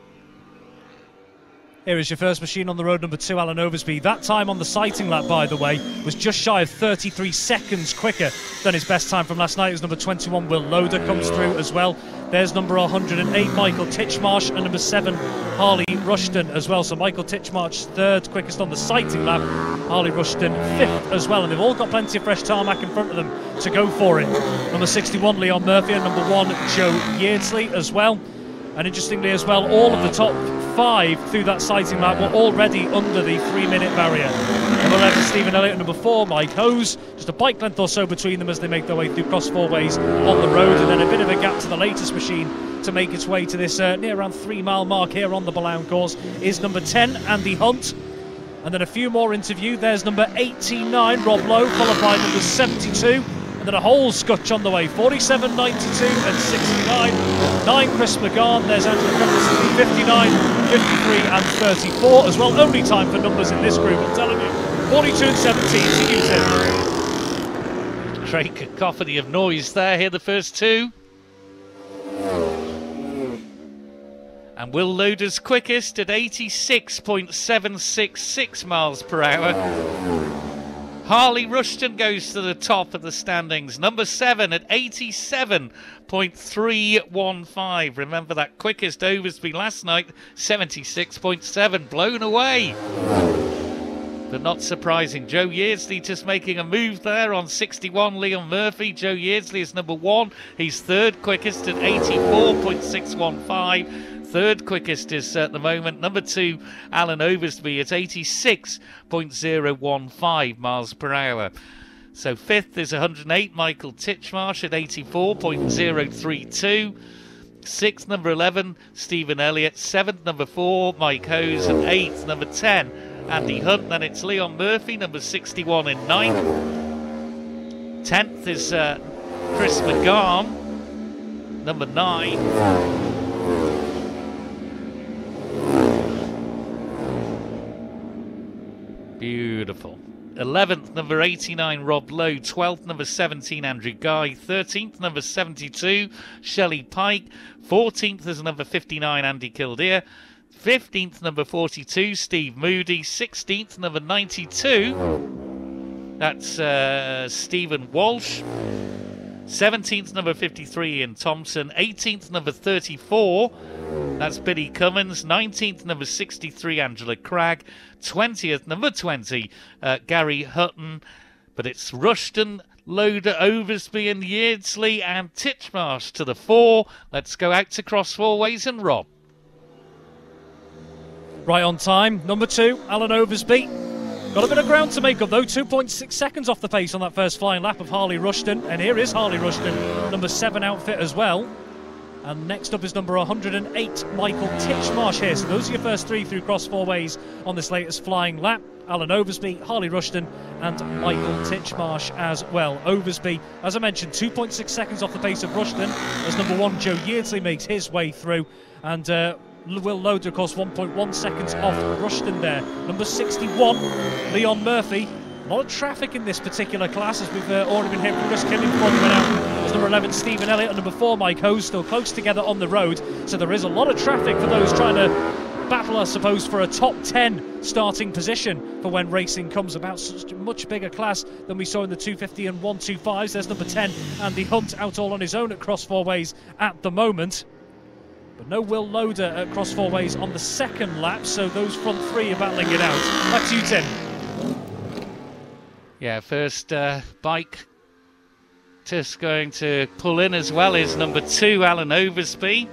Here is your first machine on the road, number 2, Alan Oversby. That time on the sighting lap, by the way, was just shy of 33 seconds quicker than his best time from last night. It was number 21, Will Loader, comes through as well. There's number 108, Michael Titchmarsh, and number 7, Harley Rushton as well. So Michael Titchmarsh, 3rd quickest on the sighting lap. Harley Rushton, 5th as well. And they've all got plenty of fresh tarmac in front of them to go for it. Number 61, Leon Murphy, and number 1, Joe Yeardsley as well. And interestingly as well, all of the top 5 through that sighting lap were already under the 3-minute barrier. Number 11, Stephen Elliott, number 4, Mike Hose. Just a bike length or so between them as they make their way through cross four ways on the road. And then a bit of a gap to the latest machine to make its way to this near around 3-mile mark here on the Billown Course is number 10, Andy Hunt. And then a few more interview. There's number 89, Rob Lowe, followed by number 72. And then a whole scutch on the way, 47, 92 and 69. 9 Chris McGowan, there's Andrew Cummins, 59, 53 and 34 as well. Only time for numbers in this group, I'm telling you. 42 and 17 to you, Tim. Great cacophony of noise there. Here the first 2. And Will Loader's quickest at 86.766 miles per hour. Harley Rushton goes to the top of the standings. Number 7 at 87.315. Remember that quickest Oversby last night, 76.7. Blown away. But not surprising. Joe Yeardsley just making a move there on 61, Leon Murphy. Joe Yeardsley is number 1. He's 3rd quickest at 84.615. 3rd quickest is at the moment number 2, Alan Oversby at 86.015 miles per hour. So 5th is 108, Michael Titchmarsh at 84.032. 6th, number 11, Stephen Elliott. 7th, number 4, Mike Hose. And 8th, number 10, Andy Hunt. Then it's Leon Murphy, number 61 in 9th. 10th is Chris McGowan, number 9. Beautiful. 11th, number 89, Rob Lowe. 12th, number 17, Andrew Guy. 13th, number 72, Shelley Pike. 14th is number 59, Andy Kildare. 15th, number 42, Steve Moody. 16th, number 92, that's Stephen Walsh. 17th, number 53, Ian Thompson. 18th, number 34, That's Billy Cummins. 19th, number 63, Angela Cragg. 20th, number 20, Gary Hutton. But it's Rushton, Loader, Oversby and Yeardsley and Titchmarsh to the fore. Let's go out to cross four ways and Rob. Right on time. Number 2, Alan Oversby. Got a bit of ground to make up though. 2.6 seconds off the pace on that first flying lap of Harley Rushton. And here is Harley Rushton, number 7 outfit as well. And next up is number 108, Michael Titchmarsh here. So those are your first 3 through cross four ways on this latest flying lap. Alan Oversby, Harley Rushton and Michael Titchmarsh as well. Oversby, as I mentioned, 2.6 seconds off the pace of Rushton as number 1, Joe Yeardsley, makes his way through. And Will Loader, of course, 1.1 seconds off Rushton there. Number 61, Leon Murphy. A lot of traffic in this particular class, as we've already been hearing from Chris Kinley before we went out. There's number 11, Stephen Elliott, and number 4, Mike Hose, still close together on the road. So there is a lot of traffic for those trying to battle, I suppose, for a top 10 starting position for when racing comes about. Such a much bigger class than we saw in the 250 and 125s. There's number 10, Andy Hunt, out all on his own at cross four ways at the moment. But no Will Loader at cross four ways on the second lap, so those front 3 are battling it out. Back to you, Tim. Yeah, first bike just going to pull in as well is number 2, Alan Oversby.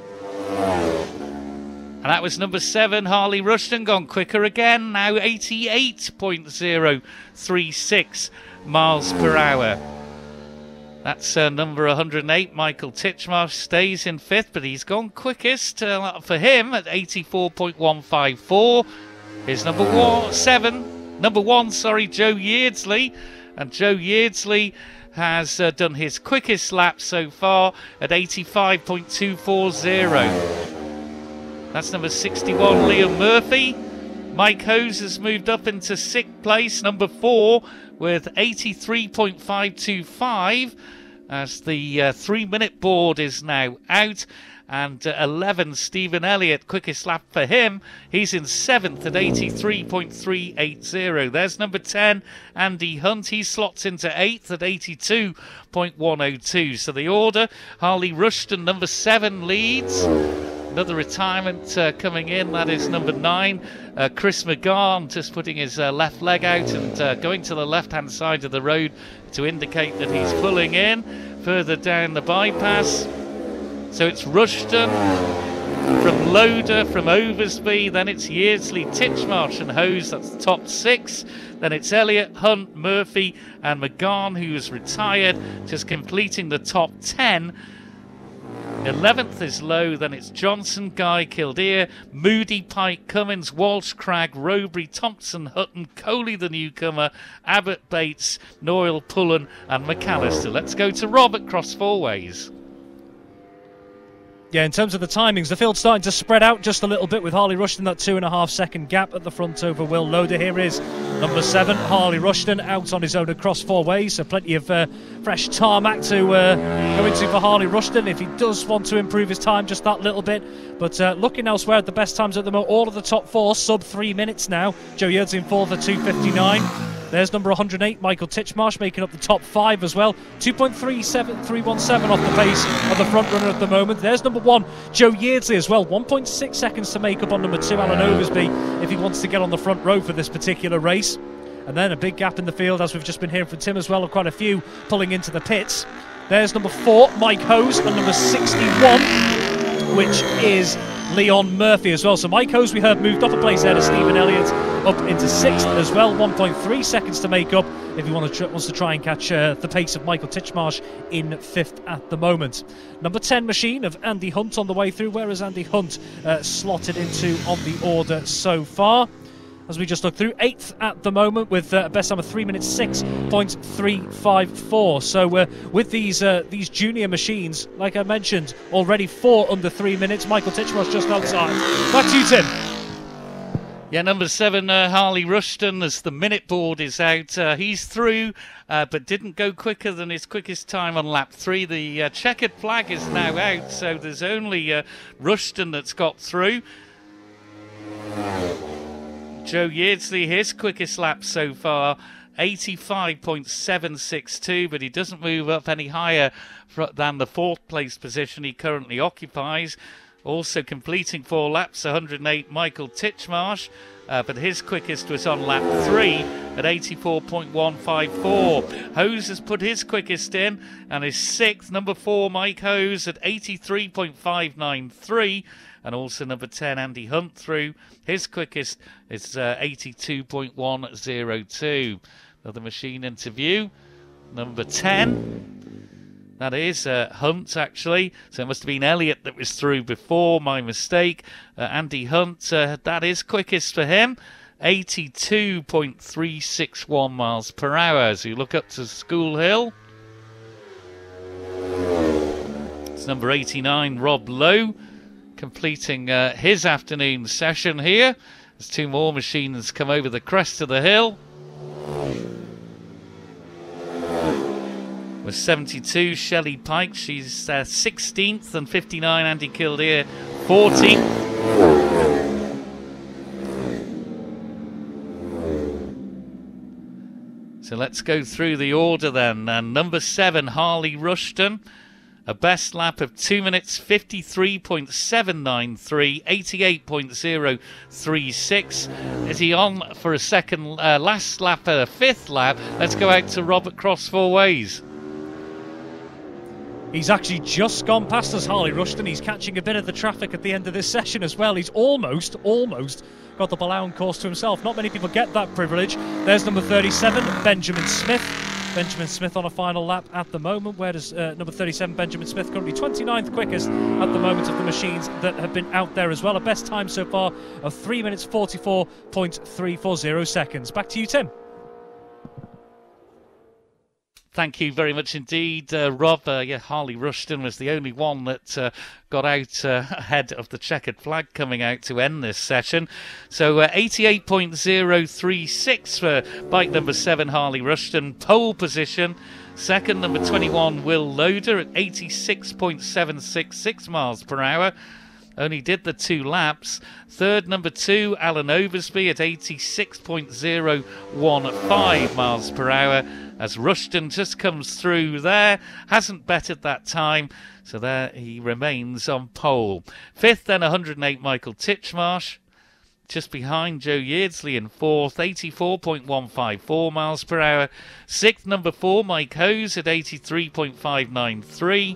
And that was number 7, Harley Rushton, gone quicker again, now 88.036 miles per hour. That's number 108, Michael Titchmarsh, stays in 5th, but he's gone quickest for him at 84.154. Here's number 1, Joe Yeardsley. And Joe Yeardsley has done his quickest lap so far at 85.240. That's number 61, Liam Murphy. Mike Hose has moved up into 6th place, number 4, with 83.525, as the 3-minute board is now out. And 11, Stephen Elliott, quickest lap for him. He's in 7th at 83.380. There's number 10, Andy Hunt. He slots into 8th at 82.102. So the order, Harley Rushton, number 7, leads. Another retirement coming in, that is number 9, Chris McGarn, just putting his left leg out and going to the left-hand side of the road to indicate that he's pulling in further down the bypass. So it's Rushton, from Loader, from Oversby, then it's Yeardsley, Titchmarsh and Hose, that's the top 6. Then it's Elliott, Hunt, Murphy and McGarn, who's retired, just completing the top 10. 11th is Lowe, then it's Johnson, Guy, Kildare, Moody, Pike, Cummins, Walsh, Cragg, Rowbury, Thompson, Hutton, Coley the newcomer, Abbott, Bates, Noyle, Pullen and McAllister. Let's go to Rob at cross four ways. Yeah, in terms of the timings, the field's starting to spread out just a little bit with Harley Rushton, that 2.5 second gap at the front over Will Loader. Here is number 7, Harley Rushton, out on his own across four ways, so plenty of fresh tarmac to go into for Harley Rushton if he does want to improve his time just that little bit. But looking elsewhere at the best times at the moment, all of the top 4 sub 3 minutes now. Joe Yeardsley in 4th at 2:59. There's number 108, Michael Titchmarsh, making up the top 5 as well. 2.317 off the pace of the front runner at the moment. There's number 1, Joe Yeardsley as well. 1.6 seconds to make up on number 2, Alan Oversby, if he wants to get on the front row for this particular race. And then a big gap in the field, as we've just been hearing from Tim as well, of quite a few pulling into the pits. There's number 4, Mike Hose, and number 61, which is Leon Murphy as well. So Mike Hose, we heard, moved up a place there to Stephen Elliott, up into 6th as well. 1.3 seconds to make up if he wants to try and catch the pace of Michael Titchmarsh in 5th at the moment. Number 10 machine of Andy Hunt on the way through. Where is Andy Hunt slotted into on the order so far? As we just look through, 8th at the moment with best time of 3 minutes 6.354. So with these junior machines, like I mentioned, already 4 under 3 minutes. Michael Titchmarsh just outside. Back to you, Tim. Yeah, number 7, Harley Rushton, as the minute board is out. He's through, but didn't go quicker than his quickest time on lap 3. The checkered flag is now out, so there's only Rushton that's got through. Joe Yeardsley, his quickest lap so far, 85.762, but he doesn't move up any higher than the 4th place position he currently occupies. Also completing 4 laps, 108, Michael Titchmarsh. But his quickest was on lap 3 at 84.154. Hose has put his quickest in, and is 6th. Number 4, Mike Hose at 83.593. And also number 10, Andy Hunt through. His quickest is 82.102. Another machine interview. Number 10. That is Hunt, actually. So it must have been Elliott that was through before. My mistake. Andy Hunt, that is quickest for him. 82.361 miles per hour as you look up to School Hill. It's number 89, Rob Lowe, completing his afternoon session here. As 2 more machines come over the crest of the hill. With 72, Shelley Pike, she's 16th, and 59, Andy Kildare, 14th. So let's go through the order then. Number 7, Harley Rushton, a best lap of 2 minutes 53.793, 88.036. Is he on for a second, last lap, a 5th lap? Let's go out to Robert Cross 4 Ways. He's actually just gone past us, Harley Rushton. He's catching a bit of the traffic at the end of this session as well. He's almost got the Billown course to himself. Not many people get that privilege. There's number 37, Benjamin Smith. Benjamin Smith on a final lap at the moment. Where does number 37, Benjamin Smith, currently 29th quickest at the moment of the machines that have been out there as well. A best time so far of 3 minutes 44.340 seconds. Back to you, Tim. Thank you very much indeed, Rob. Harley Rushton was the only one that got out ahead of the checkered flag coming out to end this session. So 88.036 for bike number 7, Harley Rushton. Pole position. Second, number 21, Will Loader at 86.766 miles per hour. Only did the 2 laps. Third, number 2, Alan Oversby at 86.015 miles per hour. As Rushton just comes through there, hasn't bettered that time, so there he remains on pole. Fifth, then 108, Michael Titchmarsh, just behind Joe Yeardsley in 4th, 84.154 miles per hour. Sixth, number 4, Mike Hose at 83.593.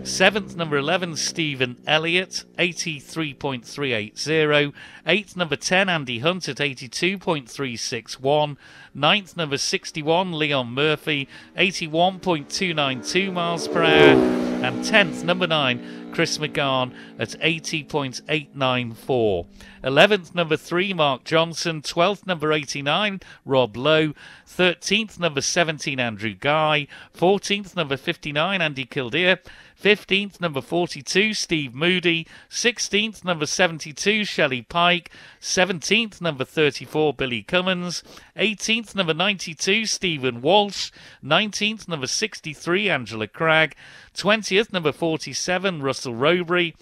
7th, number 11, Stephen Elliott, 83.380. 8th, number 10, Andy Hunt at 82.361. 9th, number 61, Leon Murphy, 81.292 miles per hour. And 10th, number 9, Chris McGahn at 80.894. 11th, number 3, Mark Johnson. 12th, number 89, Rob Lowe. 13th, number 17, Andrew Guy. 14th, number 59, Andy Kildare. 15th, number 42, Steve Moody. 16th, number 72, Shelley Pike. 17th, number 34, Billy Cummins. 18th, number 92, Stephen Walsh. 19th, number 63, Angela Cragg. 20th, number 47, Russell Rowbury.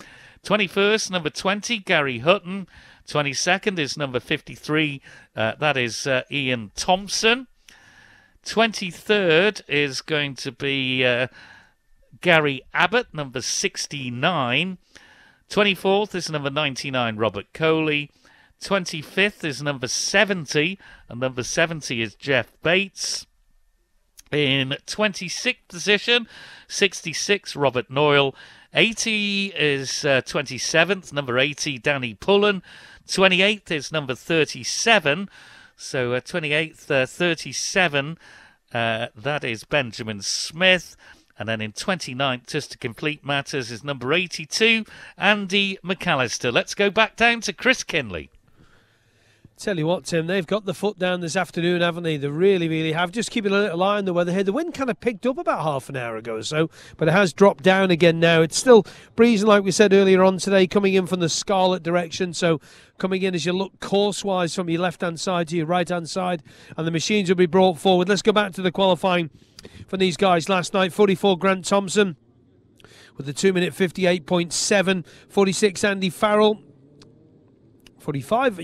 21st, number 20, Gary Hutton. 22nd is number 53, that is Ian Thompson. 23rd is going to be Gary Abbott, number 69. 24th is number 99, Robert Coley. 25th is number 70, and number 70 is Jeff Bates. In 26th position, 66, Robert Noyle. 80 is 27th, number 80, Danny Pullen. 28th is number 37, so 28th, 37, that is Benjamin Smith. And then in 29th, just to complete matters, is number 82, Andy McAllister. Let's go back down to Chris Kinley. Tell you what, Tim, they've got the foot down this afternoon, haven't they? They really, really have. Just keeping a little eye on the weather here. The wind kind of picked up about half an hour ago or so, but it has dropped down again now. It's still breezing, like we said earlier on today, coming in from the Scarlet direction. So coming in as you look course-wise from your left-hand side to your right-hand side, and the machines will be brought forward. Let's go back to the qualifying for these guys last night. 44, Grant Thompson with the 2 minute 58.7. 46, Andy Farrell. 45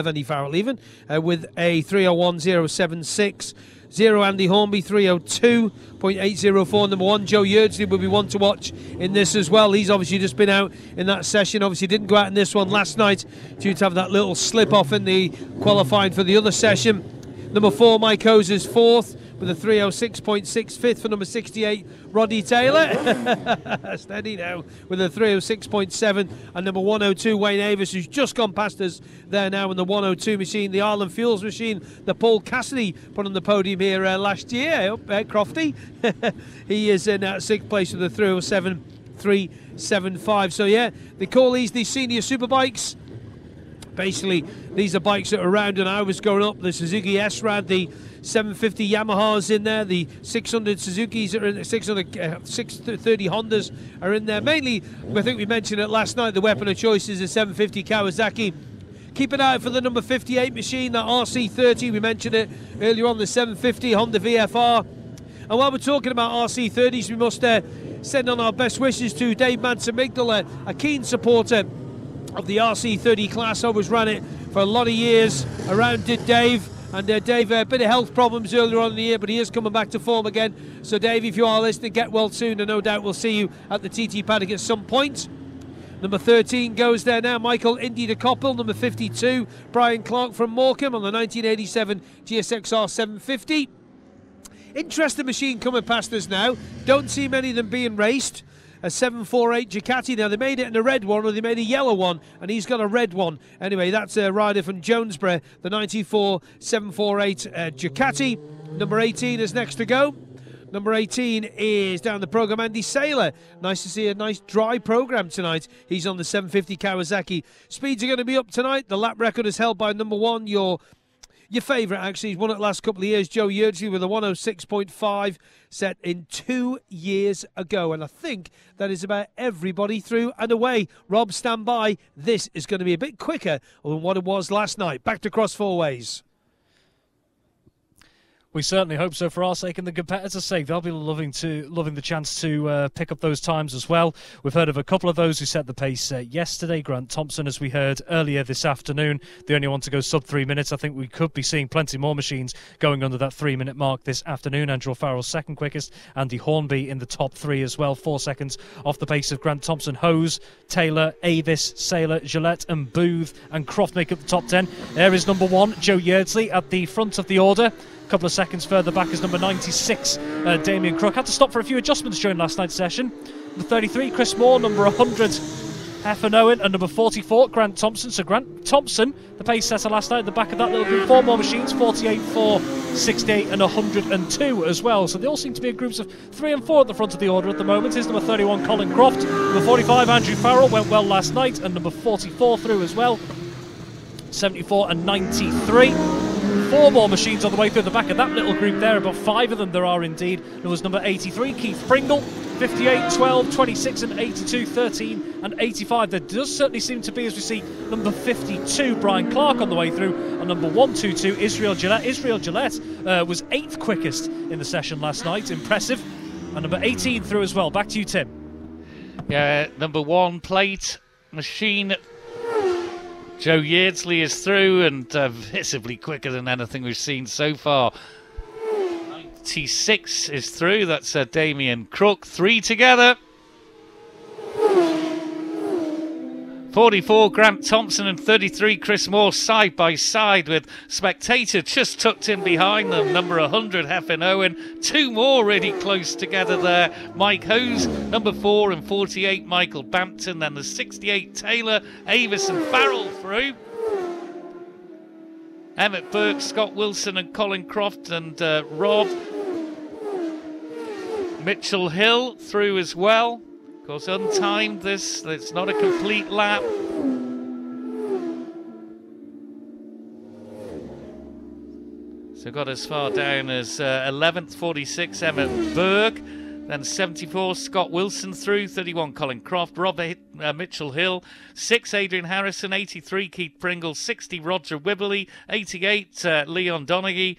Andy Farrell even, with a 3:01.076. 0 Andy Hornby, 3:02.804. Number 1 Joe Yeardsley will be one to watch in this as well. He's obviously just been out in that session. Obviously didn't go out in this one last night due to have that little slip off in the qualifying for the other session. Number 4 Mike Hose is 4th with a 3:06.6. 5th for number 68 Roddy Taylor. Steady now with a 3:06.7. And number 102 Wayne Avis, who's just gone past us there now in the 102 machine, the Ireland Fuels machine that Paul Cassidy put on the podium here last year. Crofty. He is in 6th place with a 3:07.375. So yeah, they call these the senior superbikes. Basically, these are bikes that are around when I was growing up. The Suzuki S-Rad, the 750 Yamahas in there, the 600 Suzukis are in there, 630 Hondas are in there. Mainly, I think we mentioned it last night, the weapon of choice is the 750 Kawasaki. Keep an eye out for the number 58 machine, that RC30. We mentioned it earlier on, the 750 Honda VFR. And while we're talking about RC30s, we must send on our best wishes to Dave Manson-Migdal, a keen supporter of the RC30 class. Always ran it for a lot of years. Around did Dave. And Dave, a bit of health problems earlier on in the year, but he is coming back to form again. So Dave, if you are listening, get well soon, and no doubt we'll see you at the TT paddock at some point. Number 13 goes there now, Michael Indy de Koppel. Number 52, Brian Clark from Morecambe on the 1987 GSXR 750. Interesting machine coming past us now. Don't see many of them being raced. A 748 Ducati. Now, they made it in a red one, or they made a yellow one, and he's got a red one. Anyway, that's a rider from Jonesborough, the 94 748 Ducati. Number 18 is next to go. Number 18 is down the programme, Andy Saylor. Nice to see a nice dry programme tonight. He's on the 750 Kawasaki. Speeds are going to be up tonight. The lap record is held by number 1, your favourite, actually. He's won it the last couple of years, Joe Yeardsley, with a 1:06.5 set in 2 years ago. And I think that is about everybody through and away. Rob, stand by. This is going to be a bit quicker than what it was last night. Back to Cross Four Ways. We certainly hope so for our sake and the competitors' sake. They'll be loving the chance to pick up those times as well. We've heard of a couple of those who set the pace yesterday. Grant Thompson, as we heard earlier this afternoon, the only one to go sub 3 minutes. I think we could be seeing plenty more machines going under that 3 minute mark this afternoon. Andrew Farrell's second quickest. Andy Hornby in the top 3 as well. 4 seconds off the pace of Grant Thompson. Hose, Taylor, Avis, Saylor, Gillette and Booth and Croft make up the top 10. There is number 1, Joe Yeardsley, at the front of the order. Couple of seconds further back is number 96, Damien Crook. Had to stop for a few adjustments during last night's session. Number 33, Chris Moore. Number 100, Heffernan Owen. And number 44, Grant Thompson. So Grant Thompson, the pace setter last night, at the back of that little group. 4 more machines, 48, 4, 68 and 102 as well. So they all seem to be in groups of 3 and 4 at the front of the order at the moment. Here's number 31, Colin Croft. Number 45, Andrew Farrell, went well last night. And number 44 through as well. 74 and 93. 4 more machines on the way through the back of that little group there. About 5 of them there are indeed. There was number 83, Keith Pringle. 58, 12, 26 and 82, 13 and 85. There does certainly seem to be, as we see, number 52, Brian Clark, on the way through. And number 122, Israel Gillette. Israel Gillette was 8th quickest in the session last night. Impressive. And number 18 through as well. Back to you, Tim. Yeah, number 1 plate machine. Joe Yeardsley is through and visibly quicker than anything we've seen so far. 96 is through. That's Damien Crook. 3 together. 44, Grant Thompson, and 33, Chris Moore, side by side with Spectator just tucked in behind them. Number 100, Heffernan Owen. 2 more really close together there. Mike Hose, number 4, and 48, Michael Bampton. Then the 68, Taylor, Avis and Farrell through. Emmett Burke, Scott Wilson and Colin Croft and Rob. Mitchell Hill through as well. Of course, untimed this. It's not a complete lap. So got as far down as 11th, 46, Emmett Berg. Then 74, Scott Wilson through. 31, Colin Croft. Mitchell Hill. 6, Adrian Harrison. 83, Keith Pringle. 60, Roger Wibberley. 88, Leon Donaghy.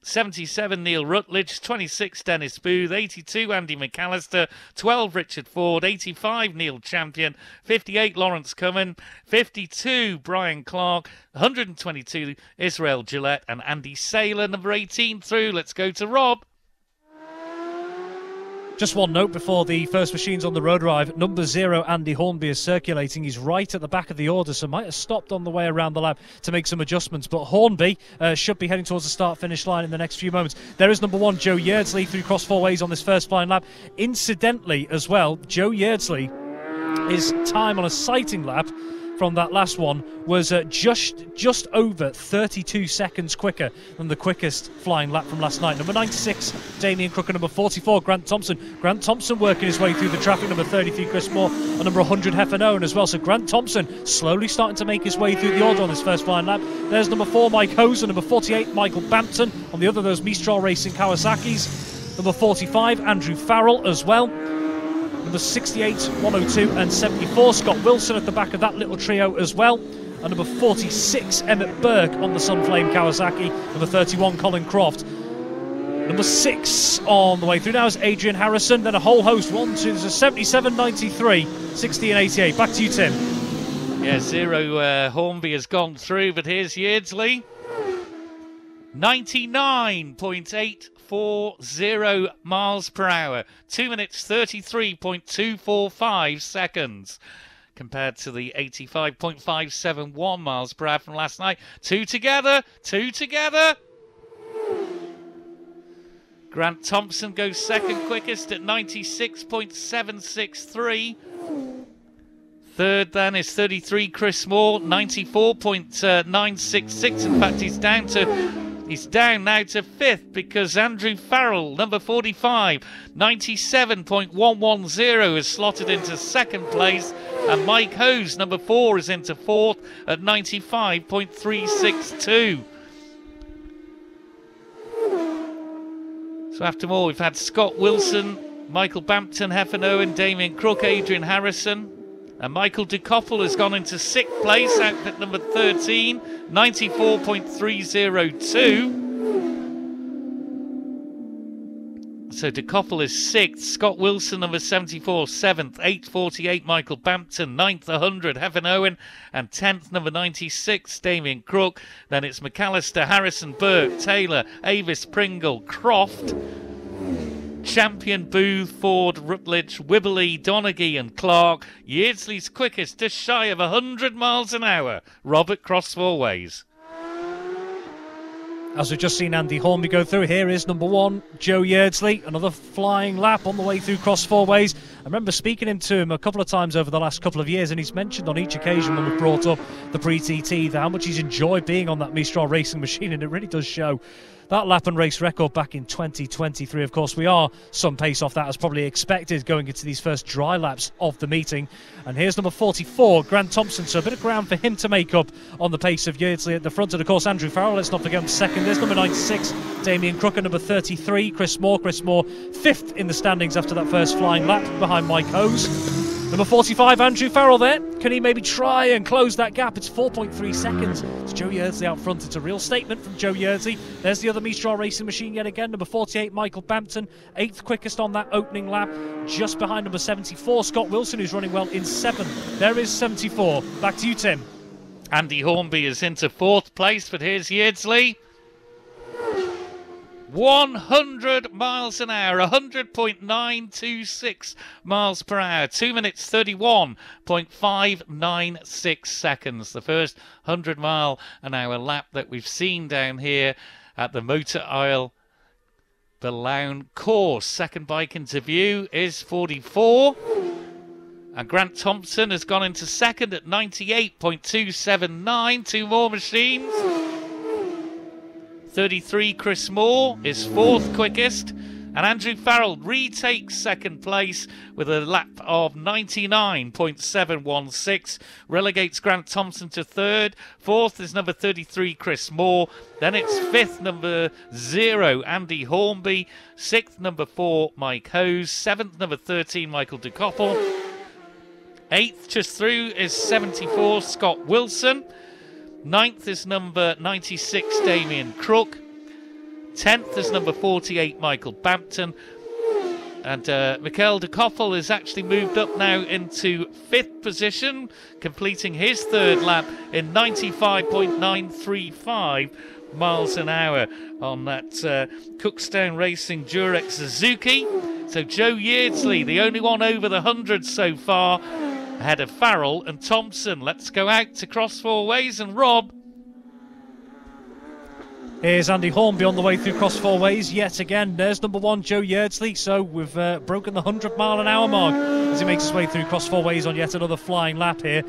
77 Neil Rutledge, 26 Dennis Booth, 82 Andy McAllister, 12 Richard Ford, 85 Neil Champion, 58 Lawrence Cummin, 52 Brian Clark, 122 Israel Gillette and Andy Saylor, number 18 through. Let's go to Rob. Just one note before the first machines on the road arrive. Number 0, Andy Hornby, is circulating. He's right at the back of the order, so might have stopped on the way around the lap to make some adjustments. But Hornby should be heading towards the start-finish line in the next few moments. There is number 1, Joe Yeardsley, through cross four ways on this first flying lap. Incidentally, as well, Joe Yeardsley, his time on a sighting lap from that last one was just over 32 seconds quicker than the quickest flying lap from last night. Number 96, Damien Crook, and number 44, Grant Thompson. Grant Thompson working his way through the traffic. Number 33, Chris Moore, and number 100, Heffer Owen as well. So Grant Thompson slowly starting to make his way through the order on this first flying lap. There's number 4, Mike Hose, and number 48, Michael Bampton. On the other, those Mistral Racing Kawasaki's. Number 45, Andrew Farrell as well. Number 68, 102 and 74, Scott Wilson at the back of that little trio as well. And number 46, Emmett Burke on the Sunflame Kawasaki. Number 31, Colin Croft. Number 6 on the way through now is Adrian Harrison. Then a whole host, 1, 2, 77, 93, 60 and 88. Back to you, Tim. Yeah, 0 Hornby has gone through, but here's Yeardsley. 99.840 miles per hour, 2 minutes 33.245 seconds, compared to the 85.571 miles per hour from last night. Two together. Grant Thompson goes second quickest at 96.763. Third then is 33 Chris Moore, 94.966. In fact, he's down now to 5th because Andrew Farrell, number 45, 97.110, is slotted into 2nd place. And Mike Hose, number 4, is into 4th at 95.362. So after more, we've had Scott Wilson, Michael Bampton, Heffer Owen, Damien Crook, Adrian Harrison. And Michael DeCoppel has gone into 6th place, outfit number 13, 94.302. So DeCoppel is 6th, Scott Wilson, number 74, 7th, 848, Michael Bampton, 9th, 100, Heffer Owen, and 10th, number 96, Damien Crook. Then it's McAllister, Harrison, Burke, Taylor, Avis, Pringle, Croft, Champion, Booth, Ford, Rutledge, Wibberley, Donaghy and Clark. Yeardsley's quickest, just shy of 100 miles an hour. Robert Cross four ways. As we've just seen Andy Hornby go through, here is number 1, Joe Yeardsley. Another flying lap on the way through cross four ways. I remember speaking to him a couple of times over the last couple of years, and he's mentioned on each occasion when we've brought up the pre-TT how much he's enjoyed being on that Mistral racing machine, and it really does show. That lap and race record back in 2023, of course, we are some pace off that as probably expected going into these first dry laps of the meeting. And here's number 44, Grant Thompson, so a bit of ground for him to make up on the pace of Yeardsley at the front. And of course, Andrew Farrell, let's not forget him second. There's number 96, Damien Crook, and number 33, Chris Moore. Chris Moore, 5th in the standings after that first flying lap behind Mike Hose. Number 45, Andrew Farrell there. Can he maybe try and close that gap? It's 4.3 seconds. It's Joe Yeardsley out front. It's a real statement from Joe Yeardsley. There's the other Mistral racing machine yet again. Number 48, Michael Bampton, 8th quickest on that opening lap. Just behind number 74, Scott Wilson, who's running well in 7th. There is 74. Back to you, Tim. Andy Hornby is into 4th place, but here's Yeardsley. 100 miles an hour, 100.926 miles per hour, 2 minutes 31.596 seconds. The first 100 mile an hour lap that we've seen down here at the Motor Isle Billown Course. Second bike into view is 44. And Grant Thompson has gone into second at 98.279. Two more machines. 33 Chris Moore is 4th quickest, and Andrew Farrell retakes 2nd place with a lap of 99.716, relegates Grant Thompson to 3rd. 4th is number 33 Chris Moore, then it's 5th number 0 Andy Hornby, 6th number 4 Mike Hose, 7th number 13 Michael DeCoppel, 8th just through is 74 Scott Wilson. 9th is number 96, Damien Crook. 10th is number 48, Michael Bampton. And Michael de Koppel has actually moved up now into 5th position, completing his 3rd lap in 95.935 miles an hour on that Cookstown Racing Durex Suzuki. So Joe Yeardsley, the only one over the 100 so far, ahead of Farrell and Thompson. Let's go out to Cross Four Ways and Rob. Here's Andy Hornby on the way through Cross Four Ways yet again. There's number 1, Joe Yeardsley. So we've broken the 100-mile-an-hour mark as he makes his way through Cross Four Ways on yet another flying lap here.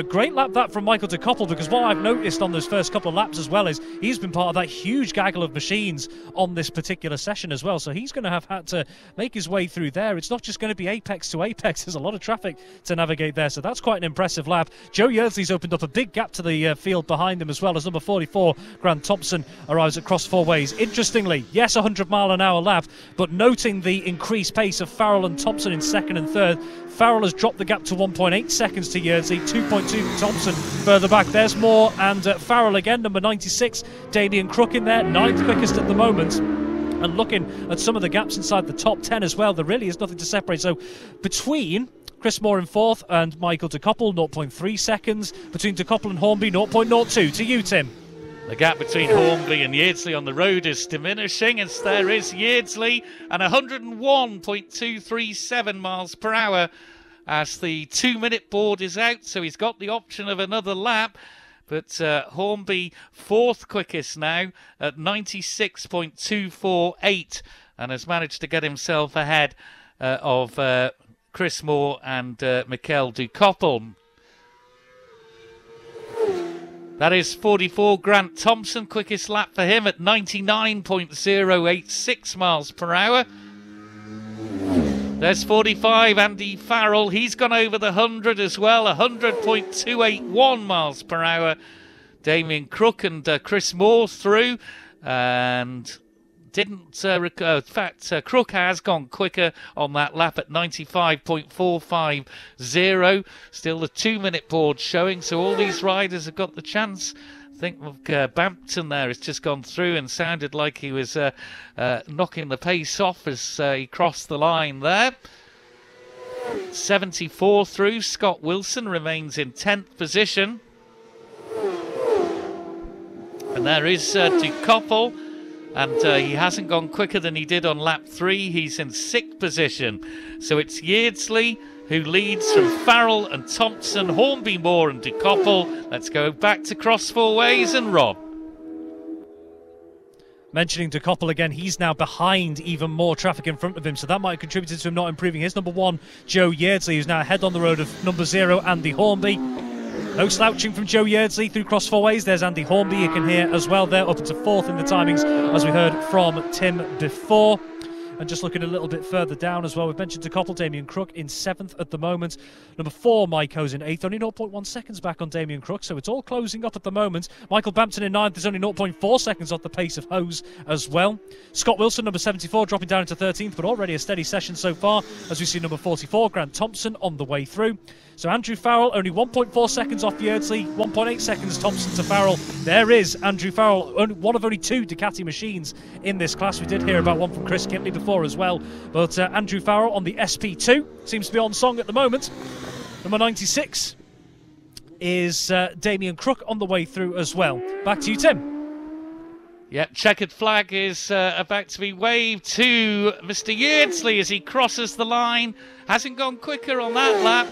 Great lap that from Michael de Koppel, because what I've noticed on those first couple of laps as well is he's been part of that huge gaggle of machines on this particular session as well. So he's going to have had to make his way through there. It's not just going to be apex to apex. There's a lot of traffic to navigate there. So that's quite an impressive lap. Joe Yeardsley's opened up a big gap to the field behind him as well, as number 44, Grant Thompson, arrives at Cross Four Ways. Interestingly, yes, a 100-mile-an-hour lap, but noting the increased pace of Farrell and Thompson in 2nd and 3rd, Farrell has dropped the gap to 1.8 seconds to Yeardsley, 2.2 for Thompson further back. There's more, and Farrell again, number 96, Damien Crook in there, 9th quickest at the moment. And looking at some of the gaps inside the top 10 as well, there really is nothing to separate. So between Chris Moore in 4th and Michael de Koppel, 0.3 seconds. Between de Koppel and Hornby, 0.02. To you, Tim. The gap between Hornby and Yeardsley on the road is diminishing, as there is Yeardsley and 101.237 miles per hour as the 2-minute board is out, so he's got the option of another lap. But Hornby 4th quickest now at 96.248 and has managed to get himself ahead of Chris Moore and Michael de Koppel. That is 44, Grant Thompson, quickest lap for him at 99.086 miles per hour. There's 45, Andy Farrell. He's gone over the 100 as well, 100.281 miles per hour. Damien Crook and Chris Moore through, and didn't in fact, Crook has gone quicker on that lap at 95.450. Still the 2-minute board showing, so all these riders have got the chance. I think Bampton there has just gone through and sounded like he was knocking the pace off as he crossed the line there. 74 through, Scott Wilson remains in 10th position. And there is de Koppel. And he hasn't gone quicker than he did on lap 3. He's in 6th position. So it's Yeardsley who leads from Farrell and Thompson, Hornby, Moore and de Koppel. Let's go back to Cross Four Ways and Rob. Mentioning de Koppel again, he's now behind even more traffic in front of him, so that might have contributed to him not improving. Here's number 1, Joe Yeardsley, who's now ahead on the road of number 0, Andy Hornby. No slouching from Joe Yeardsley through Cross Four Ways. There's Andy Hornby, you can hear as well there, up into 4th in the timings, as we heard from Tim before. And just looking a little bit further down as well, we've mentioned de Koppel, Damien Crook in 7th at the moment. Number 4, Mike Hose in 8th, only 0.1 seconds back on Damien Crook, so it's all closing up at the moment. Michael Bampton in 9th is only 0.4 seconds off the pace of Hose as well. Scott Wilson, number 74, dropping down into 13th, but already a steady session so far, as we see number 44, Grant Thompson, on the way through. So Andrew Farrell only 1.4 seconds off Yeardsley, 1.8 seconds Thompson to Farrell. There is Andrew Farrell, one of only 2 Ducati machines in this class. We did hear about one from Chris Kinley before as well. But Andrew Farrell on the SP2 seems to be on song at the moment. Number 96 is Damien Crook on the way through as well. Back to you, Tim. Yep, checkered flag is about to be waved to Mr. Yeardsley as he crosses the line. Hasn't gone quicker on that lap.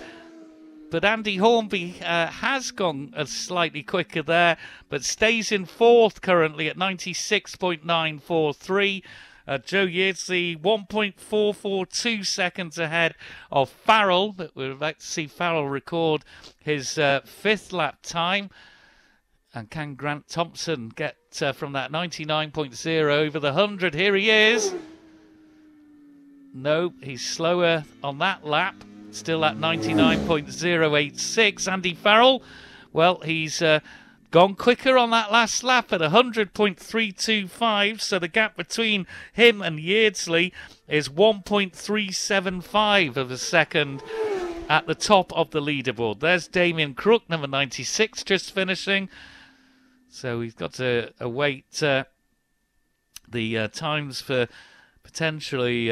But Andy Hornby has gone slightly quicker there, but stays in 4th currently at 96.943. Joe Yeardsley 1.442 seconds ahead of Farrell, but we're about to see Farrell record his 5th lap time. And can Grant Thompson get from that 99.0 over the 100? Here he is. No, he's slower on that lap. Still at 99.086. Andy Farrell, well, he's gone quicker on that last lap at 100.325. So the gap between him and Yeardsley is 1.375 of a second at the top of the leaderboard. There's Damien Crook, number 96, just finishing. So we've got to await the the times for potentially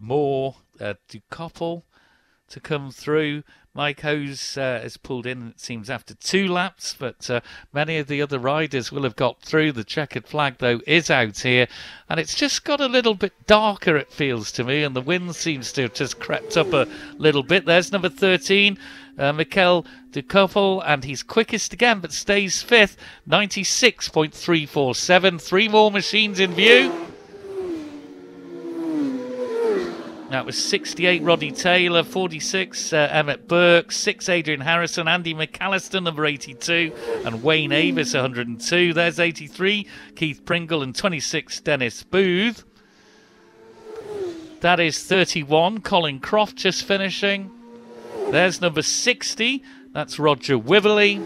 more Dukoppel to come through. Mike Hose has pulled in, it seems, after 2 laps, but many of the other riders will have got through. The checkered flag, though, is out here, and it's just got a little bit darker, it feels to me, and the wind seems to have just crept up a little bit. There's number 13, Mikel Dukoppel, and he's quickest again, but stays 5th, 96.347. 3 more machines in view. That was 68, Roddy Taylor, 46, Emmett Burke, 6, Adrian Harrison, Andy McAllister, number 82, and Wayne Avis, 102. There's 83, Keith Pringle, and 26, Dennis Booth. That is 31, Colin Croft just finishing. There's number 60, that's Roger Wibberley.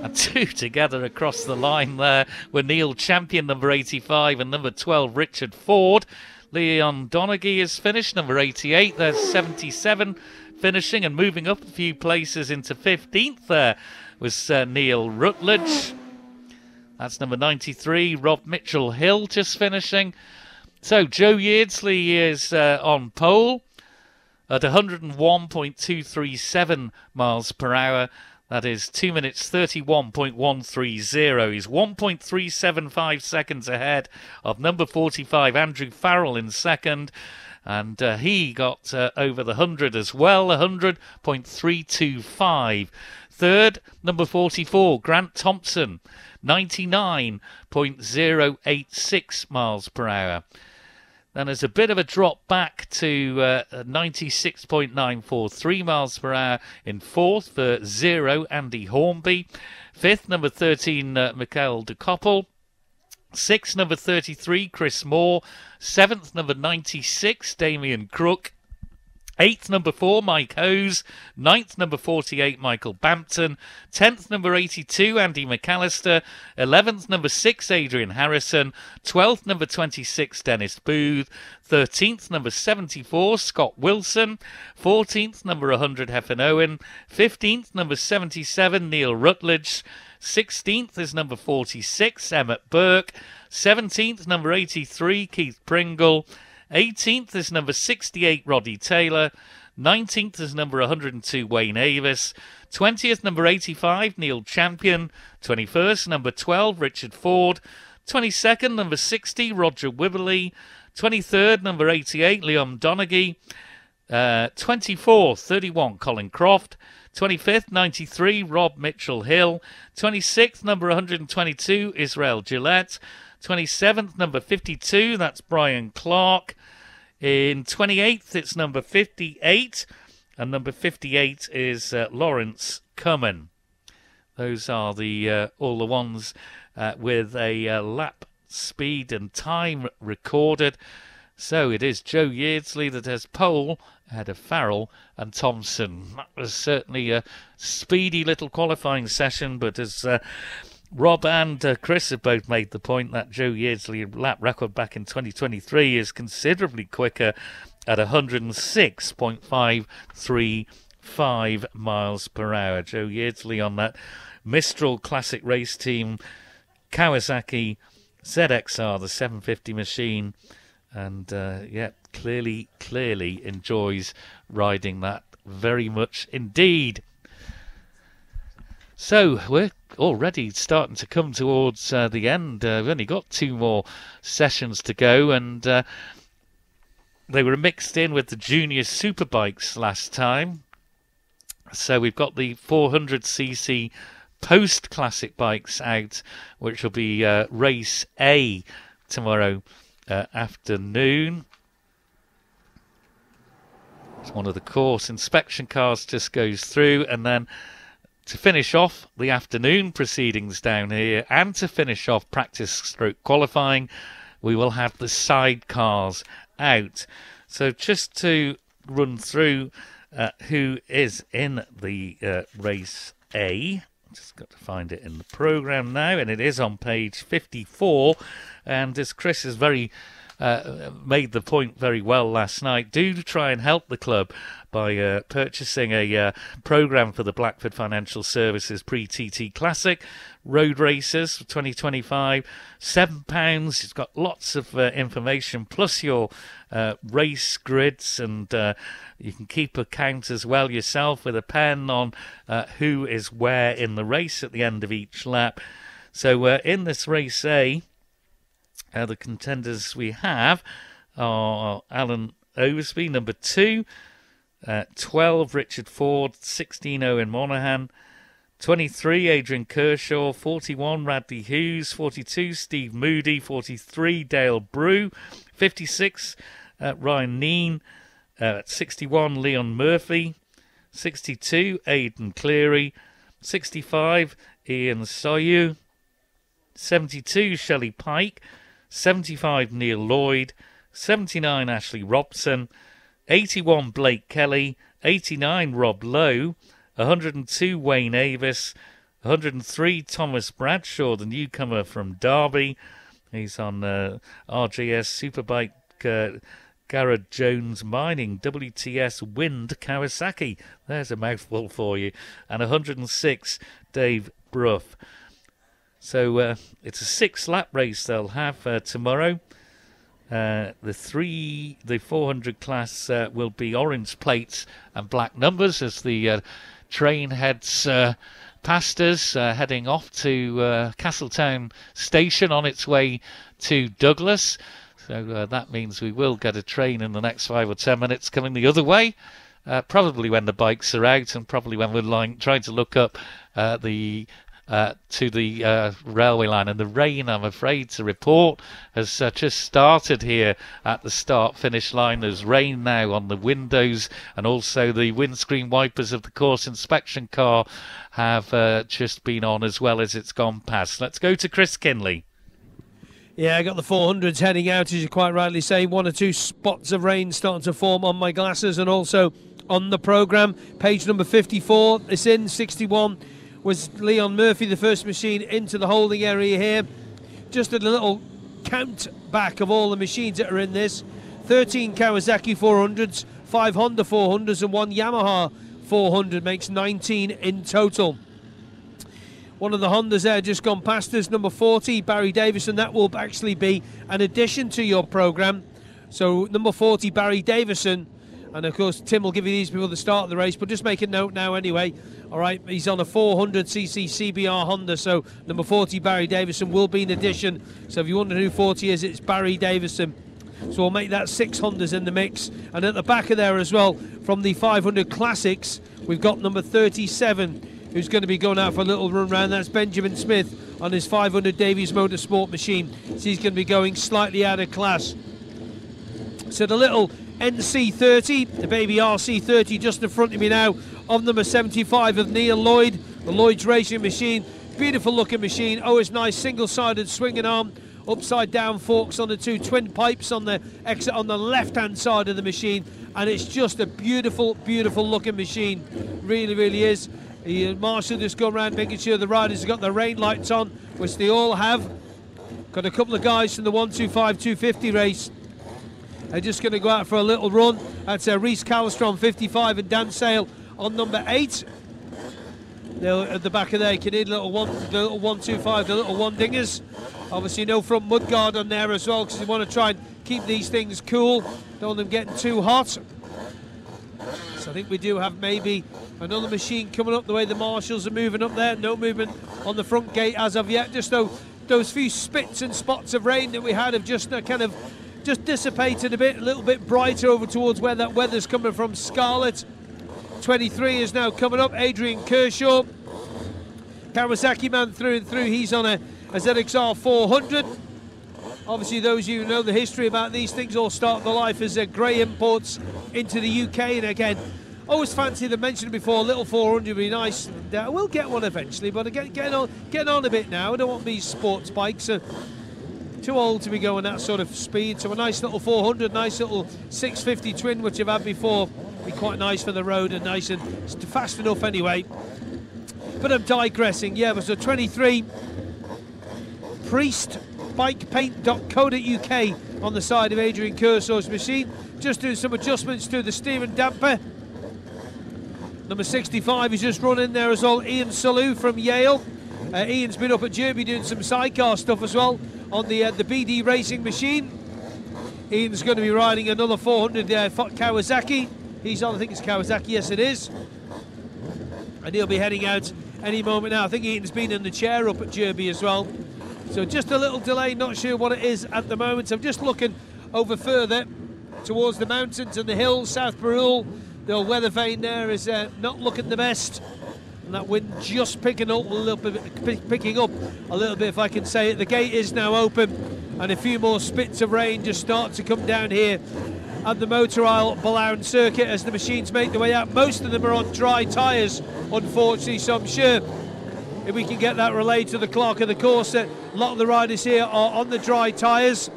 And 2 together across the line there were Neil Champion, number 85, and number 12, Richard Ford. Leon Donaghy is finished, number 88. There's 77 finishing, and moving up a few places into 15th there was Neil Rutledge. That's number 93. Rob Mitchell-Hill just finishing. So Joe Yeardsley is on pole at 101.237 miles per hour. That is 2 minutes 31.130. He's 1.375 seconds ahead of number 45, Andrew Farrell, in second. And he got over the 100 as well, 100.325. Third, number 44, Grant Thompson, 99.086 miles per hour. Then there's a bit of a drop back to 96.943 miles per hour in fourth for 0, Andy Hornby. Fifth, number 13, Mikel Dukoppel. Sixth, number 33, Chris Moore. Seventh, number 96, Damien Crook. 8th, number 4, Mike Hose. 9th, number 48, Michael Bampton. 10th, number 82, Andy McAllister. 11th, number 6, Adrian Harrison. 12th, number 26, Dennis Booth. 13th, number 74, Scott Wilson. 14th, number 100, Hefin Owen. 15th, number 77, Neil Rutledge. 16th is number 46, Emmett Burke. 17th, number 83, Keith Pringle. 18th is number 68, Roddy Taylor. 19th is number 102, Wayne Avis. 20th, number 85, Neil Champion. 21st, number 12, Richard Ford. 22nd, number 60, Roger Wibberley. 23rd, number 88, Leon Donaghy. 24th, 31, Colin Croft. 25th, 93, Rob Mitchell-Hill. 26th, number 122, Israel Gillette. 27th, number 52, that's Brian Clark. In 28th, it's number 58, and number 58 is Lawrence Cummin. Those are the all the ones with a lap speed and time recorded. So it is Joe Yeardsley that has pole ahead of Farrell and Thompson. That was certainly a speedy little qualifying session, but as Rob and Chris have both made the point that Joe Yeardsley lap record back in 2023 is considerably quicker at 106.535 miles per hour. Joe Yeardsley on that Mistral Classic Race Team Kawasaki ZXR, the 750 machine, and clearly enjoys riding that very much indeed. So we're already starting to come towards the end. We've only got 2 more sessions to go, and they were mixed in with the junior superbikes last time. So we've got the 400cc post classic bikes out, which will be race A tomorrow afternoon. It's one of the course inspection cars just goes through, and then to finish off the afternoon proceedings down here, and to finish off practice stroke qualifying, we will have the sidecars out. So just to run through who is in the race A. Just got to find it in the programme now, and it is on page 54. And as Chris has very made the point very well last night. Do try and help the club by purchasing a programme for the Blackford Financial Services Pre-TT Classic Road Races for 2025. £7. It's got lots of information, plus your race grids, and you can keep a count as well yourself with a pen on who is where in the race at the end of each lap. So in this race A, the contenders we have are Alan Oversby, number 2, 12, Richard Ford, 16, Owen Monaghan, 23, Adrian Kershaw, 41, Radley Hughes, 42, Steve Moody, 43, Dale Brew, 56, Ryan Neen, 61, Leon Murphy, 62, Aidan Cleary, 65, Ian Soyu, 72, Shelley Pike, 75, Neil Lloyd, 79, Ashley Robson, 81, Blake Kelly, 89, Rob Lowe, 102, Wayne Avis, 103, Thomas Bradshaw, the newcomer from Derby. He's on RJS Superbike Garrett Jones Mining, WTS Wind Kawasaki. There's a mouthful for you. And 106, Dave Brough. So it's a 6-lap race they'll have tomorrow. The 400 class will be orange plates and black numbers as the train heads past us, heading off to Castletown Station on its way to Douglas. So that means we will get a train in the next 5 or 10 minutes coming the other way, probably when the bikes are out, and probably when we're trying to look up to the railway line. And the rain, I'm afraid to report, has just started here at the start-finish line. There's rain now on the windows, and also the windscreen wipers of the course inspection car have just been on as well as it's gone past. Let's go to Chris Kinley. Yeah, I got the 400s heading out, as you quite rightly say. 1 or 2 spots of rain starting to form on my glasses and also on the programme. Page number 54 is in. 61 was Leon Murphy, the first machine into the holding area here. Just a little count back of all the machines that are in this. 13 Kawasaki 400s, 5 Honda 400s and 1 Yamaha 400 makes 19 in total. One of the Hondas there just gone past us, number 40, Barry Davison. That will actually be an addition to your programme. So number 40, Barry Davison. And of course, Tim will give you these before the start of the race, but just make a note now anyway. All right, he's on a 400cc CBR Honda, so number 40, Barry Davison, will be an addition. So if you wonder who 40 is, it's Barry Davison. So we'll make that 6 Hondas in the mix. And at the back of there as well, from the 500 Classics, we've got number 37, who's going to be going out for a little run round. That's Benjamin Smith on his 500 Davies Motorsport machine. So he's going to be going slightly out of class. So the little NC30, the baby RC30 just in front of me now, of number 75 of Neil Lloyd, the Lloyd's racing machine. Beautiful looking machine. Oh, it's nice, single-sided swinging arm, upside down forks on the 2 twin pipes on the exit on the left hand side of the machine, and it's just a beautiful looking machine. Really is. The marshal just gone around making sure the riders have got their rain lights on, which they all have. Got a couple of guys from the 125 250 race. They're just going to go out for a little run. That's Reese Callistron 55 and Dan Sale on number 8. They're at the back of there. You can need the little 125, the little one dingers. Obviously no front mudguard on there as well, because you want to try and keep these things cool. Don't want them getting too hot. So I think we do have maybe another machine coming up the way the marshals are moving up there. No movement on the front gate as of yet. Just those few spits and spots of rain that we had have just kind of just dissipated a bit, a little bit brighter over towards where that weather's coming from. Scarlet 23 is now coming up. Adrian Kershaw, Kawasaki man through and through. He's on a ZXR 400. Obviously, those of you who know the history about these things all start their life as grey imports into the UK. And again, always fancy the mentioned before, a little 400 would be nice. And, we'll get one eventually, but getting on a bit now. I don't want these sports bikes. Too old to be going that sort of speed. So a nice little 400, nice little 650 twin, which I've had before. Be quite nice for the road and nice and fast enough anyway. But I'm digressing. Yeah, it was a 23 priestbikepaint.co.uk on the side of Adrian Cursor's machine. Just doing some adjustments to the steering damper. Number 65 is just run in there as well, Ian Salou from Yale. Ian's been up at Derby doing some sidecar stuff as well on the BD Racing machine. Ian's going to be riding another 400 Kawasaki. He's on, I think it's Kawasaki, yes it is. And he'll be heading out any moment now. I think Ian's been in the chair up at Derby as well. So just a little delay, not sure what it is at the moment. I'm just looking over further towards the mountains and the hills, South Barul. The old weather vane there is not looking the best. And that wind just picking up a little bit, if I can say it. The gate is now open, and a few more spits of rain just start to come down here at the Motor Isle Billown circuit as the machines make their way out. Most of them are on dry tyres, unfortunately, so I'm sure if we can get that relayed to the clerk of the course that a lot of the riders here are on the dry tyres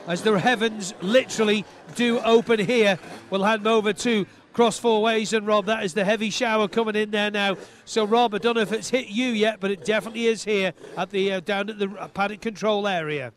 as the heavens literally do open here. We'll hand over to Cross Four Ways, and Rob, that is the heavy shower coming in there now. So Rob, I don't know if it's hit you yet, but it definitely is here at the down at the paddock control area.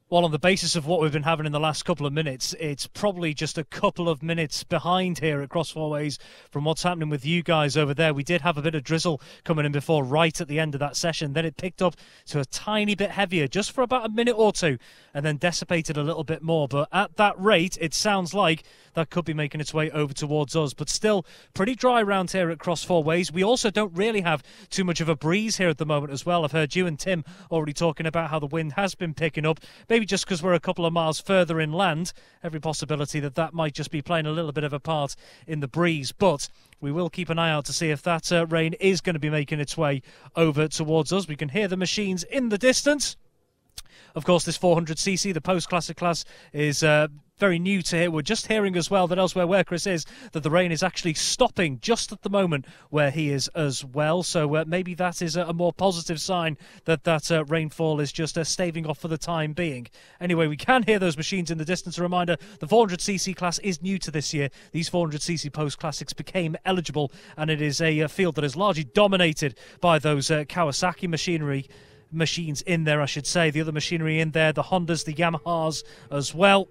Well, on the basis of what we've been having in the last couple of minutes, it's probably just a couple of minutes behind here at Cross Four Ways from what's happening with you guys over there. We did have a bit of drizzle coming in before, right at the end of that session. Then it picked up to a tiny bit heavier, just for about a minute or two, and then dissipated a little bit more. But at that rate, it sounds like that could be making its way over towards us. But still pretty dry around here at Cross Four Ways. We also don't really have too much of a breeze here at the moment as well. I've heard you and Tim already talking about how the wind has been picking up. Maybe just because we're a couple of miles further inland, every possibility that that might just be playing a little bit of a part in the breeze. But we will keep an eye out to see if that rain is going to be making its way over towards us. We can hear the machines in the distance. Of course, this 400cc, the post-classic class, is very new to here. We're just hearing as well that elsewhere where Chris is, that the rain is actually stopping just at the moment where he is as well. So maybe that is a more positive sign that that rainfall is just staving off for the time being. Anyway, we can hear those machines in the distance. A reminder, the 400cc class is new to this year. These 400cc post-classics became eligible, and it is a field that is largely dominated by those Kawasaki machines in there, I should say. The other machinery in there, the Hondas, the Yamahas as well.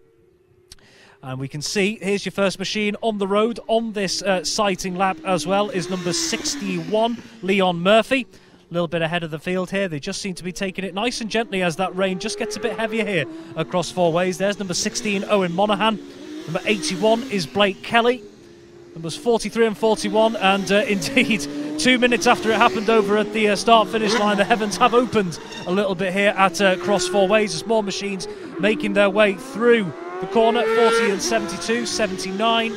And we can see, here's your first machine on the road on this sighting lap as well, is number 61, Leon Murphy. A little bit ahead of the field here. They just seem to be taking it nice and gently as that rain just gets a bit heavier here across Four Ways. There's number 16, Owen Monaghan. Number 81 is Blake Kelly. Numbers 43 and 41, and indeed 2 minutes after it happened over at the start-finish line, the heavens have opened a little bit here at Cross Four Ways as more machines making their way through the corner. 40 and 72, 79.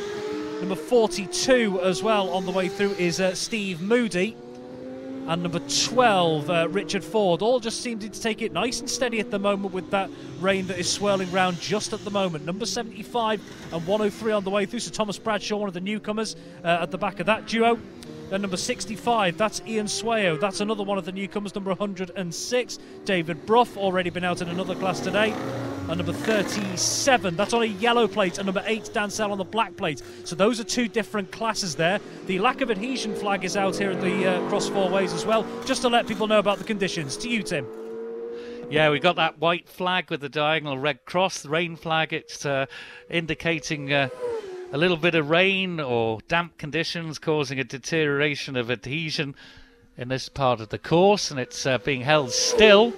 Number 42 as well on the way through is Steve Moody. And number 12, Richard Ford. All just seem to take it nice and steady at the moment with that rain that is swirling round just at the moment. Number 75 and 103 on the way through. So Thomas Bradshaw, one of the newcomers at the back of that duo. Then number 65, that's Ian Swayo. That's another one of the newcomers. Number 106, David Bruff, already been out in another class today. And number 37, that's on a yellow plate. And number 8, Dan Sell on the black plate. So those are two different classes there. The lack of adhesion flag is out here at the Cross Four Ways as well, just to let people know about the conditions. To you, Tim. Yeah, we got that white flag with the diagonal red cross, the rain flag. It's indicating a little bit of rain or damp conditions causing a deterioration of adhesion in this part of the course, and it's being held still.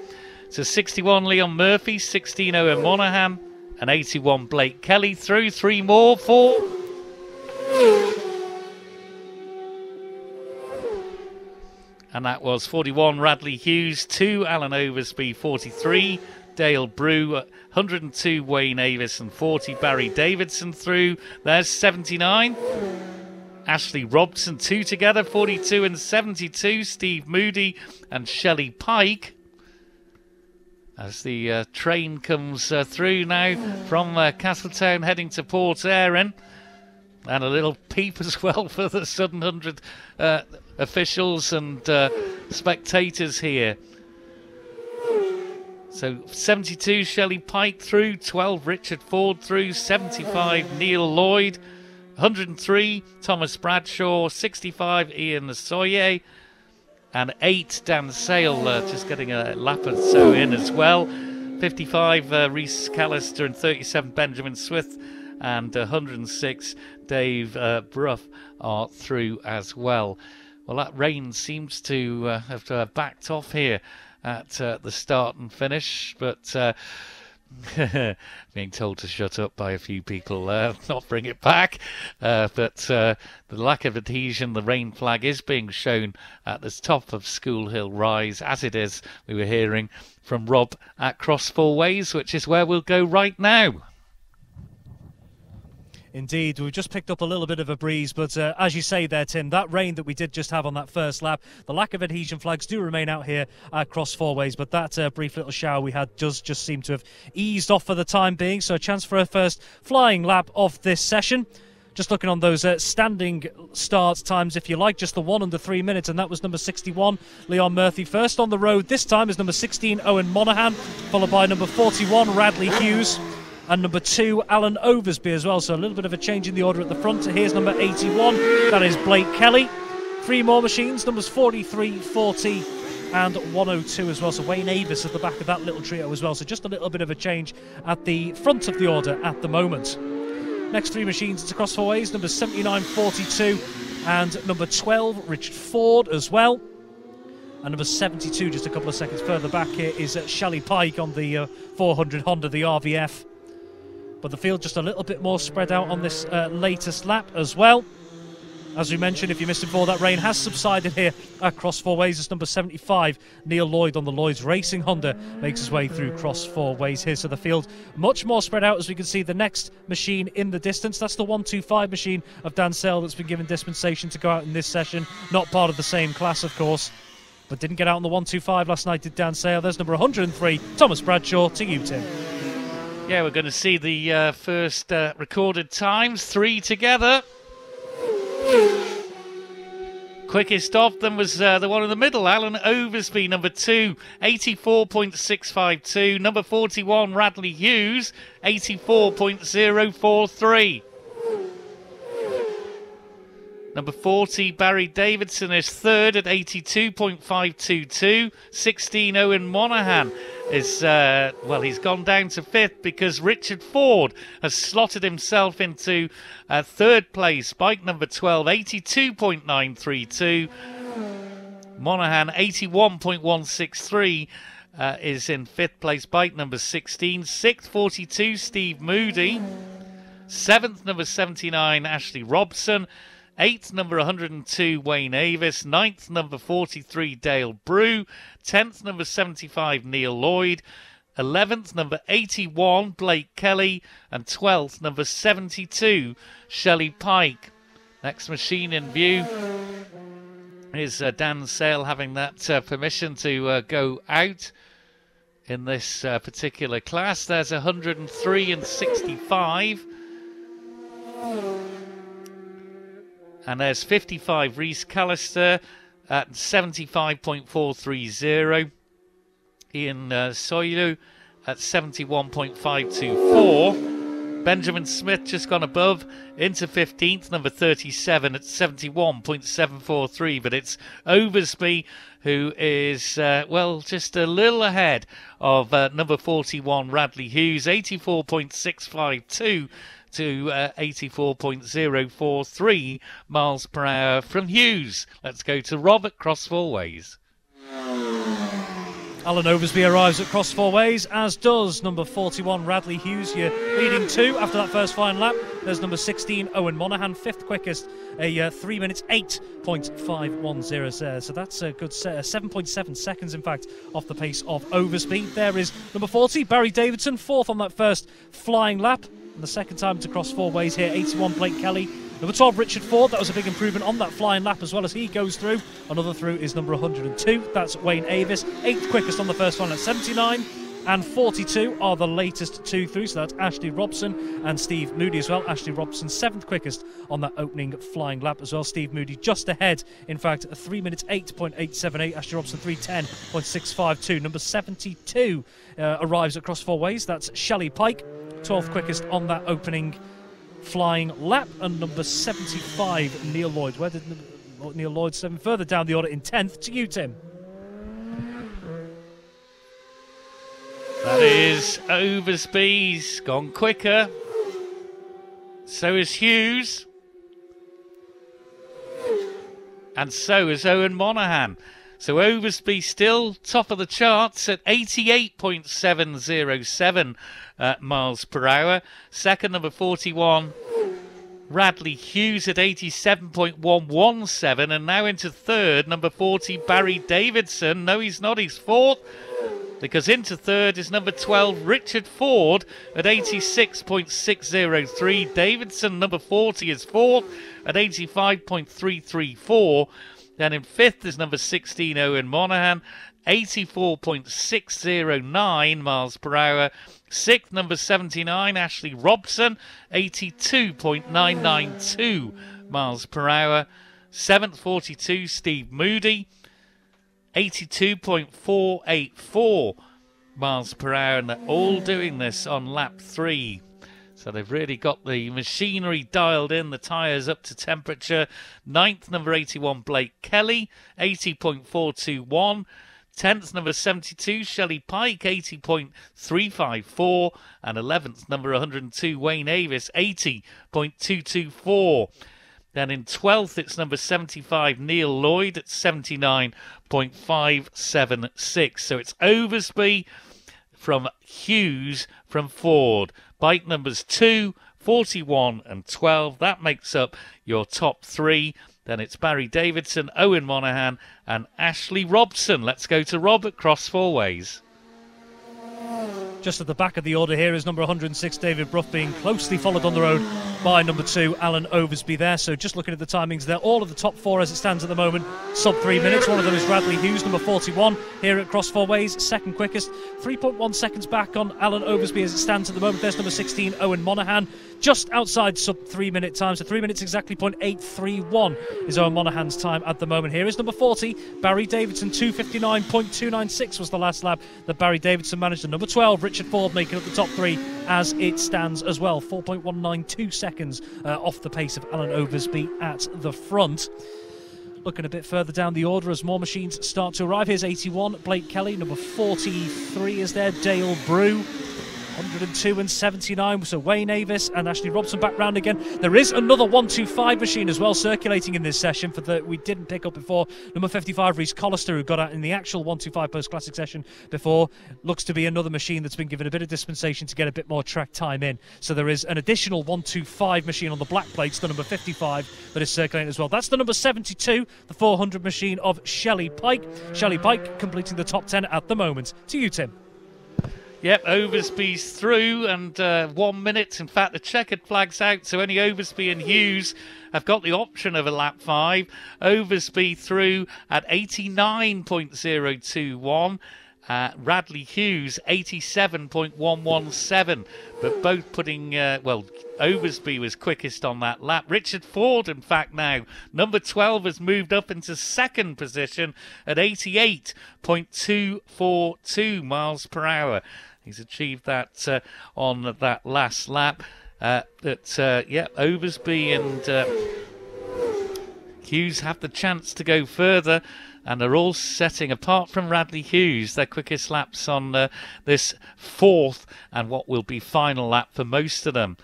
So 61 Leon Murphy, 16 Owen Monaghan, and 81 Blake Kelly through. 3 more, 4. And that was 41 Radley Hughes, 2 Alan Oversby, 43 Dale Brew, 102 Wayne Avis, and 40 Barry Davidson through. There's 79 Ashley Robson, 2 together, 42 and 72 Steve Moody and Shelley Pike. As the train comes through now from Castletown heading to Port Erin. And a little peep as well for the Southern 100 officials and spectators here. So 72 Shelley Pike through, 12 Richard Ford through, 75 Neil Lloyd, 103 Thomas Bradshaw, 65 Ian Soye, and 8 Dan Sale just getting a lap or so in as well. 55 Rhys Callister and 37 Benjamin Smith, and 106 Dave Bruff are through as well. Well, that rain seems to have backed off here at the start and finish, but being told to shut up by a few people, not bring it back. But the lack of adhesion, the rain flag is being shown at the top of School Hill Rise, as it is, we were hearing from Rob at Cross Four Ways, which is where we'll go right now. Indeed, we've just picked up a little bit of a breeze, but as you say there, Tim, that rain that we did just have on that first lap, the lack of adhesion flags do remain out here at Cross Four Ways, but that brief little shower we had does just seem to have eased off for the time being, so a chance for a first flying lap of this session. Just looking on those standing start times, if you like, just the one under 3 minutes, and that was number 61, Leon Murphy. First on the road this time is number 16, Owen Monaghan, followed by number 41, Radley Hughes, and number 2, Alan Oversby as well. So a little bit of a change in the order at the front. Here's number 81. That is Blake Kelly. 3 more machines, numbers 43, 40 and 102 as well. So Wayne Avis at the back of that little trio as well. So just a little bit of a change at the front of the order at the moment. Next 3 machines, it's across 4 ways. Numbers 79, 42 and number 12, Richard Ford as well. And number 72, just a couple of seconds further back here, is Shelley Pike on the 400 Honda, the RVF. But the field just a little bit more spread out on this latest lap as well. As we mentioned, if you missed it before, that rain has subsided here at Cross Four Ways. It's number 75, Neil Lloyd on the Lloyd's Racing Honda, makes his way through Cross Four Ways here. So the field much more spread out, as we can see the next machine in the distance. That's the 125 machine of Dan Sale that's been given dispensation to go out in this session. Not part of the same class, of course, but didn't get out on the 125 last night, did Dan Sale. There's number 103, Thomas Bradshaw. To you, Tim. Yeah, we're going to see the first recorded times, 3 together. Quickest of them was the one in the middle, Alan Oversby, number 2, 84.652. Number 41, Radley Hughes, 84.043. Number 40, Barry Davidson is third at 82.522. 16, Owen Monaghan is, he's gone down to fifth because Richard Ford has slotted himself into third place. Bike number 12, 82.932. Monaghan, 81.163, is in fifth place. Bike number 16. Sixth, 42, Steve Moody. Seventh, number 79, Ashley Robson. 8th, number 102, Wayne Avis. 9th, number 43, Dale Brew. 10th, number 75, Neil Lloyd. 11th, number 81, Blake Kelly. And 12th, number 72, Shelley Pike. Next machine in view is Dan Sale having that permission to go out in this particular class. There's 103 and 65. And there's 55, Rhys Callister at 75.430. Ian Soilu at 71.524. Benjamin Smith just gone above into 15th, number 37 at 71.743. But it's Oversby who is, just a little ahead of number 41, Radley Hughes, 84.652. to 84.043 miles per hour from Hughes. Let's go to Rob at Cross Four Ways. Alan Oversby arrives at Cross Four Ways, as does number 41, Radley Hughes. You're leading 2 after that first flying lap. There's number 16, Owen Monaghan, 5th quickest, a 3 minutes 8.510 there. So that's a good 7.7 seconds, in fact, off the pace of Oversby. There is number 40, Barry Davidson, 4th on that first flying lap. And the second time to Cross Four Ways here, 81, Blake Kelly. Number 12, Richard Ford. That was a big improvement on that flying lap as well as he goes through. Another through is number 102. That's Wayne Avis. 8th quickest on the first one at 79. And 42 are the latest 2 through. So that's Ashley Robson and Steve Moody as well. Ashley Robson, 7th quickest on that opening flying lap as well. Steve Moody just ahead. In fact, 3 minutes 8.878. Ashley Robson, 3:10.652. Number 72 arrives at Cross Four Ways. That's Shelley Pike. 12th quickest on that opening flying lap, and number 75, Neil Lloyd. Where did Neil Lloyd 7 further down the order in 10th? To you, Tim. That is is Oversby's gone quicker. So is Hughes. And so is Owen Monaghan. So Oversby still top of the charts at 88.707 miles per hour. Second, number 41, Radley Hughes at 87.117. And now into third, number 40, Barry Davidson. No, he's not. He's fourth. Because into third is number 12, Richard Ford at 86.603. Davidson, number 40, is fourth at 85.334. Then in fifth is number 16, Owen Monaghan, 84.609 miles per hour. Sixth, number 79, Ashley Robson, 82.992 miles per hour. Seventh, 42, Steve Moody, 82.484 miles per hour, and they're all doing this on lap 3. So they've really got the machinery dialed in, the tyres up to temperature. Ninth, number 81, Blake Kelly, 80.421. 10th, number 72, Shelley Pike, 80.354. And 11th, number 102, Wayne Avis, 80.224. Then in 12th, it's number 75, Neil Lloyd at 79.576. So it's Oversby from Hughes from Ford. Bike numbers 2, 41 and 12. That makes up your top 3. Then it's Barry Davidson, Owen Monaghan and Ashley Robson. Let's go to Rob at Cross Four Ways. Just at the back of the order here is number 106, David Bruff, being closely followed on the road by number 2, Alan Oversby there. So just looking at the timings there, all of the top 4 as it stands at the moment, sub 3 minutes. One of them is Radley Hughes, number 41, here at Cross Four Ways, second quickest. 3.1 seconds back on Alan Oversby as it stands at the moment. There's number 16, Owen Monaghan, just outside sub 3 minute time. So 3 minutes exactly, 0.831 is Owen Monaghan's time at the moment. Here is number 40, Barry Davidson, 2:59.296 was the last lap that Barry Davidson managed. And number 12, Richard Ford, making up the top 3 as it stands as well. 4.192 seconds off the pace of Alan Oversby at the front. Looking a bit further down the order as more machines start to arrive. Here's 81, Blake Kelly. Number 43 is there, Dale Brew. 102 and 79, so Wayne Avis and Ashley Robson back round again. There is another 125 machine as well circulating in this session we didn't pick up before. Number 55, Rhys Collister, who got out in the actual 125 post-classic session before. Looks to be another machine that's been given a bit of dispensation to get a bit more track time in. So there is an additional 125 machine on the black plates, the number 55, that is circulating as well. That's the number 72, the 400 machine of Shelley Pike. Shelley Pike completing the top 10 at the moment. To you, Tim. Yep, Oversby's through, and 1 minute. In fact, the checkered flag's out, so only Oversby and Hughes have got the option of a lap 5. Oversby through at 89.021. Radley Hughes 87.117, but both putting Oversby was quickest on that lap. Richard Ford, in fact, now number 12 has moved up into second position at 88.242 miles per hour. He's achieved that on that last lap. Oversby and Hughes have the chance to go further, and they're all setting, apart from Radley Hughes, their quickest laps on this fourth and what will be final lap for most of them.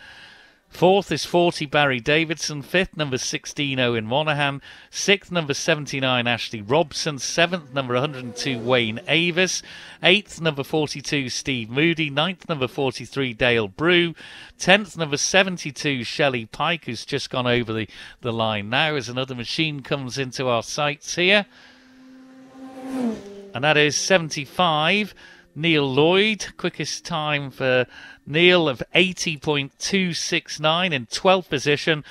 Fourth is 40, Barry Davidson. Fifth, number 16, Owen Monaghan. Sixth, number 79, Ashley Robson. Seventh, number 102, Wayne Avis. Eighth, number 42, Steve Moody. Ninth, number 43, Dale Brew. 10th, number 72, Shelley Pike, who's just gone over the line now as another machine comes into our sights here. And that is 75, Neil Lloyd. Quickest time for Neil of 80.269 in 12th position.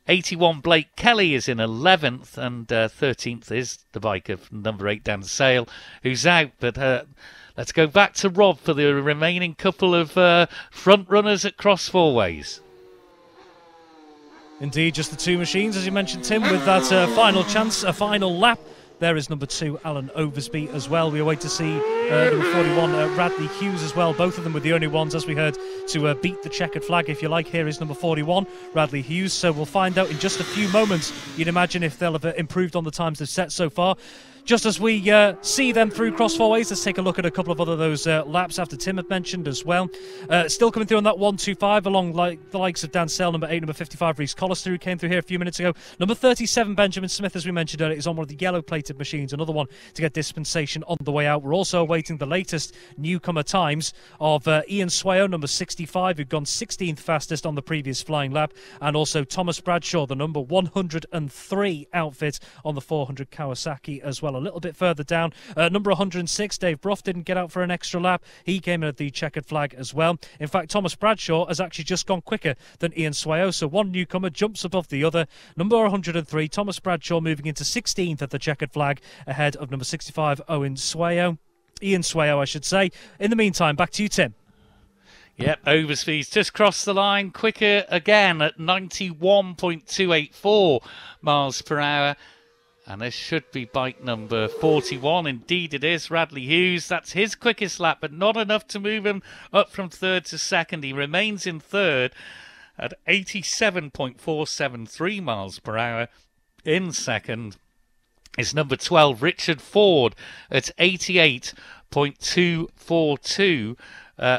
81, Blake Kelly is in 11th, and 13th is the bike of number 8, Dan Sale, who's out. But let's go back to Rob for the remaining couple of front runners at Cross Four Ways. Indeed, just the 2 machines, as you mentioned, Tim, with that final chance, a final lap. There is number 2, Alan Oversby, as well. We await to see number 41, Radley Hughes, as well. Both of them were the only ones, as we heard, to beat the checkered flag, if you like. Here is number 41, Radley Hughes. So we'll find out in just a few moments, you'd imagine, if they'll have improved on the times they've set so far. Just as we see them through cross four ways, let's take a look at a couple of other those laps after Tim had mentioned as well. Still coming through on that 1.25 along like the likes of Dan Sale, number 8, number 55, Reece Collister, who came through here a few minutes ago. Number 37, Benjamin Smith, as we mentioned earlier, is on one of the yellow-plated machines, another one to get dispensation on the way out. We're also awaiting the latest newcomer times of Ian Swayo, number 65, who'd gone 16th fastest on the previous flying lap, and also Thomas Bradshaw, the number 103 outfit on the 400 Kawasaki as well. A little bit further down, number 106, Dave Bruff, didn't get out for an extra lap. He came in at the checkered flag as well. In fact, Thomas Bradshaw has actually just gone quicker than Ian Swayo, so one newcomer jumps above the other. Number 103, Thomas Bradshaw, moving into 16th at the checkered flag, ahead of number 65, Ian Swayo, I should say. In the meantime, back to you, Tim. Yep, Overspeed's just crossed the line, quicker again at 91.284 miles per hour. And this should be bike number 41. Indeed it is, Radley Hughes. That's his quickest lap, but not enough to move him up from third to second. He remains in third at 87.473 miles per hour. In second is number 12, Richard Ford, at 88.242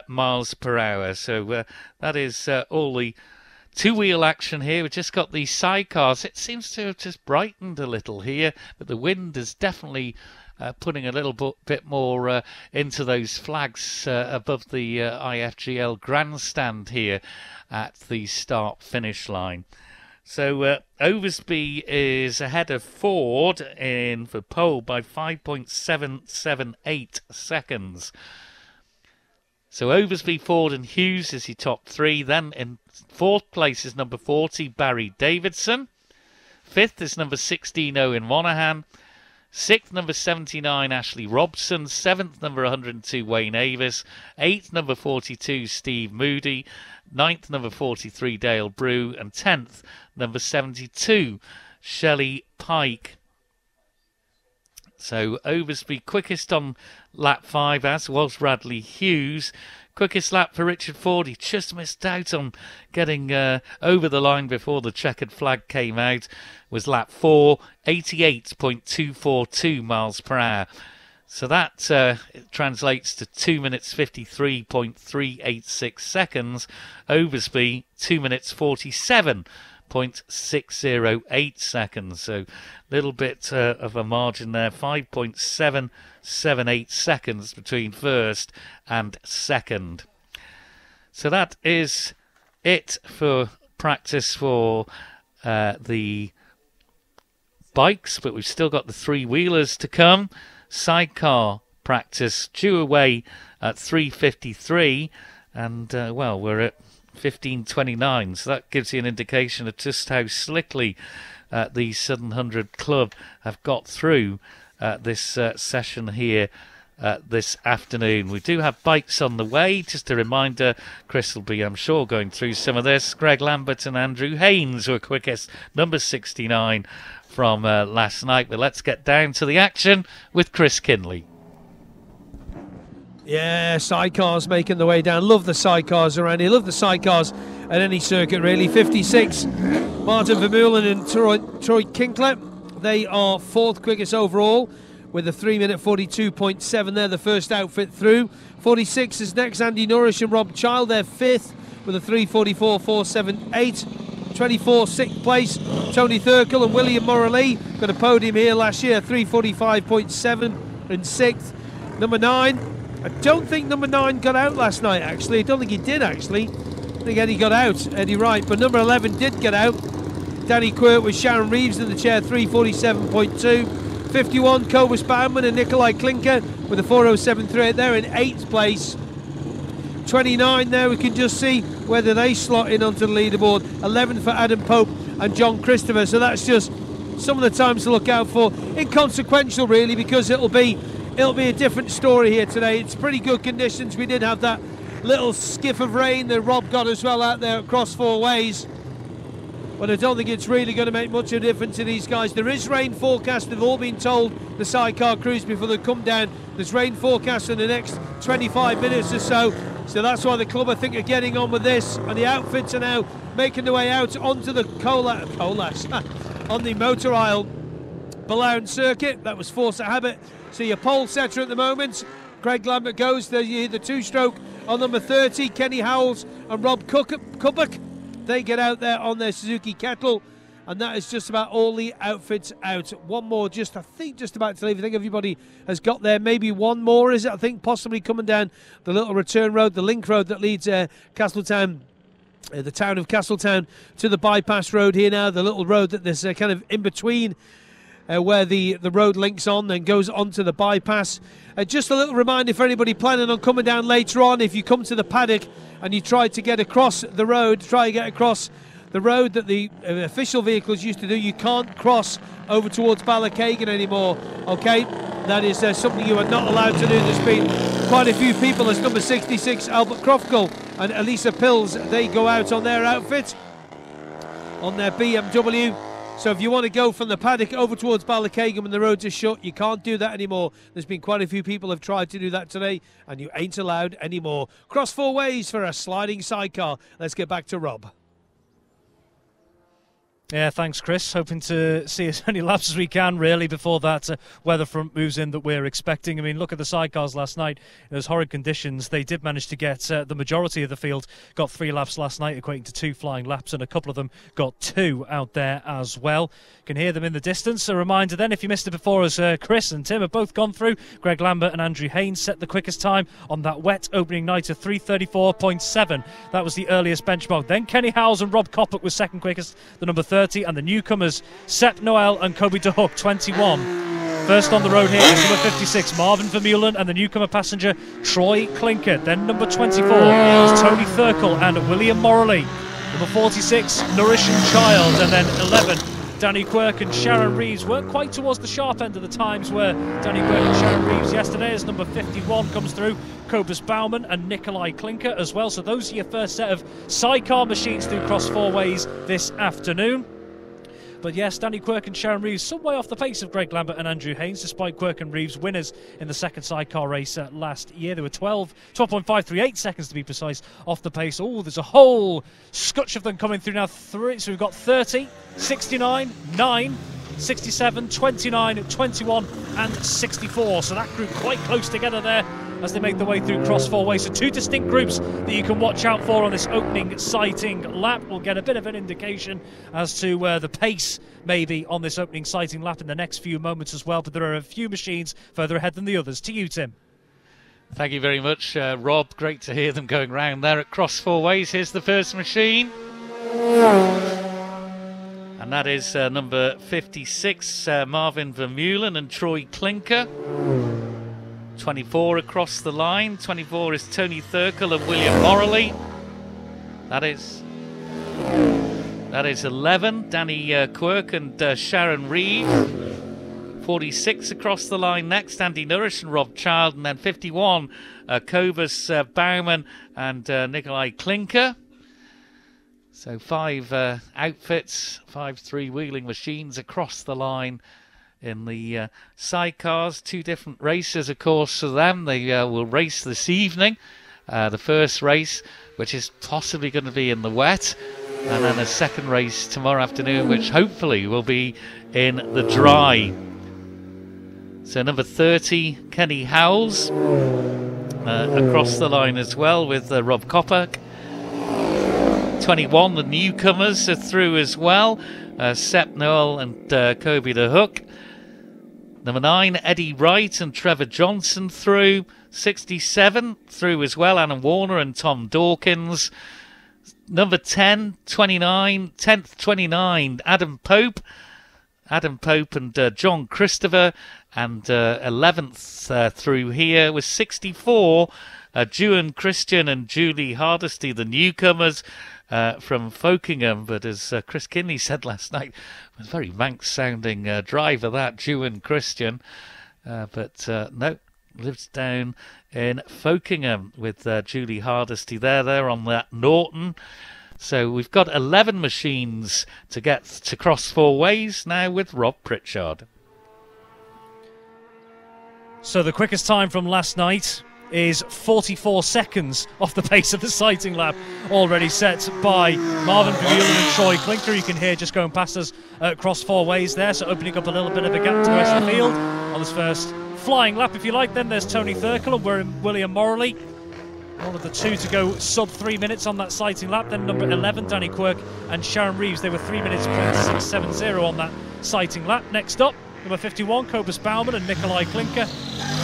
miles per hour. So that is all the two-wheel action here. We've just got the sidecars. It seems to have just brightened a little here, but the wind is definitely putting a little bit more into those flags above the IFGL grandstand here at the start-finish line. So Oversby is ahead of Ford in for pole by 5.778 seconds. So Oversby, Ford and Hughes is your top three. Then in fourth place is number 40, Barry Davidson. Fifth is number 16, Owen Monaghan. Sixth, number 79, Ashley Robson. Seventh, number 102, Wayne Avis. Eighth, number 42, Steve Moody. Ninth, number 43, Dale Brew. And 10th, number 72, Shelley Pike. So Oversby quickest on lap 5, as was Radley Hughes. Quickest lap for Richard Ford. He just missed out on getting over the line before the checkered flag came out. Was lap 4, 88.242 miles per hour. So that translates to 2 minutes 53.386 seconds. Oversby 2 minutes 47.608 seconds. So a little bit of a margin there, 5.778 seconds between first and second. So that is it for practice for the bikes, but we've still got the three-wheelers to come. Sidecar practice due away at 3:53, and well, we're at 15:29, so that gives you an indication of just how slickly the Southern 100 Club have got through this session here this afternoon. We do have bikes on the way. Just a reminder, Chris will be, I'm sure, going through some of this. Greg Lambert and Andrew Haynes were quickest, number 69 from last night. But let's get down to the action with Chris Kinley. Yeah, sidecars making the way down. Love the sidecars around here. Love the sidecars at any circuit, really. 56, Martin Vermeulen and Troy Kinkler. They are fourth quickest overall with a 3-minute 42.7 there, the first outfit through. 46 is next, Andy Nourish and Rob Child. They're fifth with a 3:44.478. 24, sixth place, Tony Thurkel and William Morley. Got a podium here last year, 3:45.7 in sixth. Number 9. I don't think number 9 got out last night, actually. I don't think he did, actually. I think Eddie got out, Eddie Wright. But number 11 did get out. Danny Quirt with Sharon Reeves in the chair, 3:47.2. 51, Cobus Bauman and Nikolai Klinker with a 4:07.38. They're in 8th place. 29 there, we can just see whether they slot in onto the leaderboard. 11 for Adam Pope and John Christopher. So that's just some of the times to look out for. Inconsequential, really, because it'll be a different story here today. It's pretty good conditions. We did have that little skiff of rain that Rob got as well out there across four ways, but I don't think it's really going to make much of a difference to these guys. There is rain forecast. They've all been told, the sidecar crews, before they come down. There's rain forecast in the next 25 minutes or so. So that's why the club, I think, are getting on with this. And the outfits are now making their way out onto the on the Motor Isle Billown circuit. That was Force of Habit. So your pole setter at the moment, Greg Lambert goes. There you hear the two-stroke on number 30, Kenny Howells and Rob Kubbock. They get out there on their Suzuki Kettle. And that is just about all the outfits out. One more, I think just about to leave. I think everybody has got there. Maybe one more, is it? I think possibly coming down the little return road, the link road that leads Castletown, the town of Castletown, to the bypass road here now. The little road that there's kind of in between where the road links on, then goes onto the bypass. Just a little reminder for anybody planning on coming down later on, if you come to the paddock and you try to get across the road, try to get across the road that the official vehicles used to do, you can't cross over towards Ballachagan anymore, okay? That is something you are not allowed to do. There's been quite a few people, as number 66, Albert Croftgull and Elisa Pills, they go out on their outfit, on their BMW. So if you want to go from the paddock over towards Ballachagan when the roads are shut, you can't do that anymore. There's been quite a few people have tried to do that today, and you ain't allowed anymore. Cross four ways for a sliding sidecar. Let's get back to Rob. Yeah, thanks, Chris. Hoping to see as many laps as we can, really, before that weather front moves in that we're expecting. I mean, look at the sidecars last night. In those horrid conditions, they did manage to get the majority of the field got 3 laps last night, equating to 2 flying laps, and a couple of them got 2 out there as well. Can hear them in the distance. A reminder then, if you missed it before, as Chris and Tim have both gone through, Greg Lambert and Andrew Haynes set the quickest time on that wet opening night of 3:34.7. That was the earliest benchmark. Then Kenny Howells and Rob Koppock was second quickest, the number 30, and the newcomers Sepp Noel and Kobe de Hook, 21. First on the road here is number 56, Marvin Vermeulen, and the newcomer passenger Troy Clinker. Then number 24 is Tony Thurkel and William Morley. Number 46, Nourish and Child, and then 11, Danny Quirk and Sharon Reeves. Weren't quite towards the sharp end of the times where Danny Quirk and Sharon Reeves yesterday, as number 51 comes through, Cobus Bauman and Nikolai Klinker as well. So those are your first set of sidecar machines through Cross Four Ways this afternoon. But yes, Danny Quirk and Sharon Reeves some way off the pace of Greg Lambert and Andrew Haynes, despite Quirk and Reeves winners in the second sidecar race last year. They were 12.538 seconds to be precise off the pace. Oh, there's a whole scutch of them coming through now. So we've got 30, 69, 9, 67, 29, 21 and 64. So that group quite close together there as they make their way through Cross Four Ways. So 2 distinct groups that you can watch out for on this opening sighting lap. We'll get a bit of an indication as to the pace maybe on this opening sighting lap in the next few moments as well, but there are a few machines further ahead than the others. To you, Tim. Thank you very much, Rob. Great to hear them going round there at Cross Four Ways. Here's the first machine. And that is number 56, Marvin Vermeulen and Troy Clinker. 24 across the line. 24 is Tony Thurkel and William Morley. That is 11, Danny Quirk and Sharon Reeve. 46 across the line next, Andy Nourish and Rob Child. And then 51, Cobus Bauman and Nikolai Klinker. So 5 outfits, 5 three-wheeling machines across the line in the sidecars. 2 different races, of course, for them. They will race this evening. The first race, which is possibly going to be in the wet, and then a second race tomorrow afternoon, which hopefully will be in the dry. So number 30, Kenny Howells, across the line as well with Rob Koppock. 21, the newcomers are through as well. Sepp Noel and Kobe de Hook. Number 9, Eddie Wright and Trevor Johnson through. 67 through as well, Anna Warner and Tom Dawkins. Number 10, 29, 10th, 29, Adam Pope and John Christopher. And 11th through here was 64, Juan Christian and Julie Hardesty, the newcomers from Folkingham. But as Chris Kinley said last night, it was a very Manx-sounding driver, that Juan Christian. But no, lives down in Folkingham with Julie Hardesty there. They're on that Norton. So we've got 11 machines to get to Cross Four Ways now with Rob Pritchard. So the quickest time from last night, is 44 seconds off the pace of the sighting lap already set by Marvin Vermeulen and Troy Clinker. You can hear just going past us across 4 ways there, so opening up a little bit of a gap to the rest of the field on this first flying lap, if you like. Then there's Tony Thurkel and William Morley. One of the 2 to go sub 3 minutes on that sighting lap. Then number 11, Danny Quirk and Sharon Reeves. They were 3 minutes .670 on that sighting lap. Next up, number 51, Cobus Baumann and Nikolai Klinker.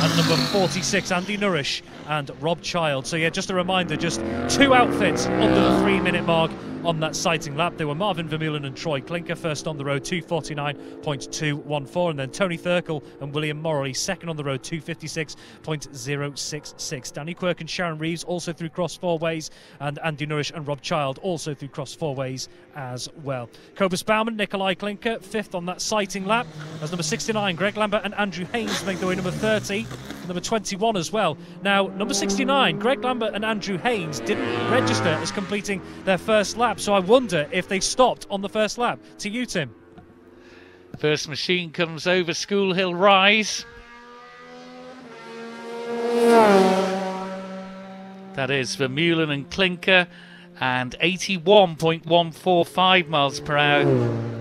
And number 46, Andy Nourish and Rob Child. So yeah, just a reminder, just 2 outfits under the 3 minute mark on that sighting lap. They were Marvin Vermeulen and Troy Clinker first on the road, 2:49.214, and then Tony Thurkel and William Morley second on the road, 2:56.066. Danny Quirk and Sharon Reeves also through cross 4 ways, and Andy Nourish and Rob Child also through cross 4 ways as well. Cobus Baumann, Nikolai Klinker fifth on that sighting lap as number 69 Greg Lambert and Andrew Haynes make their way number 30, number 21 as well. Now number 69 Greg Lambert and Andrew Haynes didn't register as completing their first lap, so I wonder if they stopped on the first lap. To you, Tim. First machine comes over School Hill Rise. That is Vermeulen and Clinker, and 81.145 miles per hour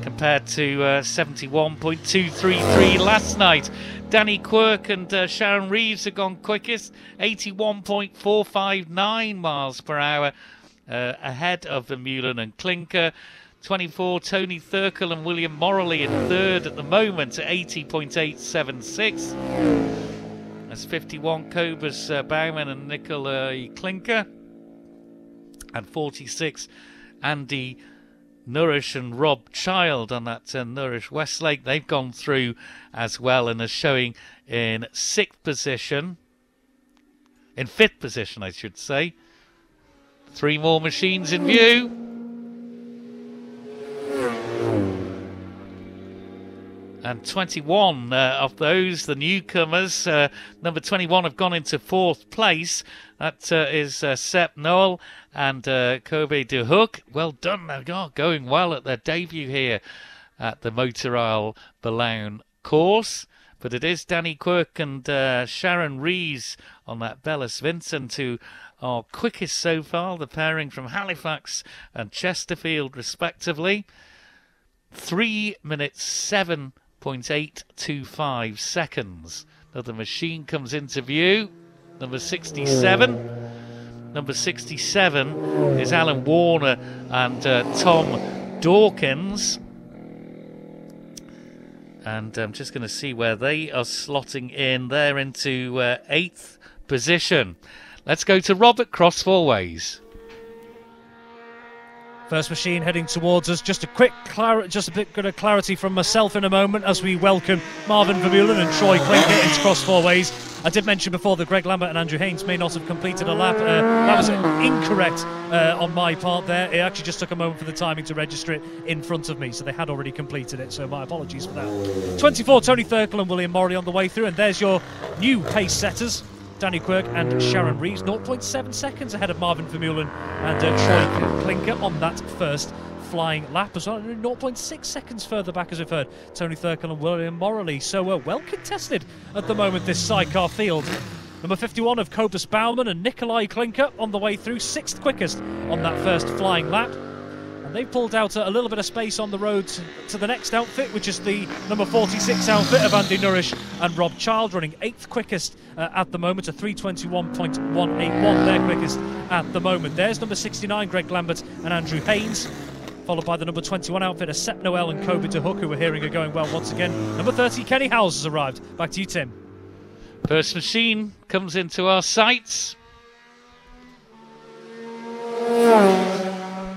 compared to 71.233 last night. Danny Quirk and Sharon Reeves have gone quickest, 81.459 miles per hour ahead of Vermeulen and Clinker. 24, Tony Thurkel and William Morley in third at the moment at 80.876. That's 51, Cobus Baumann and Nikolai Klinker. And 46, Andy Nourish and Rob Child on that Nourish Westlake. They've gone through as well and are showing in 6th position. In 5th position, I should say. 3 more machines in view. And 21 of those, the newcomers, number 21 have gone into 4th place. That is Sepp Noel and Kobe de Hook. Well done, they are going well at their debut here at the Motor Isle Billown Course. But it is Danny Quirk and Sharon Reeves on that Bellis Vincent who are quickest so far, the pairing from Halifax and Chesterfield respectively. 3 minutes 7.825 seconds. Another machine comes into view. Number 67. Number 67 is Alan Warner and Tom Dawkins. And I'm just going to see where they are slotting in. They're into 8th position. Let's go to Robert Cross 4 ways. First machine heading towards us. Just a bit of clarity from myself in a moment as we welcome Marvin Vermeulen and Troy Clinker into cross 4 ways. I did mention before that Greg Lambert and Andrew Haynes may not have completed a lap. That was incorrect on my part there. It actually just took a moment for the timing to register it in front of me, so they had already completed it, so my apologies for that. 24, Tony Thurkel and William Morley on the way through, and there's your new pace setters. Danny Quirk and Sharon Reeves, 0.7 seconds ahead of Marvin Vermeulen and Troy Clinker on that first flying lap as well. 0.6 seconds further back, as we've heard, Tony Thurkel and William Morley. So well contested at the moment, this sidecar field. Number 51 of Cobus Baumann and Nikolai Klinker on the way through, 6th quickest on that first flying lap. They've pulled out a little bit of space on the road to the next outfit, which is the number 46 outfit of Andy Nourish and Rob Child, running 8th quickest at the moment, a 3:21.181, their quickest at the moment. There's number 69, Greg Lambert and Andrew Haynes, followed by the number 21 outfit of Sepp Noel and Kobe de Hook, who we're hearing are going well once again. Number 30, Kenny Howes has arrived. Back to you, Tim. First machine comes into our sights.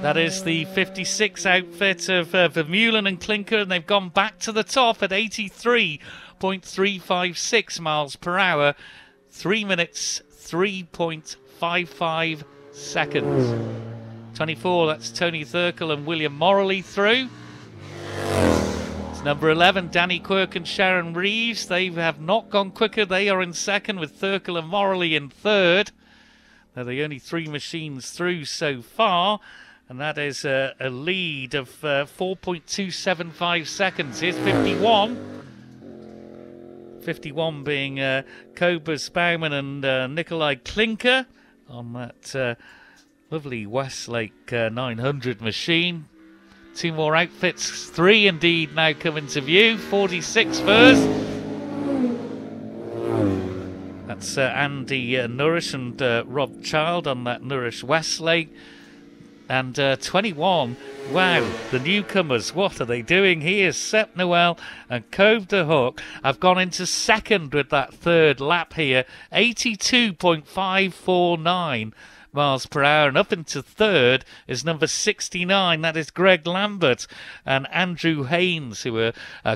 That is the 56 outfit of Vermeulen and Clinker, and they've gone back to the top at 83.356 miles per hour, 3 minutes 3.55 seconds. 24, that's Tony Thurkel and William Morley through. It's number 11, Danny Quirk and Sharon Reeves. They have not gone quicker. They are in second with Thurkel and Morley in third. They're the only 3 machines through so far. And that is a lead of 4.275 seconds. Here's 51. 51 being Cobus Bauman and Nikolai Klinker on that lovely Westlake 900 machine. Two more outfits, three indeed now come into view. 46 first. That's Andy Nourish and Rob Child on that Nourish Westlake. And 21, wow, the newcomers, what are they doing here? Sepp Noel and Cove de Hook have gone into second with that third lap here. 82.549 miles per hour, and up into third is number 69, that is Greg Lambert and Andrew Haynes, who were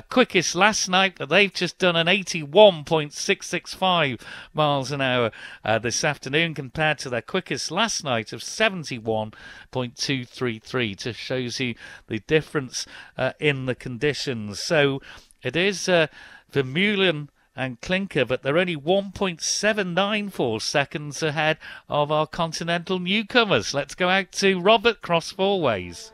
quickest last night, but they've just done an 81.665 miles an hour this afternoon compared to their quickest last night of 71.233. Just shows you the difference in the conditions. So it is Vermeulen and Klinker, but they're only 1.794 seconds ahead of our continental newcomers. Let's go out to Robert Cross Four Ways.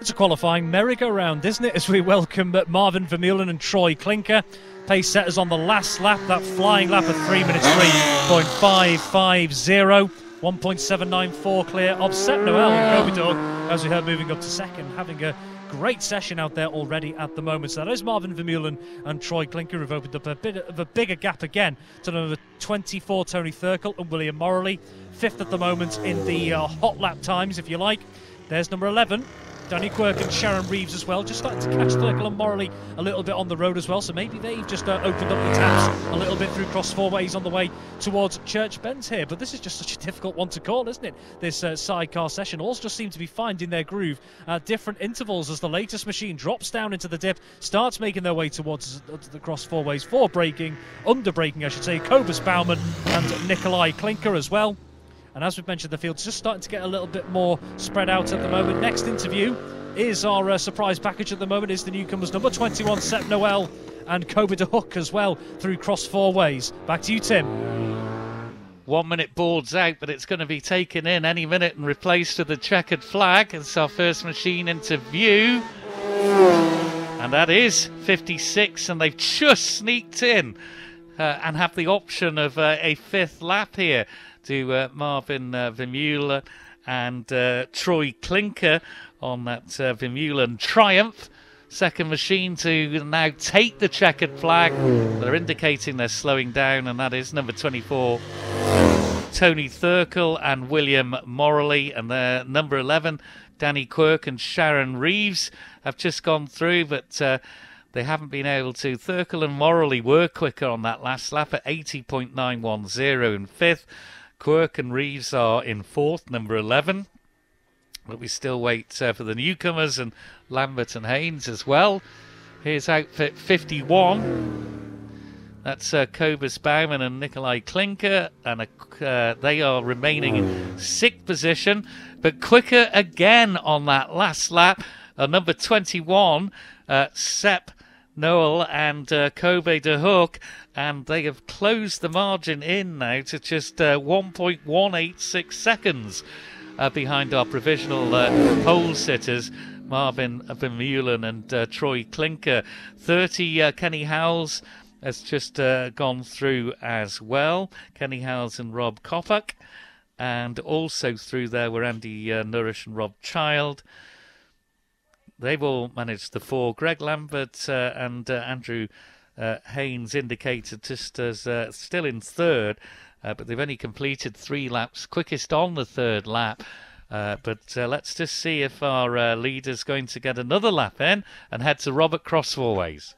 It's a qualifying merry-go-round, isn't it, as we welcome Marvin Vermeulen and Troy Klinker. Pace setters on the last lap, that flying lap of 3 minutes 3.550. 1.794 clear of Sepp Noel and Kobe Dog, as we heard, moving up to second, having a great session out there already at the moment. So that is Marvin Vermeulen and Troy Klinker, who've opened up a bit of a bigger gap again to number 24, Tony Thurkel and William Morley. Fifth at the moment in the hot lap times, if you like. There's number 11, Danny Quirk and Sharon Reeves as well, just starting to catch Thurkel and Morley a little bit on the road as well, so maybe they've just opened up the taps a little bit through Cross Four Ways on the way towards Church Bends here. But this is just such a difficult one to call, isn't it? This sidecar session. All just seem to be finding their groove at different intervals as the latest machine drops down into the dip, starts making their way towards the Cross Four Ways for braking, under braking I should say, Cobus Bauman and Nikolai Klinker as well. And as we've mentioned, the field's just starting to get a little bit more spread out at the moment. Next interview is our surprise package at the moment, is the newcomers number 21, Sepp Noel and Kobe de Hook as well through Cross Four Ways. Back to you, Tim. 1 minute board's out, but it's going to be taken in any minute and replaced with the checkered flag. It's our first machine into view. And that is 56, and they've just sneaked in and have the option of a fifth lap here to Marvin Vermeulen and Troy Klinker on that Vermeulen Triumph. Second machine to now take the checkered flag. They're indicating they're slowing down, and that is number 24, Tony Thurkel and William Morley, and their number 11, Danny Quirk and Sharon Reeves, have just gone through, but they haven't been able to. Thurkel and Morley were quicker on that last lap at 80.910 in fifth. Quirk and Reeves are in fourth, number 11. But we still wait for the newcomers and Lambert and Haynes as well. Here's outfit 51. That's Cobus Bauman and Nikolai Klinker, and they are remaining in sixth position, but quicker again on that last lap. Number 21, Sepp Noel and Kobe de Hook, and they have closed the margin in now to just 1.186 seconds behind our provisional pole sitters, Marvin Vermeulen and Troy Klinker. 30, Kenny Howells has just gone through as well. Kenny Howells and Rob Koppak. And also through there were Andy Nourish and Rob Child. They've all managed the four. Greg Lambert and Andrew Haynes indicated just as still in third, but they've only completed 3 laps, quickest on the third lap. But let's just see if our leader's going to get another lap in and head to Robert Cross Four Ways.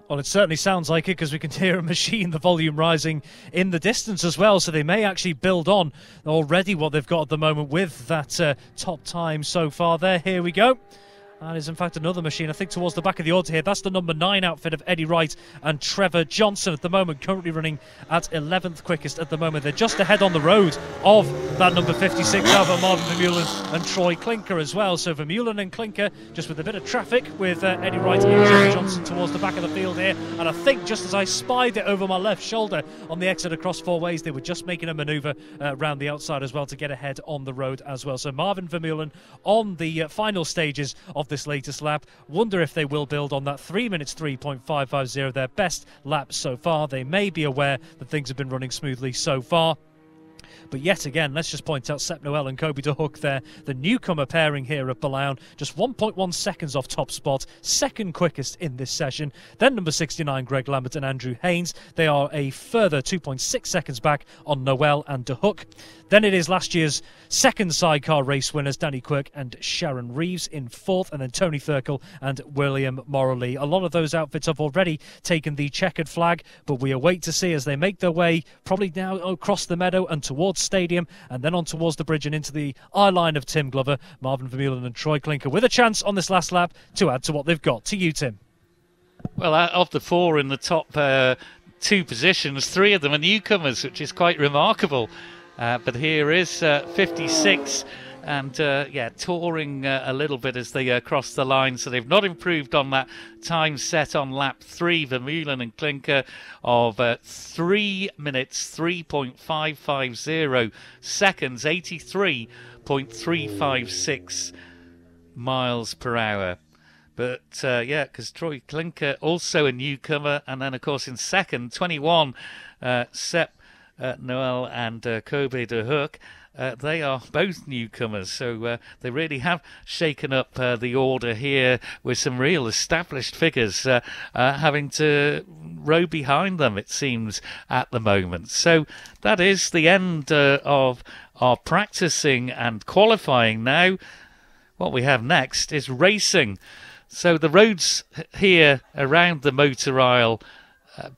Well, it certainly sounds like it, because we can hear a machine, the volume rising in the distance as well. So they may actually build on already what they've got at the moment with that top time so far there. Here we go. That is, in fact, another machine, I think, towards the back of the order here. That's the number 9 outfit of Eddie Wright and Trevor Johnson at the moment, currently running at 11th quickest at the moment. They're just ahead on the road of that number 56 outfit, Marvin Vermeulen and Troy Klinker as well. So Vermeulen and Klinker just with a bit of traffic with Eddie Wright and Trevor Johnson towards the back of the field here. And I think just as I spied it over my left shoulder on the exit across Four Ways, they were just making a manoeuvre round the outside as well to get ahead on the road as well. So Marvin Vermeulen on the final stages of of this latest lap. Wonder if they will build on that 3 minutes 3.550, their best lap so far. They may be aware that things have been running smoothly so far. But yet again, let's just point out Sep Noel and Kobe de Hook there, the newcomer pairing here at Billown, just 1.1 seconds off top spot, second quickest in this session. Then number 69, Greg Lambert and Andrew Haynes. They are a further 2.6 seconds back on Noel and de Hook. Then it is last year's second sidecar race winners, Danny Quirk and Sharon Reeves in fourth, and then Tony Thurkel and William Morley. A lot of those outfits have already taken the checkered flag, but we await to see as they make their way probably now across the meadow and towards Stadium, and then on towards the bridge and into the eye line of Tim Glover, Marvin Vermeulen and Troy Clinker, with a chance on this last lap to add to what they've got. To you, Tim. Well, of the four in the top two positions, three of them are newcomers, which is quite remarkable. But here is 56 and touring a little bit as they cross the line. So they've not improved on that time set on lap 3, Vermeulen and Clinker, of 3 minutes 3.550 seconds, 83.356 miles per hour. But because Troy Clinker also a newcomer, and then of course in second 21 Sep Noel and Kobe de Hook, they are both newcomers, so they really have shaken up the order here with some real established figures having to row behind them, it seems, at the moment. So that is the end of our practicing and qualifying. Now what we have next is racing. So the roads here around the Motor Isle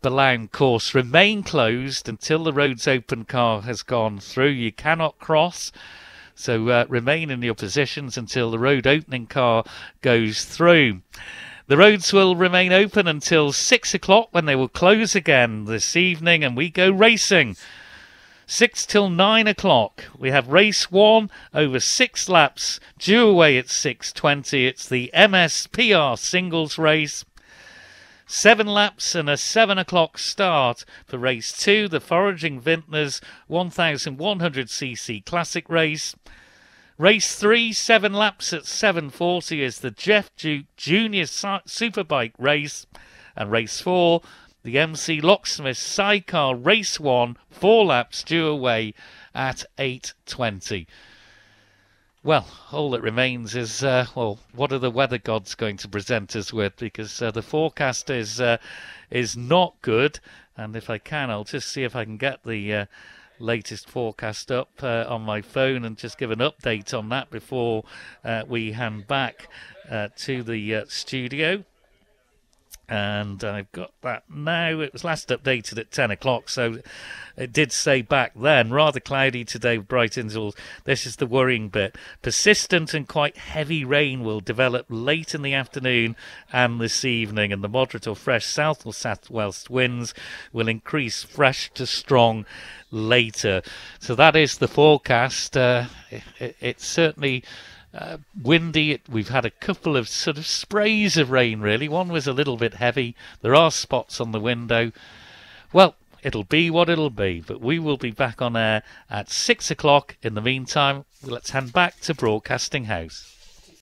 Billown Course remain closed until the roads open car has gone through. You cannot cross, so remain in your positions until the road opening car goes through. The roads will remain open until 6 o'clock, when they will close again this evening, and we go racing. 6 till 9 o'clock. We have race 1 over 6 laps, due away at 6:20. It's the MSPR singles race. 7 laps and a 7 o'clock start for race 2, the Foraging Vintners 1100cc classic race. Race 3, 7 laps at 7:40 is the Jeff Duke Junior Superbike race. And race 4, the MC Locksmith Sidecar Race 1, 4 laps due away at 8:20. Well, all that remains is, what are the weather gods going to present us with? Because the forecast is not good. And if I can, I'll just see if I can get the latest forecast up on my phone and just give an update on that before we hand back to the studio. And I've got that now. It was last updated at 10 o'clock, so it did say back then, rather cloudy today with bright intervals. This is the worrying bit. Persistent and quite heavy rain will develop late in the afternoon and this evening, and the moderate or fresh south or southwest winds will increase fresh to strong later. So that is the forecast. It's certainly windy. We've had a couple of sort of sprays of rain, really. One was a little bit heavy. There are spots on the window. Well, it'll be what it'll be, but we will be back on air at 6 o'clock. In the meantime, let's hand back to Broadcasting House.